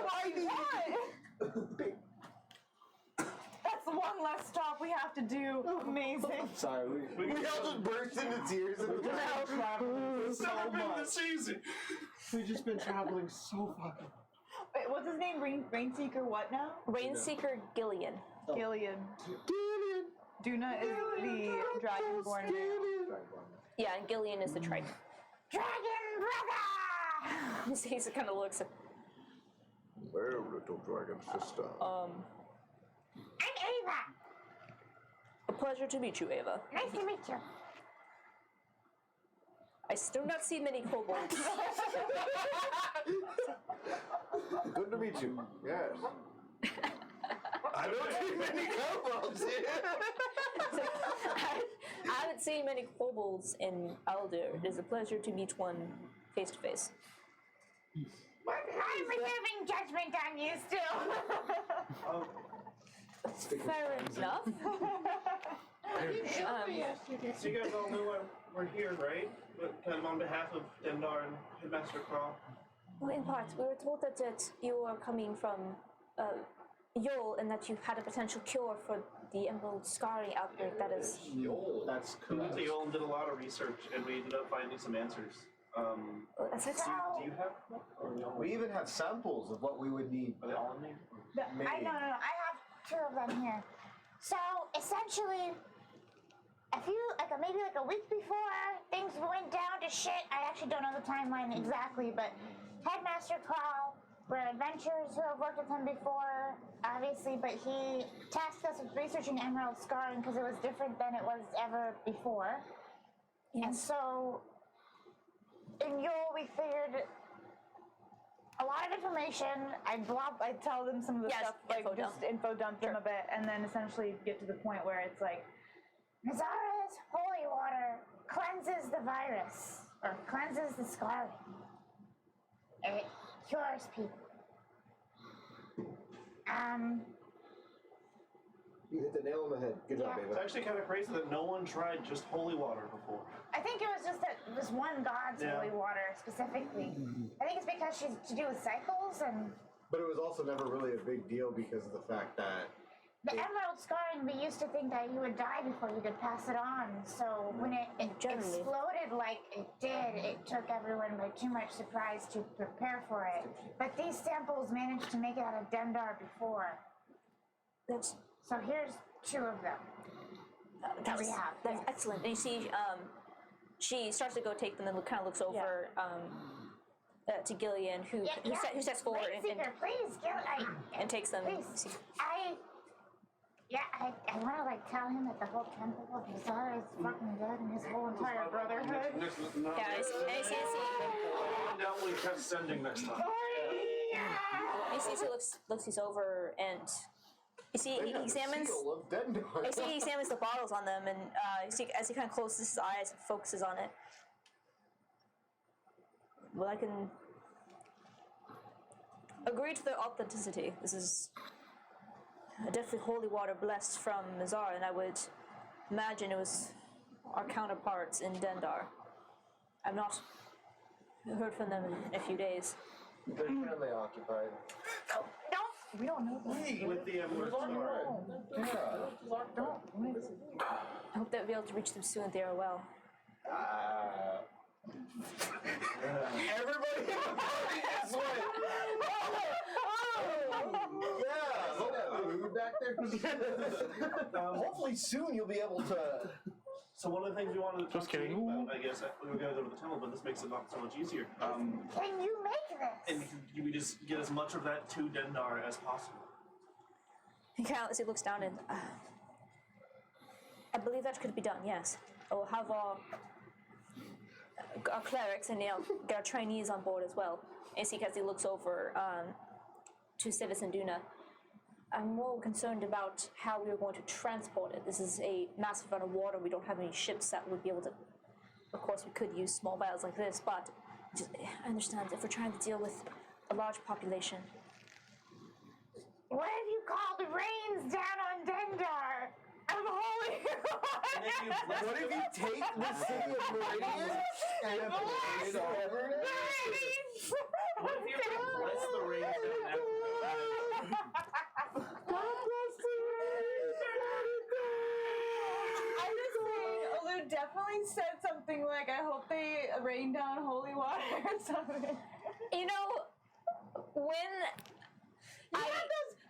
What? That's one less stop we have to do. Amazing. Sorry, We all just burst into tears. And It's never been this easy. we've just been traveling so fucking. Wait, what's his name? Rainseeker what now? Rainseeker Gillian. Gillian. Duna is the dragonborn male. Yeah, and Gillian is the Triton. Dragon brother! He kind of looks at, Well, little dragon sister. I'm Ava. a pleasure to meet you, Ava. Nice to meet you. I still not see many kobolds. Good to meet you. Yes. I don't see many kobolds here. I haven't seen many kobolds in Alder. It is a pleasure to meet one face to face. I'm reserving judgment on you still. Fair enough. So you guys all know we're here, right? But kind of on behalf of Dendar and Headmaster Crawl. Well, in part, we were told that you are coming from Yol and that you had a potential cure for the emerald scarring outbreak that is. That's We went correct. to Yale and did a lot of research, and we ended up finding some answers. That's excellent. Do you have one? Or no? We even have samples of what we would need. Are they all in there? I no. I have two of them here. So essentially, maybe a week before things went down to shit. I actually don't know the timeline exactly, but Headmaster Crawl, we're adventurers who have worked with him before, obviously, but he tasked us with researching emerald scarring because it was different than it was ever before. And so, in Yule, we figured a lot of information. I tell them some of the Yes, stuff, like info just dump. info dump them a bit, and then essentially get to the point where it's like, Mizara's holy water cleanses the virus, or cleanses the scarring. It cures people. You hit the nail on the head. Good job, Yeah. It's Ava. actually kind of crazy that no one tried just holy water before. I think it was just that this one god's Yeah. holy water specifically. I think it's because she's to do with cycles and But it was also never really a big deal because of the fact that the emerald scarring. We used to think that you would die before you could pass it on. So when it Generally. exploded like it did, it took everyone by too much surprise to prepare for it. But these samples managed to make it out of Dendar before. That's So here's two of them. that's, we have, that's yes. excellent. And you see, she starts to go take them and kind of looks over to Gillian, who steps forward Rainseeker, please, and takes them. please. I want to tell him that the whole temple of Mizara is fucking dead and his whole entire brotherhood. Yeah, and you see, Down we kept sending next time. he looks these over, and you see he examines. seal of Dendar. I see he examines the bottles on them, and you see as he kind of closes his eyes and focuses on it. Well, I can agree to their authenticity. This is definitely holy water blessed from Mizar, and I would imagine it was our counterparts in Dendar. I've not heard from them in a few days. They're currently occupied. Don't. We don't know that. With the Emerald Star. I hope that we'll be able to reach them soon if they are well. Everybody in the party just went. Yeah, back there. Hopefully soon you'll be able to. So one of the things we wanted to Just talk to you kidding. about, I guess, we were going to go to the temple, but this makes it not so much easier. Can you make And this? we just get as much of that to Dendar as possible. He kind of, as he looks down and, I believe that could be done. Yes, I'll have our clerics and get our trainees on board as well. And see, as he looks over to Civis and Duna, I'm more concerned about how we are going to transport it. This is a massive amount of water. We don't have any ships that would be able to. Of course, we could use small vials like this, but I understand if we're trying to deal with a large population. What have you called the rains down on Dendar? I'm holy. What if you take the city of Meridian and bless it over? What if you bless the rain down I'm just saying, Olu definitely said something like, I hope they rain down holy water or something. You know, when I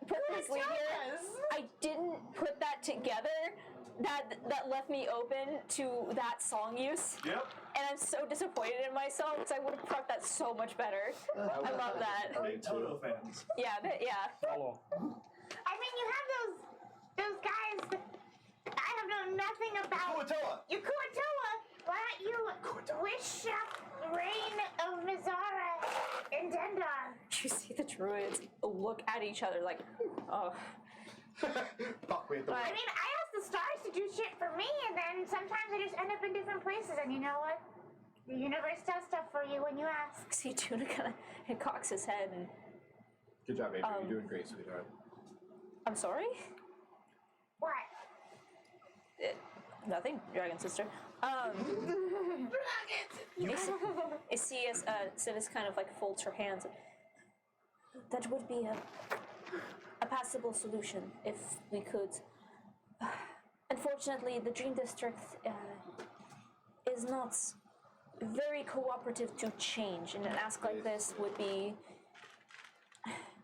put this lead here, I didn't put that together. That left me open to that song use. Yep. And I'm so disappointed in myself because I would have prepped that so much better. I love that. Big Toto fans. Yeah, yeah. Follow. I mean, you have those guys that I have known nothing about. Kuatoa. You Kuatoa. Why don't you wish up the rain of Mizara in Dendar? You see the druids look at each other like, oh. Fuck, we have to I mean, I ask the stars to do shit for me, and then sometimes I just end up in different places, and you know what? The universe does stuff for you when you ask. See Tuna kind of cocks his head and, Good job, Avery. You're doing great, sweetheart. I'm sorry? What? Nothing, Dragon Sister. I see as Civis kind of like folds her hands. That would be a passable solution if we could. Unfortunately, the Dream District is not very cooperative to change, and an ask like this would be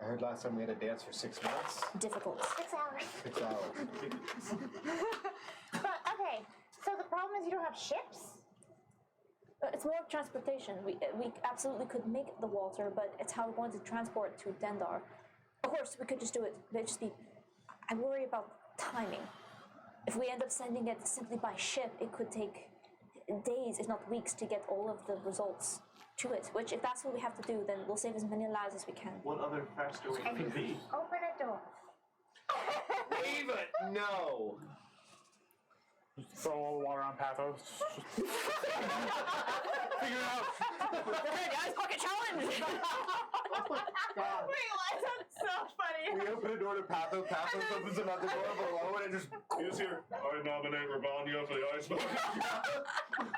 I heard last time we had a dance for 6 months. difficult. 6 hours. 6 hours. But, okay, so the problem is you don't have ships? It's more of transportation. We absolutely could make the water, but it's how we're going to transport it to Dendar. Of course, we could just do it. But just be. I worry about timing. If we end up sending it simply by ship, it could take days, if not weeks, to get all of the results to it. Which, if that's what we have to do, then we'll save as many lives as we can. What other faster way could be? Open a door. Leave it! No! Throw all the water on Pathos. Figure it out. Okay, guys, pocket challenge! God. Wait, why? That's so funny. We open a door to Pathos, Pathos opens another door below, and it just. Who's here? I nominate Ravania for the ice bucket. And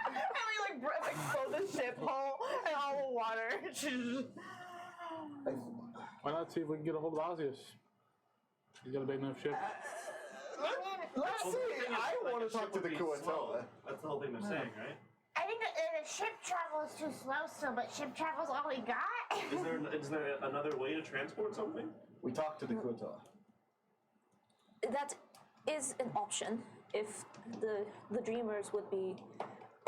we like blow the ship hole and all the water. Why not see if we can get a hold of Osius? He's got a big enough ship. Let's see! I want to talk to the Kuatoa. That's the whole thing they're saying, right? I think the ship travel is too slow still, but ship travel's all we got. Is there another way to transport something? We talked to the Kuatoa. That is an option if the dreamers would be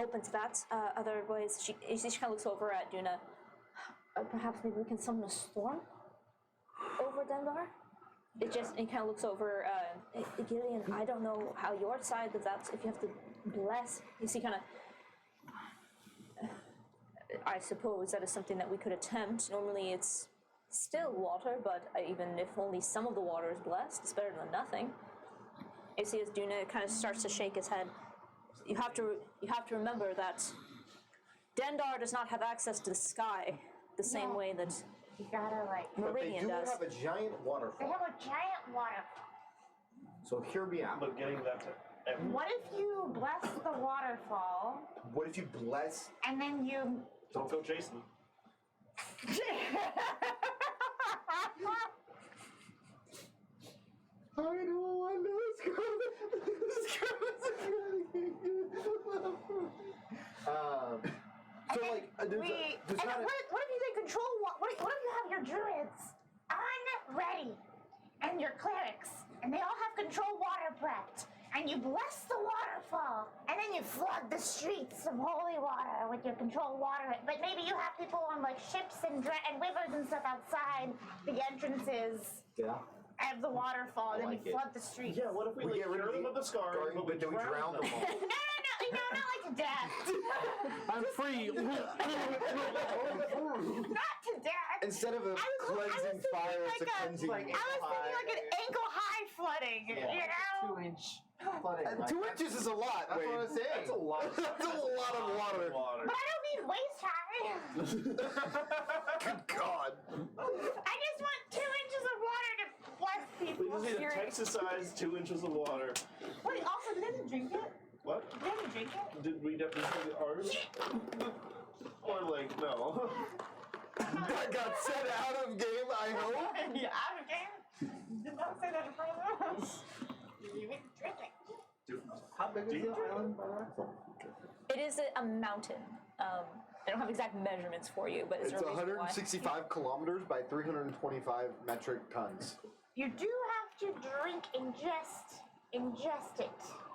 open to that. Otherwise, she kind of looks over at Duna. Perhaps maybe we can summon a storm over Dendar. It kind of looks over Gideon. I don't know how your side of that. If you have to bless, you see, kind of. I suppose that is something that we could attempt. Normally, it's still water, but even if only some of the water is blessed, it's better than nothing. You see, as Duna kind of starts to shake his head, you have to remember that Dendar does not have access to the sky the same Yeah. way that You gotta like. But they Meridian do does. have a giant They waterfall. have a giant water. So hear me out. But getting that to everyone. What if you bless the waterfall What if you bless? and then you? Don't go chasing. I don't want to So like, there's We. a, And there's not what if you can control? What if you have your druids unready and your clerics, and they all have control water prepped, and you bless the waterfall, and then you flood the streets of holy water with your control water. But maybe you have people on like ships and rivers and stuff outside the entrances yeah. of the waterfall, and then like you it. flood the streets. Yeah, what if we, We like, get rid cure of them the of the scars, guarding, but then we drown them all. No, not like to death. I'm free. Not to death. Instead of a I was cleansing thinking fire, it's a like a- cleansing. like I was thinking like an ankle high flooding, you know? 2-inch flooding. Like 2 inches is a lot. That's Wade. what I'm saying. That's a lot. That's a lot of water. But I don't need waist high. Good God. I just want 2 inches of water to bless We people. just need a Texas-sized 2 inches of water. Wait, also, did they drink it? What? Did they drink it? Did we definitely get ours? Or like, no. That got set out of game, I hope. Yeah, out of game. Did not say that in front of us. You didn't drink it. How big is the island, by the way? it is a mountain. I don't have exact measurements for you, but it's It's a reason why. 165 kilometers by 325 metric tons. You do have to ingest it.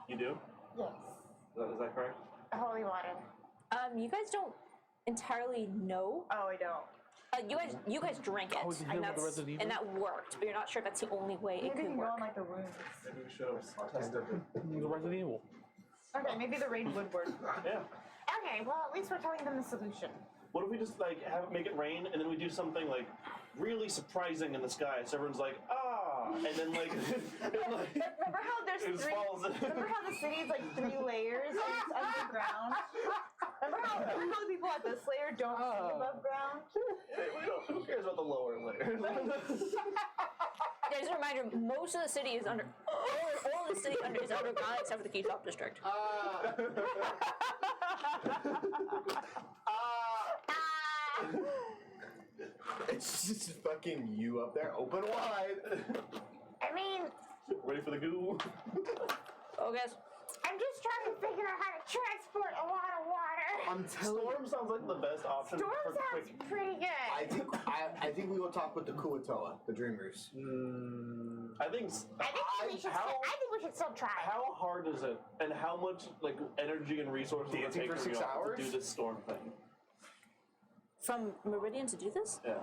You do? Yes. Is that correct? Holy water. You guys don't entirely know. Oh, I don't. You guys drank it, Oh, did you and hear about the that's Resident Evil? and that worked, but you're not sure that's the only way it Maybe could you can go work. on like the runes. Maybe we should have tested it. The Resident Evil. Okay, maybe the raid would work. Yeah. Okay, well, at least we're telling them the solution. What if we just like have it make it rain and then we do something like really surprising in the sky so everyone's like, ah, and then like, Remember how it there's just three? falls in. Remember how the city's like 3 layers and it's underground? Remember how the people at this layer don't see above ground? Who cares about the lower layer? Yeah, just a reminder, most of the city is under. All of the city is underground except for the Keytop district. It's just fucking you up there, open wide. I mean, Ready for the goo? Oh, guys. I'm just trying to figure out how to transport a lot of water. I'm telling you. Storm sounds like the best option Storm for sounds quick. pretty good. I think we will talk with the Kuatoa, the Dreamers. I think. s- I think we should still try. How hard is it, and how much like energy and resources will it Dancing take for for 6 y'all hours? to do this storm thing? From Meridian to do this? Yeah.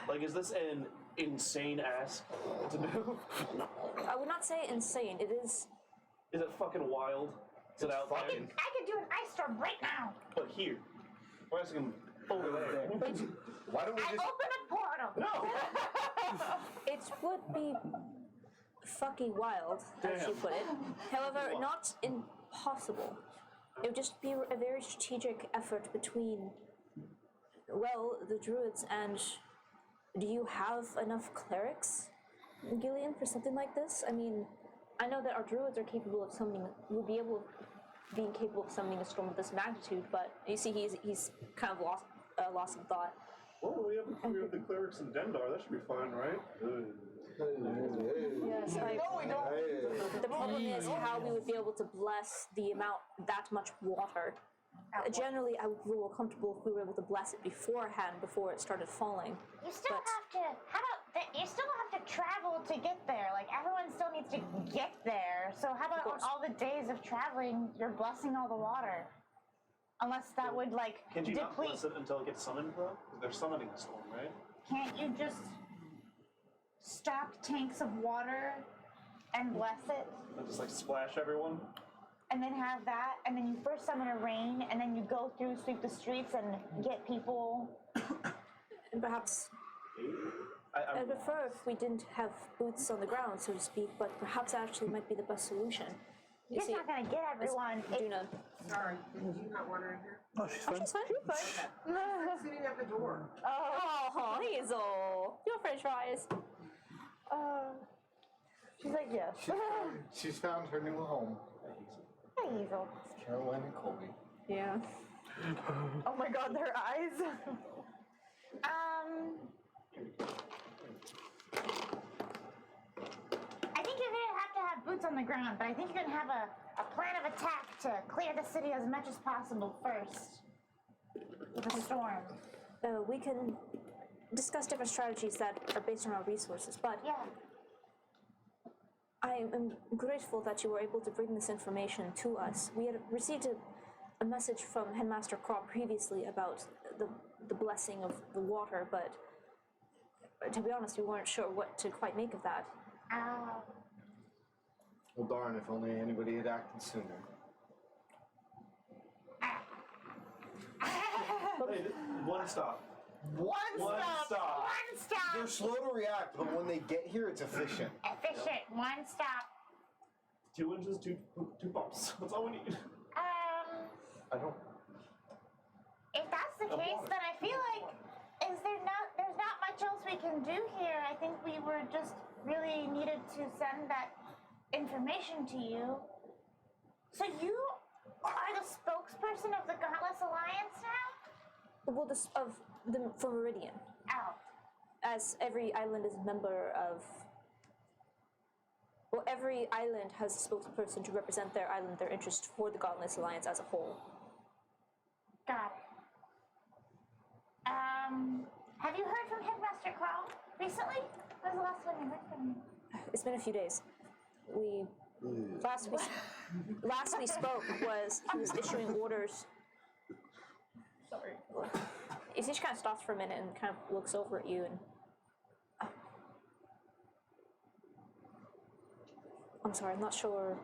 Like, is this an insane ask to do? I would not say insane. It is. Is it fucking wild? Is it out there? I could do an ice storm right now. But here, we're asking over there. Why don't we I just... open a portal. No. It would be fucking wild, as you Damn. put it. However, not impossible. It would just be a very strategic effort between, well, the druids and. Do you have enough clerics, Gillian, for something like this? I mean, I know that our druids are capable of summoning. Would be able, being capable of summoning a storm of this magnitude. But you see, he's kind of lost in thought. Well, we have the clerics in Dendar. That should be fine, right? Yes, like, No, we don't. the problem is how we would be able to bless the amount that much water. Generally, I would feel more comfortable if we were able to bless it beforehand, before it started falling. You still But- have to. How about you still have to travel to get there? Like everyone still needs to get there. So how about on course. all the days of traveling, you're blessing all the water? Unless that would like Can you not deplete. bless it until it gets summoned, though? Because they're summoning the storm, right? Can't you just stock tanks of water and bless it? And just like splash everyone. And then have that, and then you first summon a rain, and then you go through, sweep the streets, and get people. And perhaps I I'd prefer if we didn't have boots on the ground, so to speak, but perhaps that actually might be the best solution. You He's see, not gonna get everyone. Duna. Sorry, did you not order in here? Oh, she's fine. She's fine. Sitting at the door. Oh, Hazel. Your french fries. She's like, yes. She's found her new home. Hi, Hazel. Caroline and Colby. Yeah. Oh my god, their eyes. I think you're gonna have to have boots on the ground, but I think you're gonna have a plan of attack to clear the city as much as possible first. With a storm. We can discuss different strategies that are based on our resources, but Yeah. I am grateful that you were able to bring this information to us. We had received a message from Headmaster Craw previously about the blessing of the water, but to be honest, we weren't sure what to quite make of that. Well, darn, if only anybody had acted sooner. Hey, one stop. One One stop. One stop. They're slow to react, but when they get here, it's efficient. Efficient. One stop. 2 inches, two bumps. That's all we need. I don't. If that's the case, then I feel like there's not much else we can do here. I think we were just really needed to send that information to you. So you are the spokesperson of the Gauntless Alliance now? Well, for Meridian, Oh. as every island is a member of. Well, every island has a spokesperson to represent their island, their interest for the Gauntless Alliance as a whole. Got it. Have you heard from Headmaster Carl recently? When was the last time you heard from him? It's been a few days. Last we spoke was he was issuing orders. Sorry. He just kind of stops for a minute and kind of looks over at you and. I'm sorry, I'm not sure.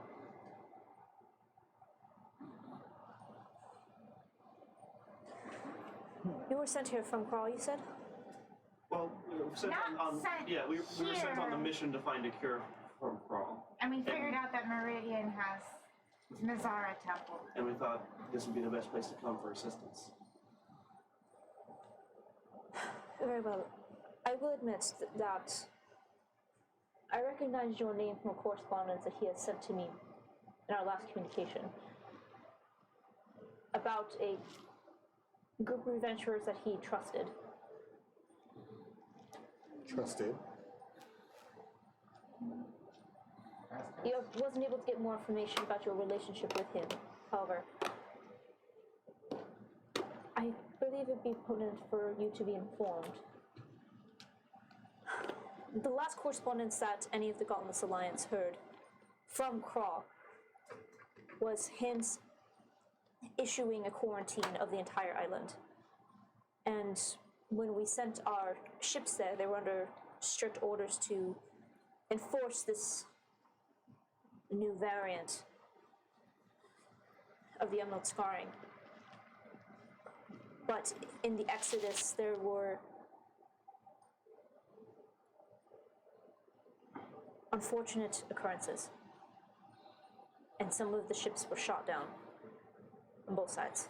You were sent here from Crawl, you said? Well, we were sent Not on sent yeah, we were sent on the here. mission to find a cure for Crawl. And we figured out that Meridian has Nazara Temple. And we thought this would be the best place to come for assistance. Very well. I will admit that I recognize your name from a correspondence that he has sent to me in our last communication about a group of adventurers that he trusted. Trusted. He wasn't able to get more information about your relationship with him, however. I believe it'd be pertinent for you to be informed. The last correspondence that any of the Gauntless Alliance heard from Craw was him issuing a quarantine of the entire island. And when we sent our ships there, they were under strict orders to enforce this new variant of the Emerald Scarring. But in the Exodus, there were unfortunate occurrences. And some of the ships were shot down on both sides.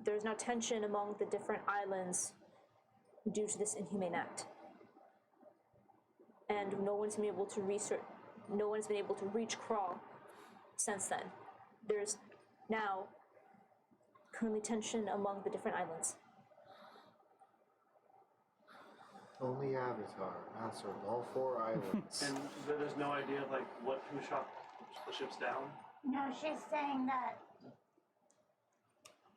There's now tension among the different islands due to this inhumane act. And no one's been able to reach Craw since then. There's now currently tension among the different islands. Only Avatar, master of all 4 islands. And there's no idea like who shot the ships down. No, she's saying that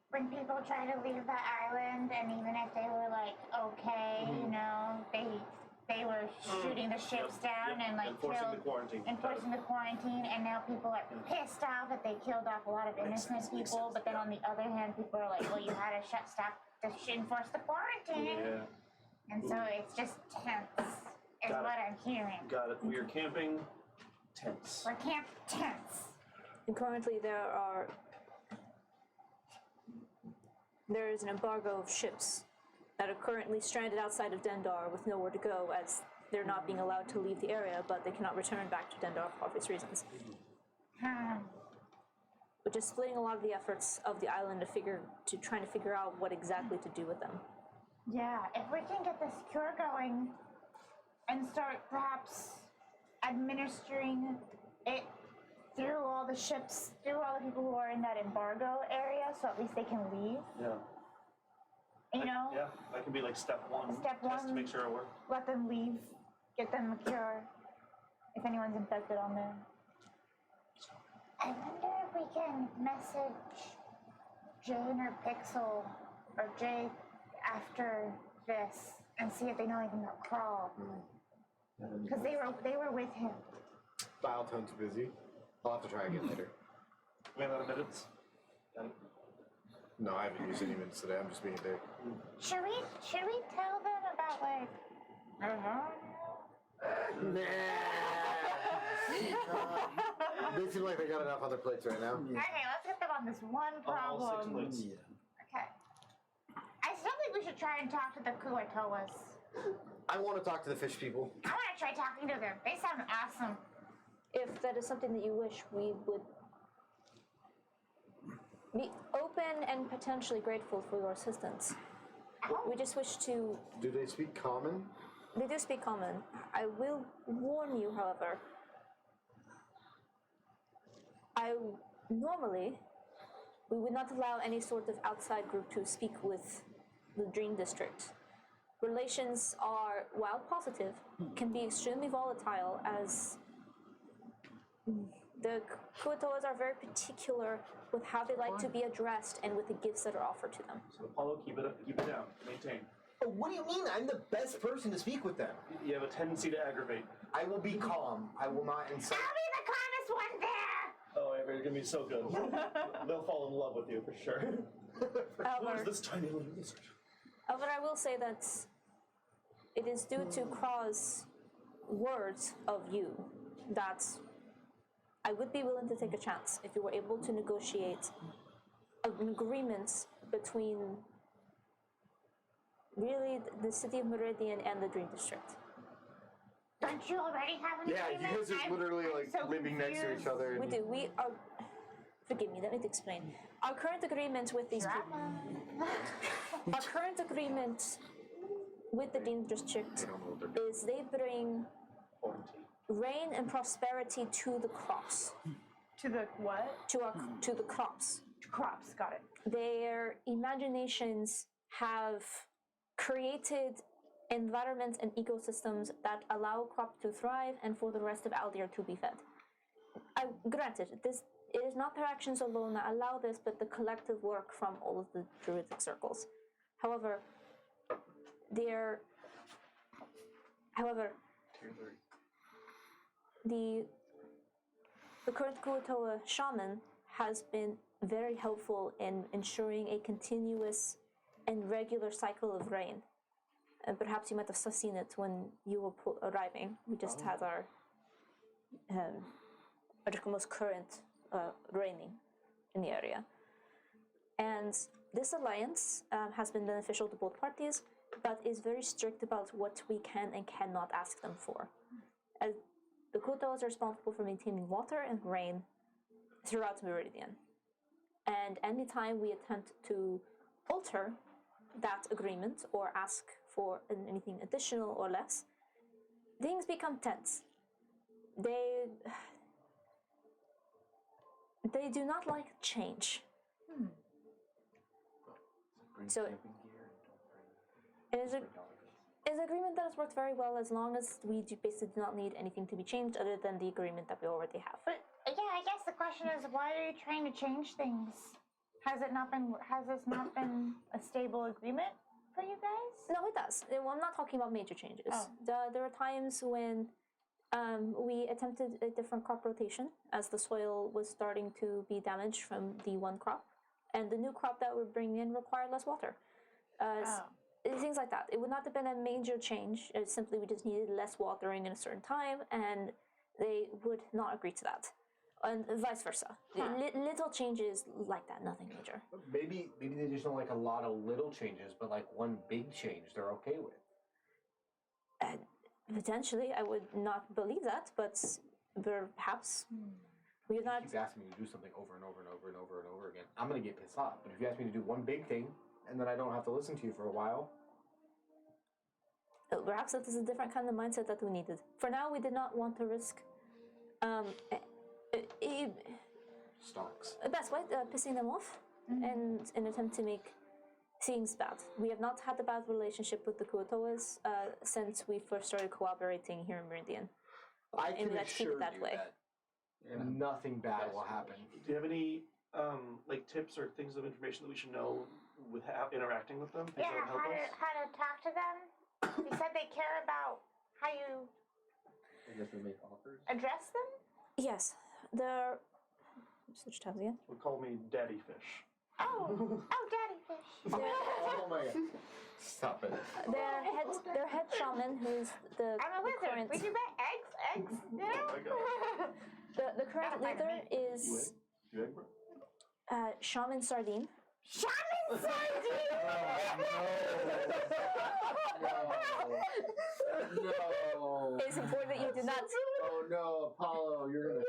when people try to leave the island, and even if they were like okay, you know, they were shooting the ships down and like enforcing the quarantine. enforcing the quarantine, and now people are pissed off that they killed off a lot of innocent people. But then on the other hand, people are like, well, you had to enforce the quarantine, Yeah. and so it's just tense, is Got it. what I'm hearing. Got it. We are camping tents. We're camp tense. And currently there is an embargo of ships that are currently stranded outside of Dendar with nowhere to go, as they're not being allowed to leave the area, but they cannot return back to Dendar for obvious reasons. Which is splitting a lot of the efforts of the island to trying to figure out what exactly to do with them. Yeah, if we can get this cure going and start perhaps administering it through all the ships, through all the people who are in that embargo area, so at least they can leave. Yeah. You know, Yeah, that could be like step one. Step Test to one. make sure it works. let them leave, get them a cure if anyone's infected on there. I wonder if we can message Jane or Pixel or Jay after this and see if they know anything about Crawl. Because they were with him. Dial tone's busy. I'll have to try again later. We have minutes. No, I haven't used any minutes today. I'm just being a dick. Should we tell them about like They seem like they got enough other plates right now. Okay, let's get them on this one All 6 problem. minutes. Okay. I still think we should try and talk to the Kuatoas. I want to talk to the fish people. I want to try talking to them. They sound awesome. If that is something that you wish, we would be open and potentially grateful for your assistance. We just wish to. Do they speak common? They do speak common. I will warn you, however. Normally, we would not allow any sort of outside group to speak with the Dream District. Relations are, while positive, can be extremely volatile as the Kuatoas are very particular with how they like to be addressed and with the gifts that are offered to them. So Apollo, keep it down. Maintain. Oh, what do you mean? I'm the best person to speak with them. You have a tendency to aggravate. I will be calm. I will not incite. I'll be the calmest one there. Oh, yeah, you're gonna be so good. They'll fall in love with you for sure. Who's However, this tiny little lizard? however, I will say that it is due to Kraw's words of you that I would be willing to take a chance if you were able to negotiate an agreement between really the city of Meridian and the Dream District. Don't you already have an Yeah, you agreement? guys are literally I'm like so living next to each confused. other. We do. We are. Forgive me. Let me explain. Our current agreement with these people. Our current agreement with the Dream District is they bring rain and prosperity to the crops. To the what? To the crops. Crops, got it. Their imaginations have created environments and ecosystems that allow crops to thrive and for the rest of Aldir to be fed. Granted, it is not their actions alone that allow this, but the collective work from all of the druidic circles. However, the current Kuatoa shaman has been very helpful in ensuring a continuous and regular cycle of rain. And perhaps you might have seen it when you were arriving. We just had our most current raining in the area. And this alliance has been beneficial to both parties, but is very strict about what we can and cannot ask them for. As the Kuatoas are responsible for maintaining water and rain throughout Meridian. And anytime we attempt to alter that agreement or ask for anything additional or less, things become tense. They do not like change. So it is an agreement that has worked very well as long as we basically do not need anything to be changed other than the agreement that we already have. But yeah, I guess the question is, why are you trying to change things? Has this not been a stable agreement for you guys? No, it does. Well, I'm not talking about major changes. Oh. There were times when we attempted a different crop rotation as the soil was starting to be damaged from the one crop, and the new crop that we're bringing in required less water. Things like that. It would not have been a major change. Simply, we just needed less watering in a certain time, and they would not agree to that. And vice versa. Little changes like that, nothing major. Maybe they just don't like a lot of little changes, but like one big change they're okay with. Potentially, I would not believe that, but perhaps We are not. He's asking me to do something over and over and over and over and over again. I'm gonna get pissed off. But if you ask me to do one big thing and then I don't have to listen to you for a while, Perhaps that is a different kind of mindset that we needed. For now, we did not want to risk. stocks. Best way, pissing them off, and in an attempt to make things bad. We have not had a bad relationship with the Kuotoas since we first started cooperating here in Meridian. I And can let's keep assure it that you way. that nothing bad will happen. Do you have any like tips or things of information that we should know with interacting with them? Things Yeah, that would help us? how to talk to them. You said they care about how you I guess we make offers. address them. Yes, they're. Switch tabs again. Would call me Daddy Fish. Oh, daddy fish. Oh my god. Stop it. Their head shaman, who's the, I'm a the wizard. current We do that. Eggs, you know? the current Gotta find a leader minute. is You egg, bro? Shaman Sardine. Shaman No. It is important that you do not. Oh no, Apollo, you're gonna. No,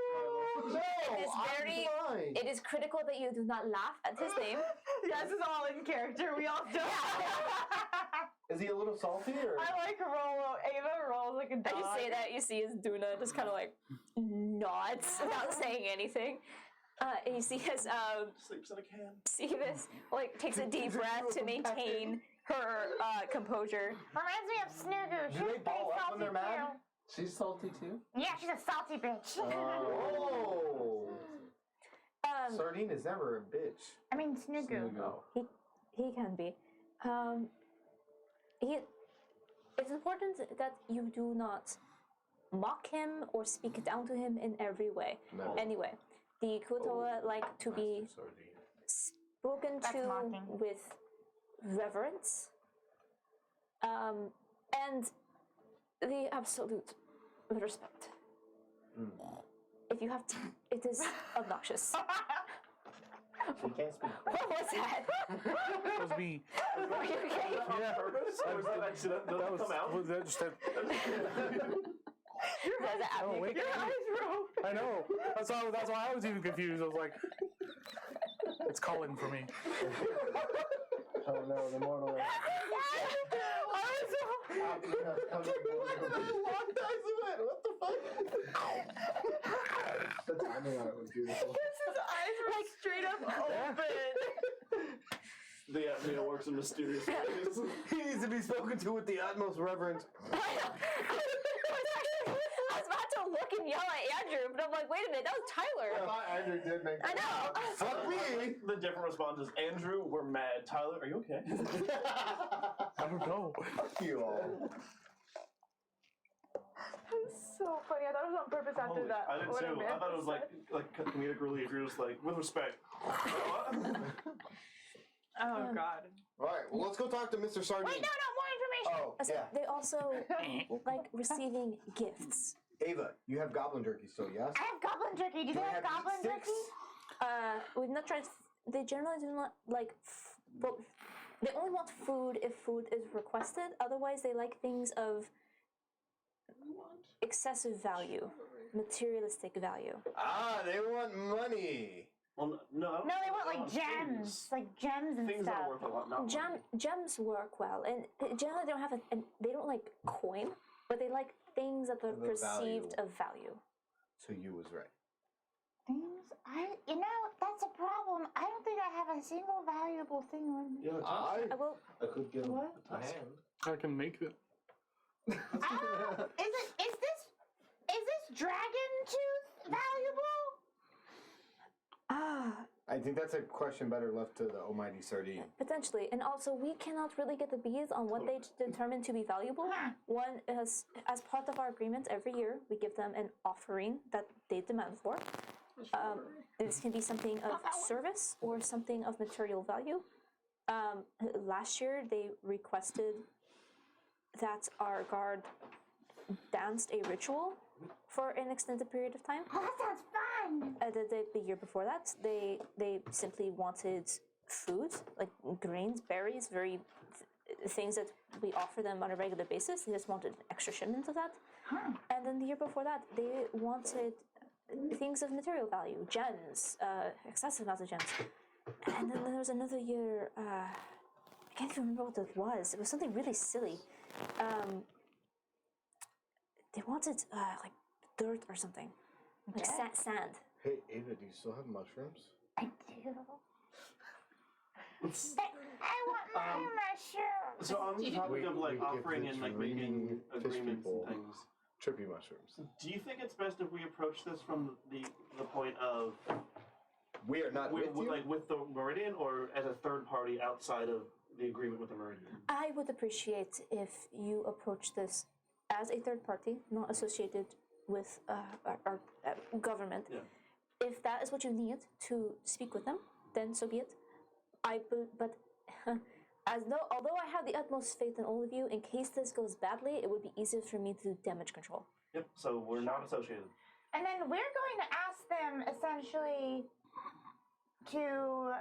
It is very. I'm fine. It is critical that you do not laugh at his name. This is all in character. We all do. Is he a little salty or? I like Rolo. Ava rolls like a As dog. you say that, you see his Duna just kind of like nods without saying anything. And you see his Sleeps in a can. see this like takes a deep breath to maintain her composure. Reminds me of Snoogoo. She's Do they pretty ball up salty when they're mad? too. She's salty too. Yeah, she's a salty bitch. Oh. Sardine is never a bitch. I mean Snoogoo. He can be. It's important that you do not mock him or speak down to him in every way. No. Anyway, the Kuotoa like to be Sardine. spoken That's to mocking. with reverence and the absolute respect. If you have it is obnoxious. She can't speak. What was that? That was me. Are you okay? Yeah. Purpose? Or was that accident? Did that come out? Was that just a, There's an oh, wait. I know. That's why I was even confused. I was like, it's calling for me. Oh no, the mortal. What the fuck? The timing on it was beautiful. His eyes were like straight up open. The apnea works in mysterious ways. He needs to be spoken to with the utmost reverence. I was about to look and yell at Andrew, but I'm like, wait a minute, that was I Tyler. thought Andrew did make I know. Fuck me! The different responses. Andrew, we're mad. Tyler, are you okay? I don't know. Fuck you all. That's so funny. I thought it was on purpose after Holy that. I did what too. I Amanda thought it was said. like comedic relief. You're just like, with respect. Oh god. Alright, well let's go talk to Mr. Sardine. Wait, no, more information. Oh, yeah. They also like receiving gifts. Ava, you have goblin jerky still, yes? I have goblin jerky. Do they have goblin meat jerky? sticks? We've not tried. They generally do not like. Well, they only want food if food is requested. Otherwise, they like things of excessive value, materialistic value. Ah, they want money. Well, no. No, they want like gems, like gems and Things that stuff. are worth a lot. Not money. Gems work well, and generally they don't have they don't like coin, but they like things that are The perceived value. of value. So you was right. Things you know, that's a problem. I don't think I have a single valuable thing on me. Yeah, I will. I could give him What? a hand. I can make it. Is this dragon tooth valuable? I think that's a question better left to the almighty Sardine. Potentially, and also we cannot really get the bees on what they determine to be valuable. One is, as part of our agreement, every year we give them an offering that they demand for. This can be something of service or something of material value. Last year they requested that our guard danced a ritual for an extended period of time. Oh, that sounds fun. The year before that, they simply wanted food, like grains, berries, things that we offer them on a regular basis. They just wanted an extra shipment of that. And then the year before that, they wanted things of material value, gems, excessive amounts of gems. And then there was another year, I can't even remember what it was. It was something really silly. They wanted like dirt or something, like sand. Hey, Ava, do you still have mushrooms? I do. I want my mushrooms. So on the topic We- of like we give offering the and like dreaming making fish agreements people and things, Trippy mushrooms. do you think it's best if we approach this from the point of We are not with you. like with the Meridian, or as a third party outside of the agreement with the Meridian? I would appreciate if you approach this as a third party, not associated with our government. Yeah. If that is what you need to speak with them, then so be it. But although I have the utmost faith in all of you, in case this goes badly, it would be easier for me to do damage control. Yep. So we're not associated. And then we're going to ask them essentially to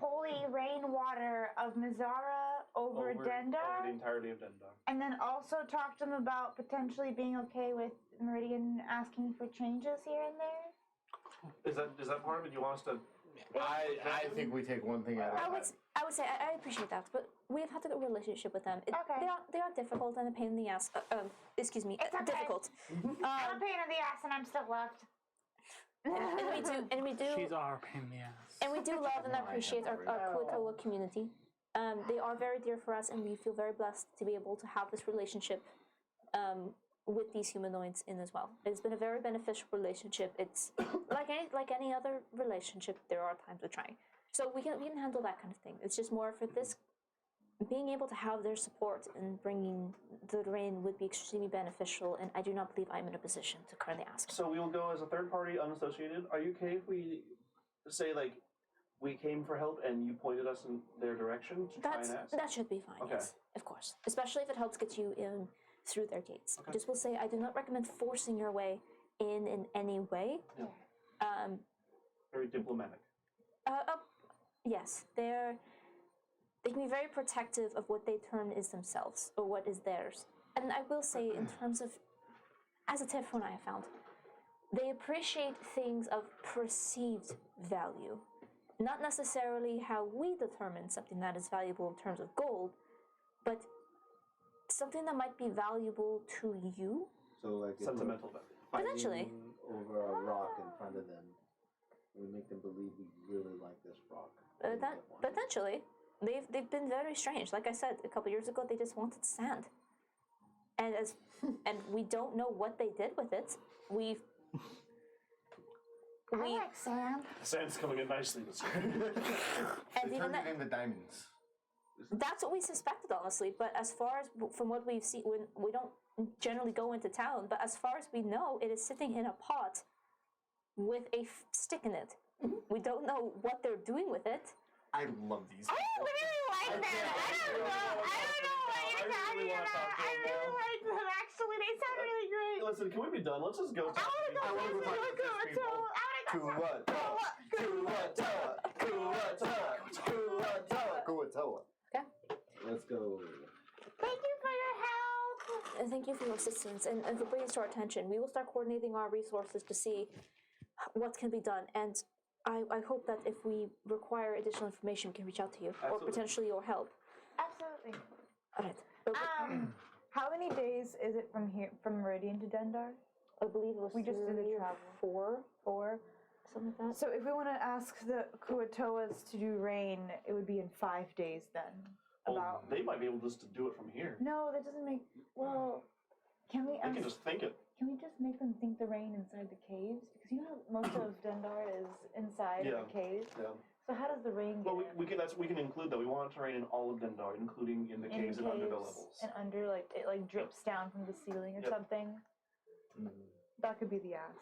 holy rainwater of Mizara over Dendar, the entirety of Dendar. and then also talk to them about potentially being okay with Meridian asking for changes here and there. Is that part of it? You want us to? I think we take one thing at a I time. would say I appreciate that, but we've had a good relationship with them. Okay. They are difficult and a pain in the ass. Excuse me, It's okay. difficult. I'm a pain in the ass, and I'm still loved. and we do. She's our pain in the ass. And we do love and appreciate our Kuotoa community. They are very dear for us, and we feel very blessed to be able to have this relationship with these humanoids in as well. It's been a very beneficial relationship. It's like any other relationship. There are times of trying, so we can handle that kind of thing. It's just more for this. Being able to have their support and bringing the rain would be extremely beneficial, and I do not believe I'm in a position to currently ask. So we will go as a third party, unassociated. Are you okay if we say like we came for help and you pointed us in their direction to try and ask? That should be fine, Okay. yes, of course. Especially if it helps get you in through their gates. Okay. Just will say I do not recommend forcing your way in any way. Yeah. Very diplomatic. Yes, they can be very protective of what they term is themselves or what is theirs. And I will say, in terms of, as a Teflon I have found, they appreciate things of perceived value. Not necessarily how we determine something that is valuable in terms of gold, but something that might be valuable to you. So like if we're Sentimental value. Potentially. fighting over a rock in front of them, we make them believe we really like this rock. We That get one. potentially, they've been very strange. Like I said a couple years ago, they just wanted sand, and and we don't know what they did with it. I like sand. Sand's coming in nicely this year. And They even turned that, it into diamonds. that's what we suspected, honestly. But as far as from what we've seen, we don't generally go into town. But as far as we know, it is sitting in a pot with a stick in it. We don't know what they're doing with it. I love these. I really like them. I don't know what you're talking about. I really like them. Actually, they sound really great. Listen, can we be done? Let's just go. I want to go talk to these people. Kuatoa. Let's go. Thank you for your help. And thank you for your assistance and for bringing this to our attention. We will start coordinating our resources to see what can be done. And I hope that if we require additional information, we can reach out to you or Absolutely. potentially your help. Absolutely. All right. How many days is it from here, from Meridian to Dendar? I believe it was We just did the 3 or travel. 4, something like that. So if we want to ask the Kuatoas to do rain, it would be in 5 days then. Well, they might be able just to do it from here. No, that doesn't make. Well, can we? They can just think it. Can we just make them think the rain inside the caves? Because you know how most of Dendar is inside Yeah. of the caves. Yeah. So how does the rain get Well, in? we can include that. We want it to rain in all of Dendar, including in the In caves and under the levels. and under, like it like drips down from the ceiling or Yep. something. That could be the ask.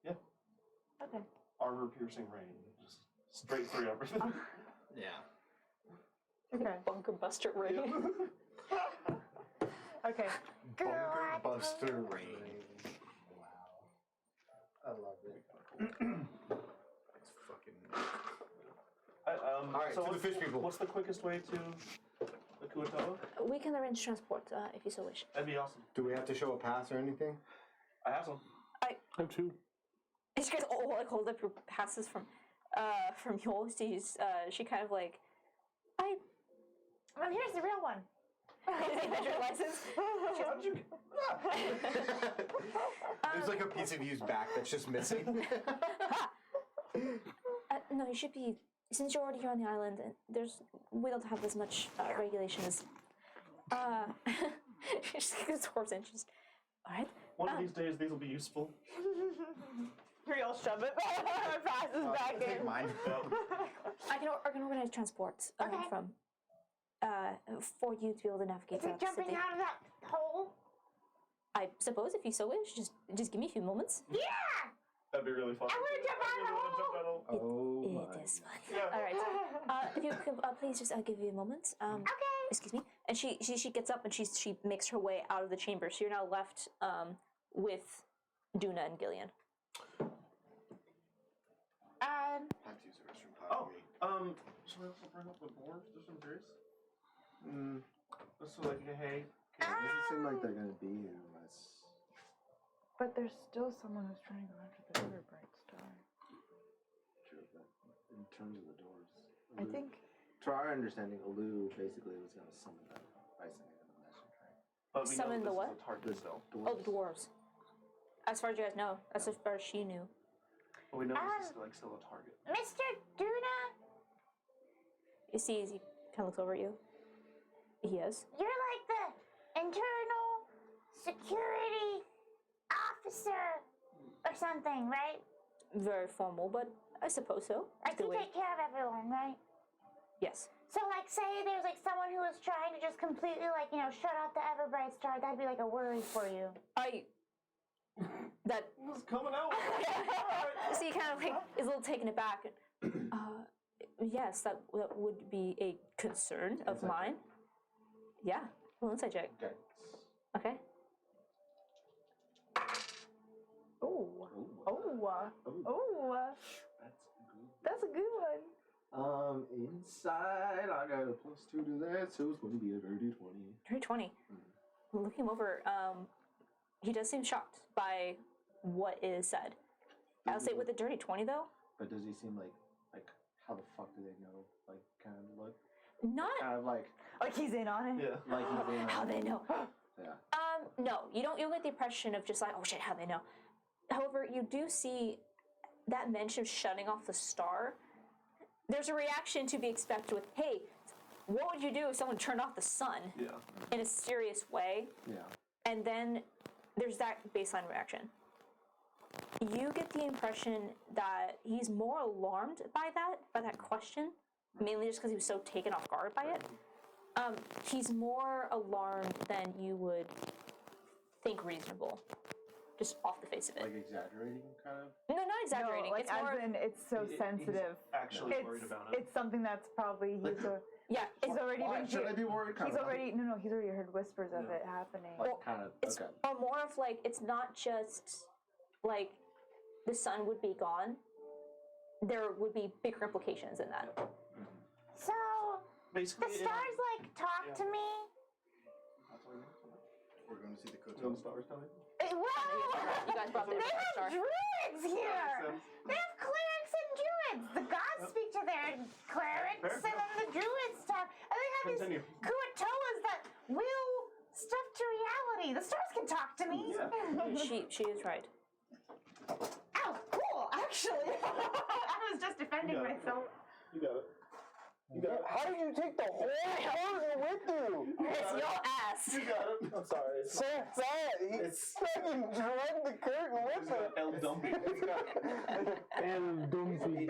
Yeah. Okay. Armor piercing rain, just straight through everything. Yeah. Okay. Bunker buster rain. Okay. Bunker Buster Rain. I love it. It's fucking. Alright, to the fish people. What's the quickest way to the Kuatoa? We can arrange transport if you so wish. That'd be awesome. Do we have to show a pass or anything? I have some. I have 2. And she goes, like hold up your passes from yours. She kind of like, Well, here's the real one. measure license. How'd you? There's like a piece of you's back that's just missing. No, you should be. Since you're already here on the island, and we don't have as much regulation as. She just gets horse and she's. All right. One of these days, these will be useful. We all shove it. Passes back Take in. mine. I can organize transport Okay. from. For you to be able to navigate Is it the jumping city. out of that hole? I suppose if you so wish, just give me a few moments. Yeah! That'd be really fun. I wanna jump out of the I really wanna jump out of- Oh It is fun. Yeah. All right. If you could please just give me a moment. Okay. Excuse me. And she gets up and she makes her way out of the chamber. So you're now left with Duna and Gillian. I have to use the restroom. Oh, should I also bring up the dwarves just in case? Just so like, hey. It doesn't seem like they're gonna be here unless. But there's still someone who's trying to go after the Everbright Star. True, but in terms of the doors, I think. to our understanding, Alu basically was gonna summon them by sending them a message, right? But we Summon know the this what? is a target still. Oh, the dwarves. As far as you guys know, as far as she knew. But we know this is like still a target. Mr. Duna, You see, as he kind of looks over at you. He is. you're like the internal security officer or something, right? Very formal, but I suppose so. Like, Good you way- take care of everyone, right? Yes. So, like, say there's like someone who was trying to just completely, like, shut off the Everbright Star. That'd be like a worry for you. That. It's coming out. So he kind of like is a little taken aback. Yes, that would be a concern of Inside mine. Yeah. Well, inside check. Okay. Okay. Oh. Oh. Oh. That's That's good. a good one. Inside, I got a +2 to that, so it's going to be a dirty 20. Dirty 20. Looking him over, he does seem shocked by what is said. I'll say with the dirty 20 though, But does he seem like how the fuck do they know? Like, kind of look, not kind of like He's in on it. Yeah. he's in. how they know. Yeah. No, you don't get the impression of just like, oh shit, how they know. However, you do see that mention of shutting off the star. There's a reaction to be expected with, hey, what would you do if someone turned off the sun Yeah. in a serious way? Yeah. And then there's that baseline reaction. You get the impression that he's more alarmed by that question, mainly just because he was so taken off guard by it. He's more alarmed than you would think reasonable, just off the face of it. Like exaggerating, kind of. No, not exaggerating. No, like it's more. as in, it's so He's sensitive. actually worried about it. It's something that's probably Yeah, he's already Why? been. Should I be worried? He's already he's already heard whispers of it happening. Like, kind of. it's Okay. or more of like it's not just like the sun would be gone. There would be bigger implications in that. So, Basically, the stars, like, talk to me. We're going to see the the Koto. stars coming. You guys brought the They have star. druids here. sense. They have clerics and druids. The gods speak to their clerics, Fair. and then the druids talk. And they have Continue. these Kuatoas that will stuff to reality. The stars can talk to me. She is right. Oh, cool, actually. I was just defending You got it. myself. You got it. You got it. How did you take the whole cargo with you? It's your ass. You got it. I'm sorry. So fat. He fucking dragged the curtain with him. El Dumpy. And Dumpy.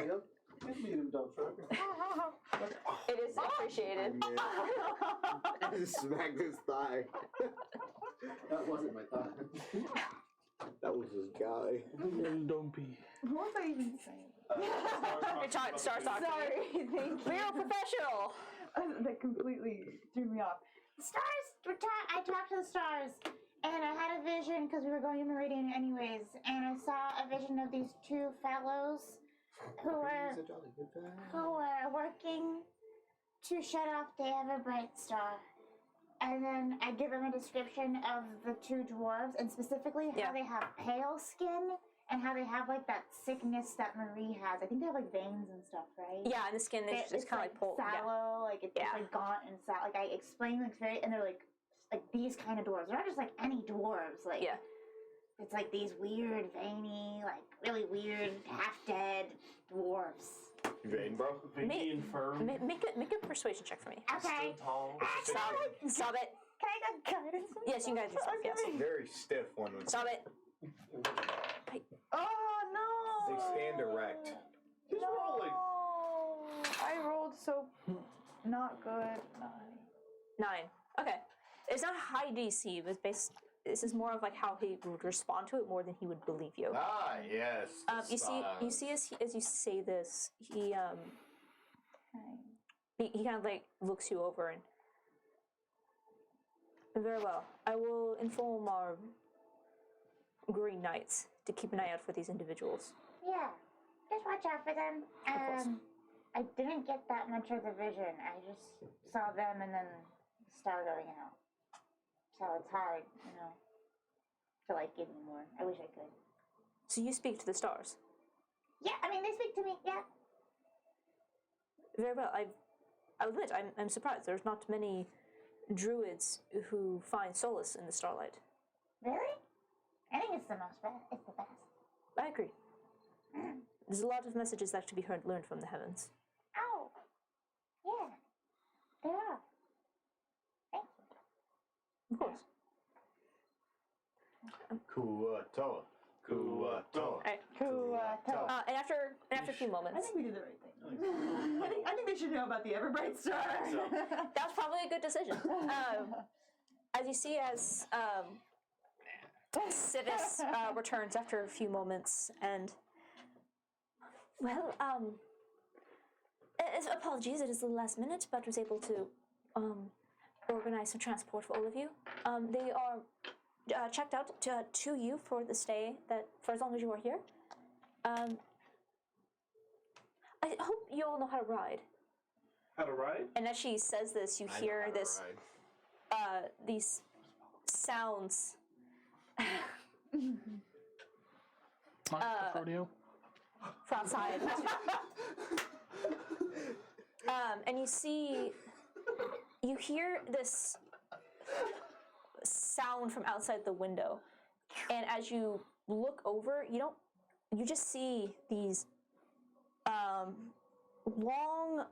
Medium dump truck. It is appreciated. I just smacked his thigh. That wasn't my thigh. That was his guy. And Dumpy. What was I even saying? Stars talking. Sorry, thank you. We're a professional. That completely threw me off. The stars, I talked to the stars, and I had a vision because we were going to Meridian anyways, and I saw a vision of these two fellows who were working to shut off the Everbright Star. And then I give them a description of the two dwarves, and specifically how Yeah. they have pale skin and how they have like that sickness that Marie has. I think they have like veins and stuff, right? Yeah, and the skin is just kind of like pulled. Yeah. sallow, like it's Yeah. like gaunt and sallow. Like I explained it's very, and they're like these kind of dwarves. They're not just like any dwarves. Like Yeah. it's like these weird, veiny, like really weird, half dead dwarves. You vain, bro? Veiny and firm. Make a persuasion check for me. Okay. Stood tall. Stop it. Stop it. Can I get guidance? Yes, you guys are stuff, yes. Very stiff one would Stop say. it. Oh no! They stand erect. Who's rolling? I rolled so not good. 9. Okay. It's not high DC, but this is more of like how he would respond to it more than he would believe you. Ah, yes. the You stars. see as you say this, he kind of like looks you over and very well. I will inform our Green Knights to keep an eye out for these individuals. Yeah. Just watch out for them. course. I didn't get that much of the vision. I just saw them and then the star going out. So it's hard, to like give me more. I wish I could. So you speak to the stars. Yeah, I mean they speak to me. Yeah. Very well. I'll admit I'm surprised. There's not many druids who find solace in the starlight. Really? I think it's the most best. It's the best. I agree. There's a lot of messages that should be learned from the heavens. Oh. Yeah. They are. Thank you. Of course. Kuatoa. Kuatoa. Right. Kuatoa. And after a few I moments, think we did the right thing. I think they should know about the Everbright Star. that's probably a good decision. As you see, as Civis returns after a few moments, and well, apologies, it is the last minute, but was able to organize some transport for all of you. They are checked out to you for the stay for as long as you are here. I hope you all know how to ride. How to ride? And as she says this, you I know hear how to this ride. these sounds. Rodeo. From outside. And you hear this sound from outside the window, and as you look over, you just see these long,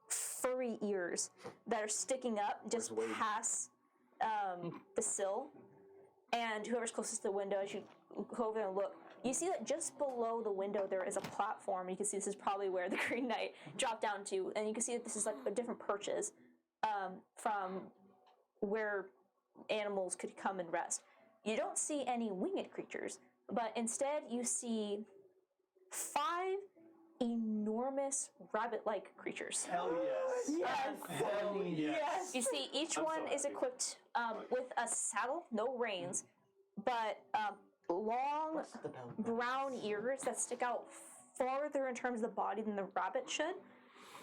furry ears that are sticking up just Where's Wade? past the sill. And whoever's closest to the window, as you go over and look, you see that just below the window there is a platform. You can see this is probably where the Green Knight dropped down to, and you can see that this is like a different perches from where animals could come and rest. You don't see any winged creatures, but instead you see 5 enormous rabbit-like creatures. Hell yes. Hell yes. You see, each I'm one so is happy. equipped with a saddle, no reins, but long brown ears that stick out farther in terms of the body than the rabbit should.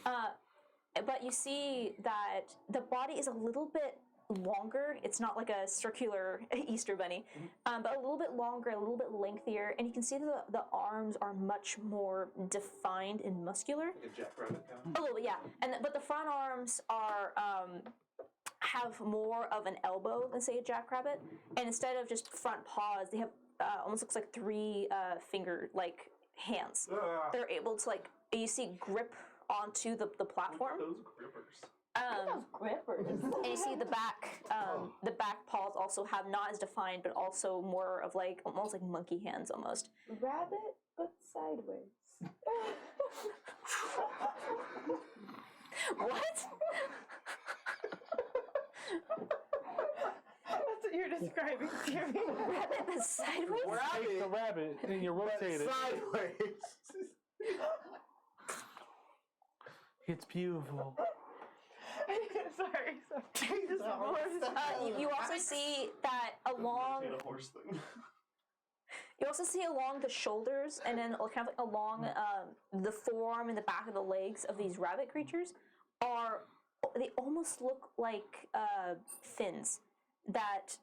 But you see that the body is a little bit longer. It's not like a circular Easter bunny, but a little bit longer, a little bit lengthier, and you can see that the arms are much more defined and muscular. Like a jackrabbit kind A little bit, yeah. But the front arms are have more of an elbow than say a jackrabbit, and instead of just front paws, they have almost looks like 3 finger-like hands. They're able to you see grip onto the platform. Those grippers. Those grippers. And you see the back paws also have not as defined, but also more of almost like monkey hands almost. Rabbit, but sideways. What? That's what you're describing to me. Rabbit but sideways? Take the rabbit and you rotate it. Sideways. It's beautiful. Sorry. You also see that along. Did a horse thing. You also see along the shoulders and then kind of along the forearm and the back of the legs of these rabbit creatures they almost look like fins that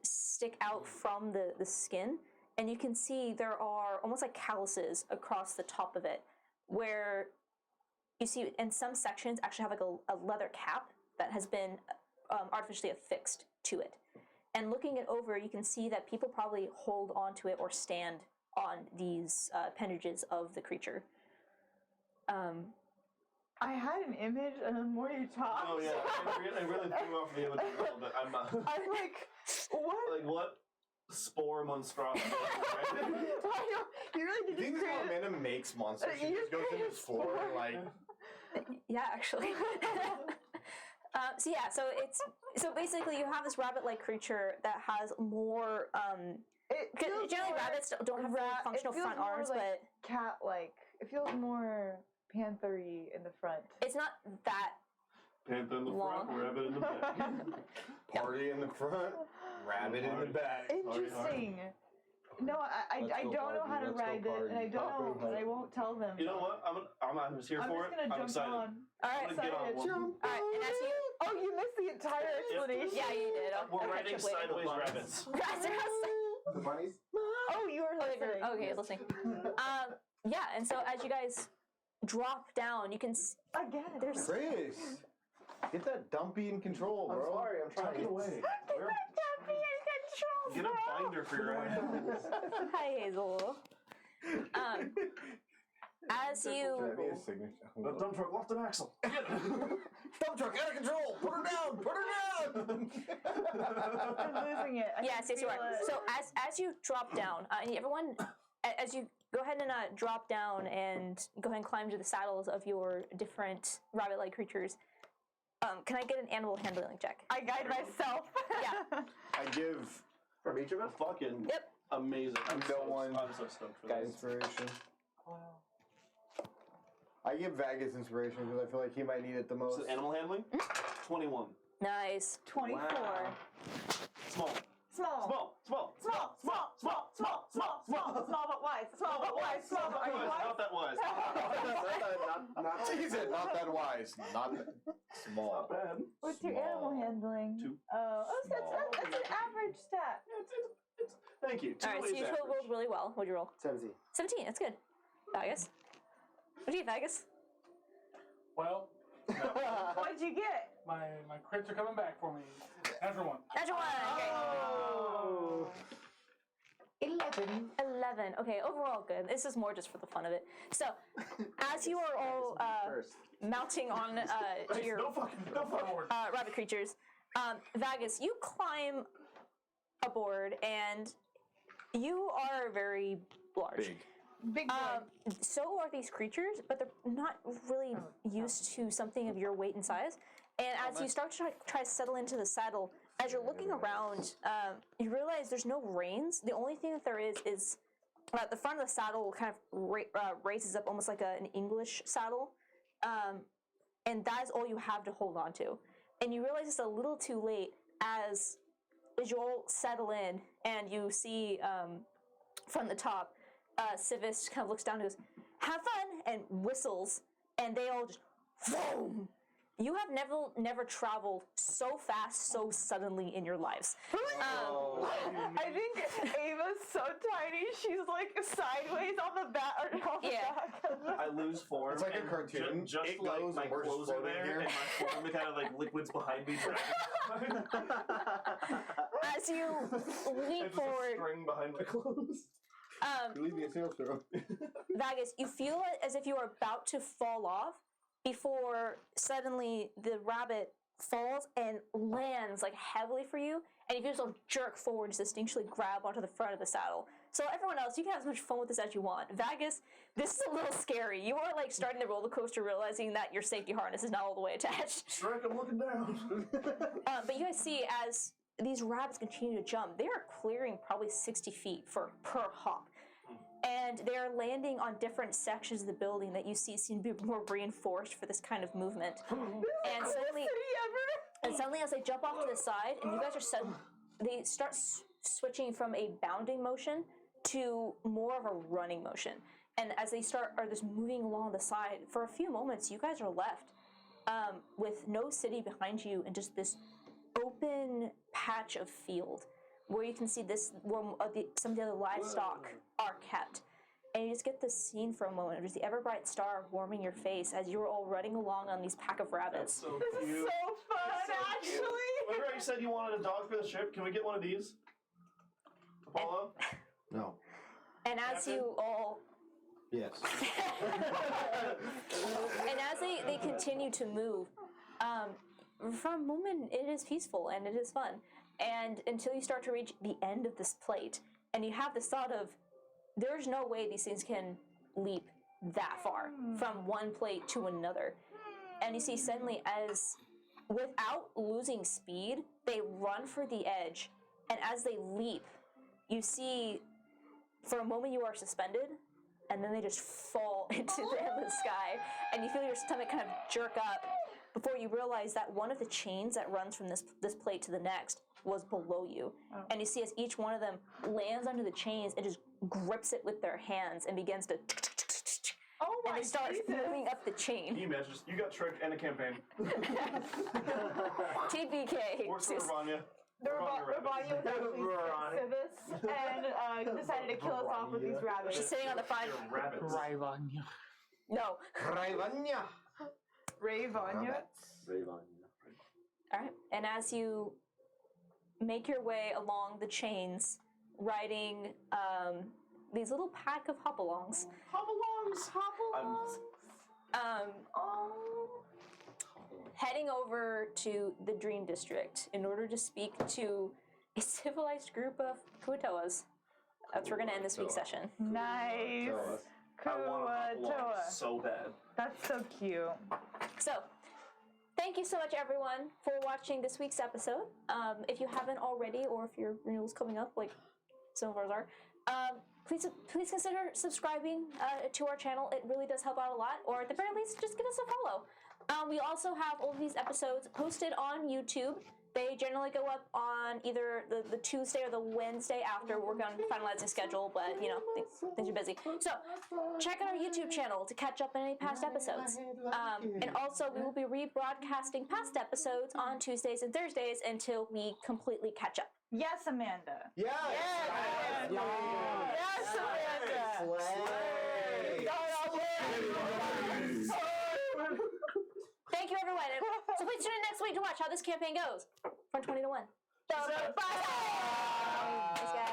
stick out from the skin, and you can see there are almost like calluses across the top of it, where you see in some sections actually have like a leather cap that has been artificially affixed to it. And looking it over, you can see that people probably hold onto it or stand on these appendages of the creature. I had an image, and the more you talk, Oh yeah, I really threw off the image a little bit. I'm not. I'm like, what? Like what spore monstrosity? Right? I know, you really You did think just this create momentum makes monsters? She you just goes into created this floor and like. Yeah, actually. So basically you have this rabbit-like creature that has more. It Because feels generally more rabbits don't have really functional it feels front more arms, like but cat-like. It feels more panther-y in the front. it's not that. Panther in the front, Long. rabbit in the back. Party in the front, rabbit in the back. Interesting. No, I Let's go don't know how to party, let's go ride it, and I party. don't know, Party. and I won't tell them. You know what? I'm just here I'm for just it. gonna I'm jump excited. on. All I'm right, gonna get on excited. one. all right, and as you. Oh, you missed the entire explanation. Yeah, you did. We're Okay, riding just wait. sideways rabbits. The bunnies? Oh, you were listening. Okay, listening. Yeah, and so as you guys drop down, you can. Again. There's. Chris, get that dumpy in control, I'm bro. sorry, I'm trying. Get away. Get a binder for your eyes. Hi, Hazel. As you. Should that be a signature? The dump truck lost an axle. Dump truck out of control! Put her down! Put her down! I'm losing it. I Yes, can yes, you feel are. it. So as you drop down, and everyone, as you go ahead and drop down and go ahead and climb to the saddles of your different rabbit-like creatures, can I get an animal handling check? I guide myself. Yeah. I give From each of us? Fucking Yep. amazing. I'm No so, one- I'm so stoked for guidance this. inspiration. I give Vagus inspiration because I feel like he might need it the most. So animal handling? 21. Nice. 24. Wow. Small. Small. Small but wise. Small but wise. Small but wise. Not that wise. Not he said not that wise. Not that small. Bad. What's your Small. animal handling? 2. Oh, that's an average stat. It's, thank you. All right, so you rolled really well. What'd you roll? 17. 17. That's good. Vagus. What do you get, Vagus? Well, What'd you get? my crits are coming back for me. Natural one. Natural one. Oh. 11. 11. Okay, overall good. This is more just for the fun of it. So, as you are all First. mounting on to your No fucking forward. rabbit creatures, Vagus, you climb aboard, and you are very large. Big. Big boy. So are these creatures, but they're not really used to something of your weight and size. And as you start to try to settle into the saddle, as you're looking around, you realize there's no reins. The only thing that there is the front of the saddle kind of raises up almost like an English saddle. And that is all you have to hold on to. And you realize it's a little too late as you all settle in and you see from the top, Civis kind of looks down and goes, "Have fun," and whistles, and they all just, boom. You have never traveled so fast, so suddenly in your lives. I think Ava's so tiny, she's like sideways on the back. Or on the Yeah. back. I lose form. It's like a and cartoon. Just It like goes my and we're just clothes are floating there, here. and my form the kind of like liquids behind me. As you leap There's forward, a string behind my clothes. Leave me a sail throw. Vagus, you feel it as if you are about to fall off before suddenly the rabbit falls and lands like heavily for you, and you feel yourself jerk forward to instinctually grab onto the front of the saddle. So everyone else, you can have as much fun with this as you want. Vagus, this is a little scary. You are like starting the roller coaster, realizing that your safety harness is not all the way attached. Shrek, I'm looking down. But you guys see as these rabbits continue to jump, they are clearing probably 60 feet per hop. And they're landing on different sections of the building that you see seem to be more reinforced for this kind of movement. And suddenly as they jump off to the side, and you guys are they start switching from a bounding motion to more of a running motion. And as they are just moving along the side, for a few moments, you guys are left with no city behind you and just this open patch of field where you can see this where some of the other livestock are kept. And you just get this scene for a moment of just the ever bright star warming your face as you're all running along on these pack of That's rabbits. so This cute. is so fun, So cute. actually. Remember how you said you wanted a dog for the ship? Can we get one of these? Apollo? No. And as you all Yes. and as they continue to move, for a moment it is peaceful and it is fun. And until you start to reach the end of this plate, and you have this thought of, there's no way these things can leap that far from one plate to another. And you see suddenly as, without losing speed, they run for the edge. And as they leap, you see, for a moment you are suspended, and then they just fall into the endless sky, and you feel your stomach kind of jerk up before you realize that one of the chains that runs from this plate to the next was below you. And you see as each one of them lands under the chains and just grips it with their hands and begins to Oh my and they start Jesus. moving up the Can chain. you imagine? You got tricked and a campaign. TBK. Works for Vanya. The Ravania was actually Ravania. Civis and decided to kill us off with these rabbits. She's sitting on the front. They're rabbits. Rivania. No. Raivanya. Ravania. All right. And as you make your way along the chains, riding these little pack of hopalongs, Hop-alongs. Oh. heading over to the Dream District in order to speak to a civilized group of Kuatoas. That's where we're going to end this week's session. Nice. I want a hop-along Kuatoa. so bad. That's so cute. So, thank you so much, everyone, for watching this week's episode. If you haven't already, or if your renewal's coming up, like some of ours are, please consider subscribing to our channel. It really does help out a lot. Or at the very least, just give us a follow. We also have all of these episodes posted on YouTube. They generally go up on either the Tuesday or the Wednesday after. We're going to finalize the schedule, but you know, things are busy. So check out our YouTube channel to catch up on any past episodes. And also, we will be rebroadcasting past episodes on Tuesdays and Thursdays until we completely catch up. Yes, Amanda. Yes. Yes, Amanda. Yes, Amanda. Thank you, everyone. So please tune in next week to watch how this campaign goes from 20 to 1. So, bye. Thanks, guys.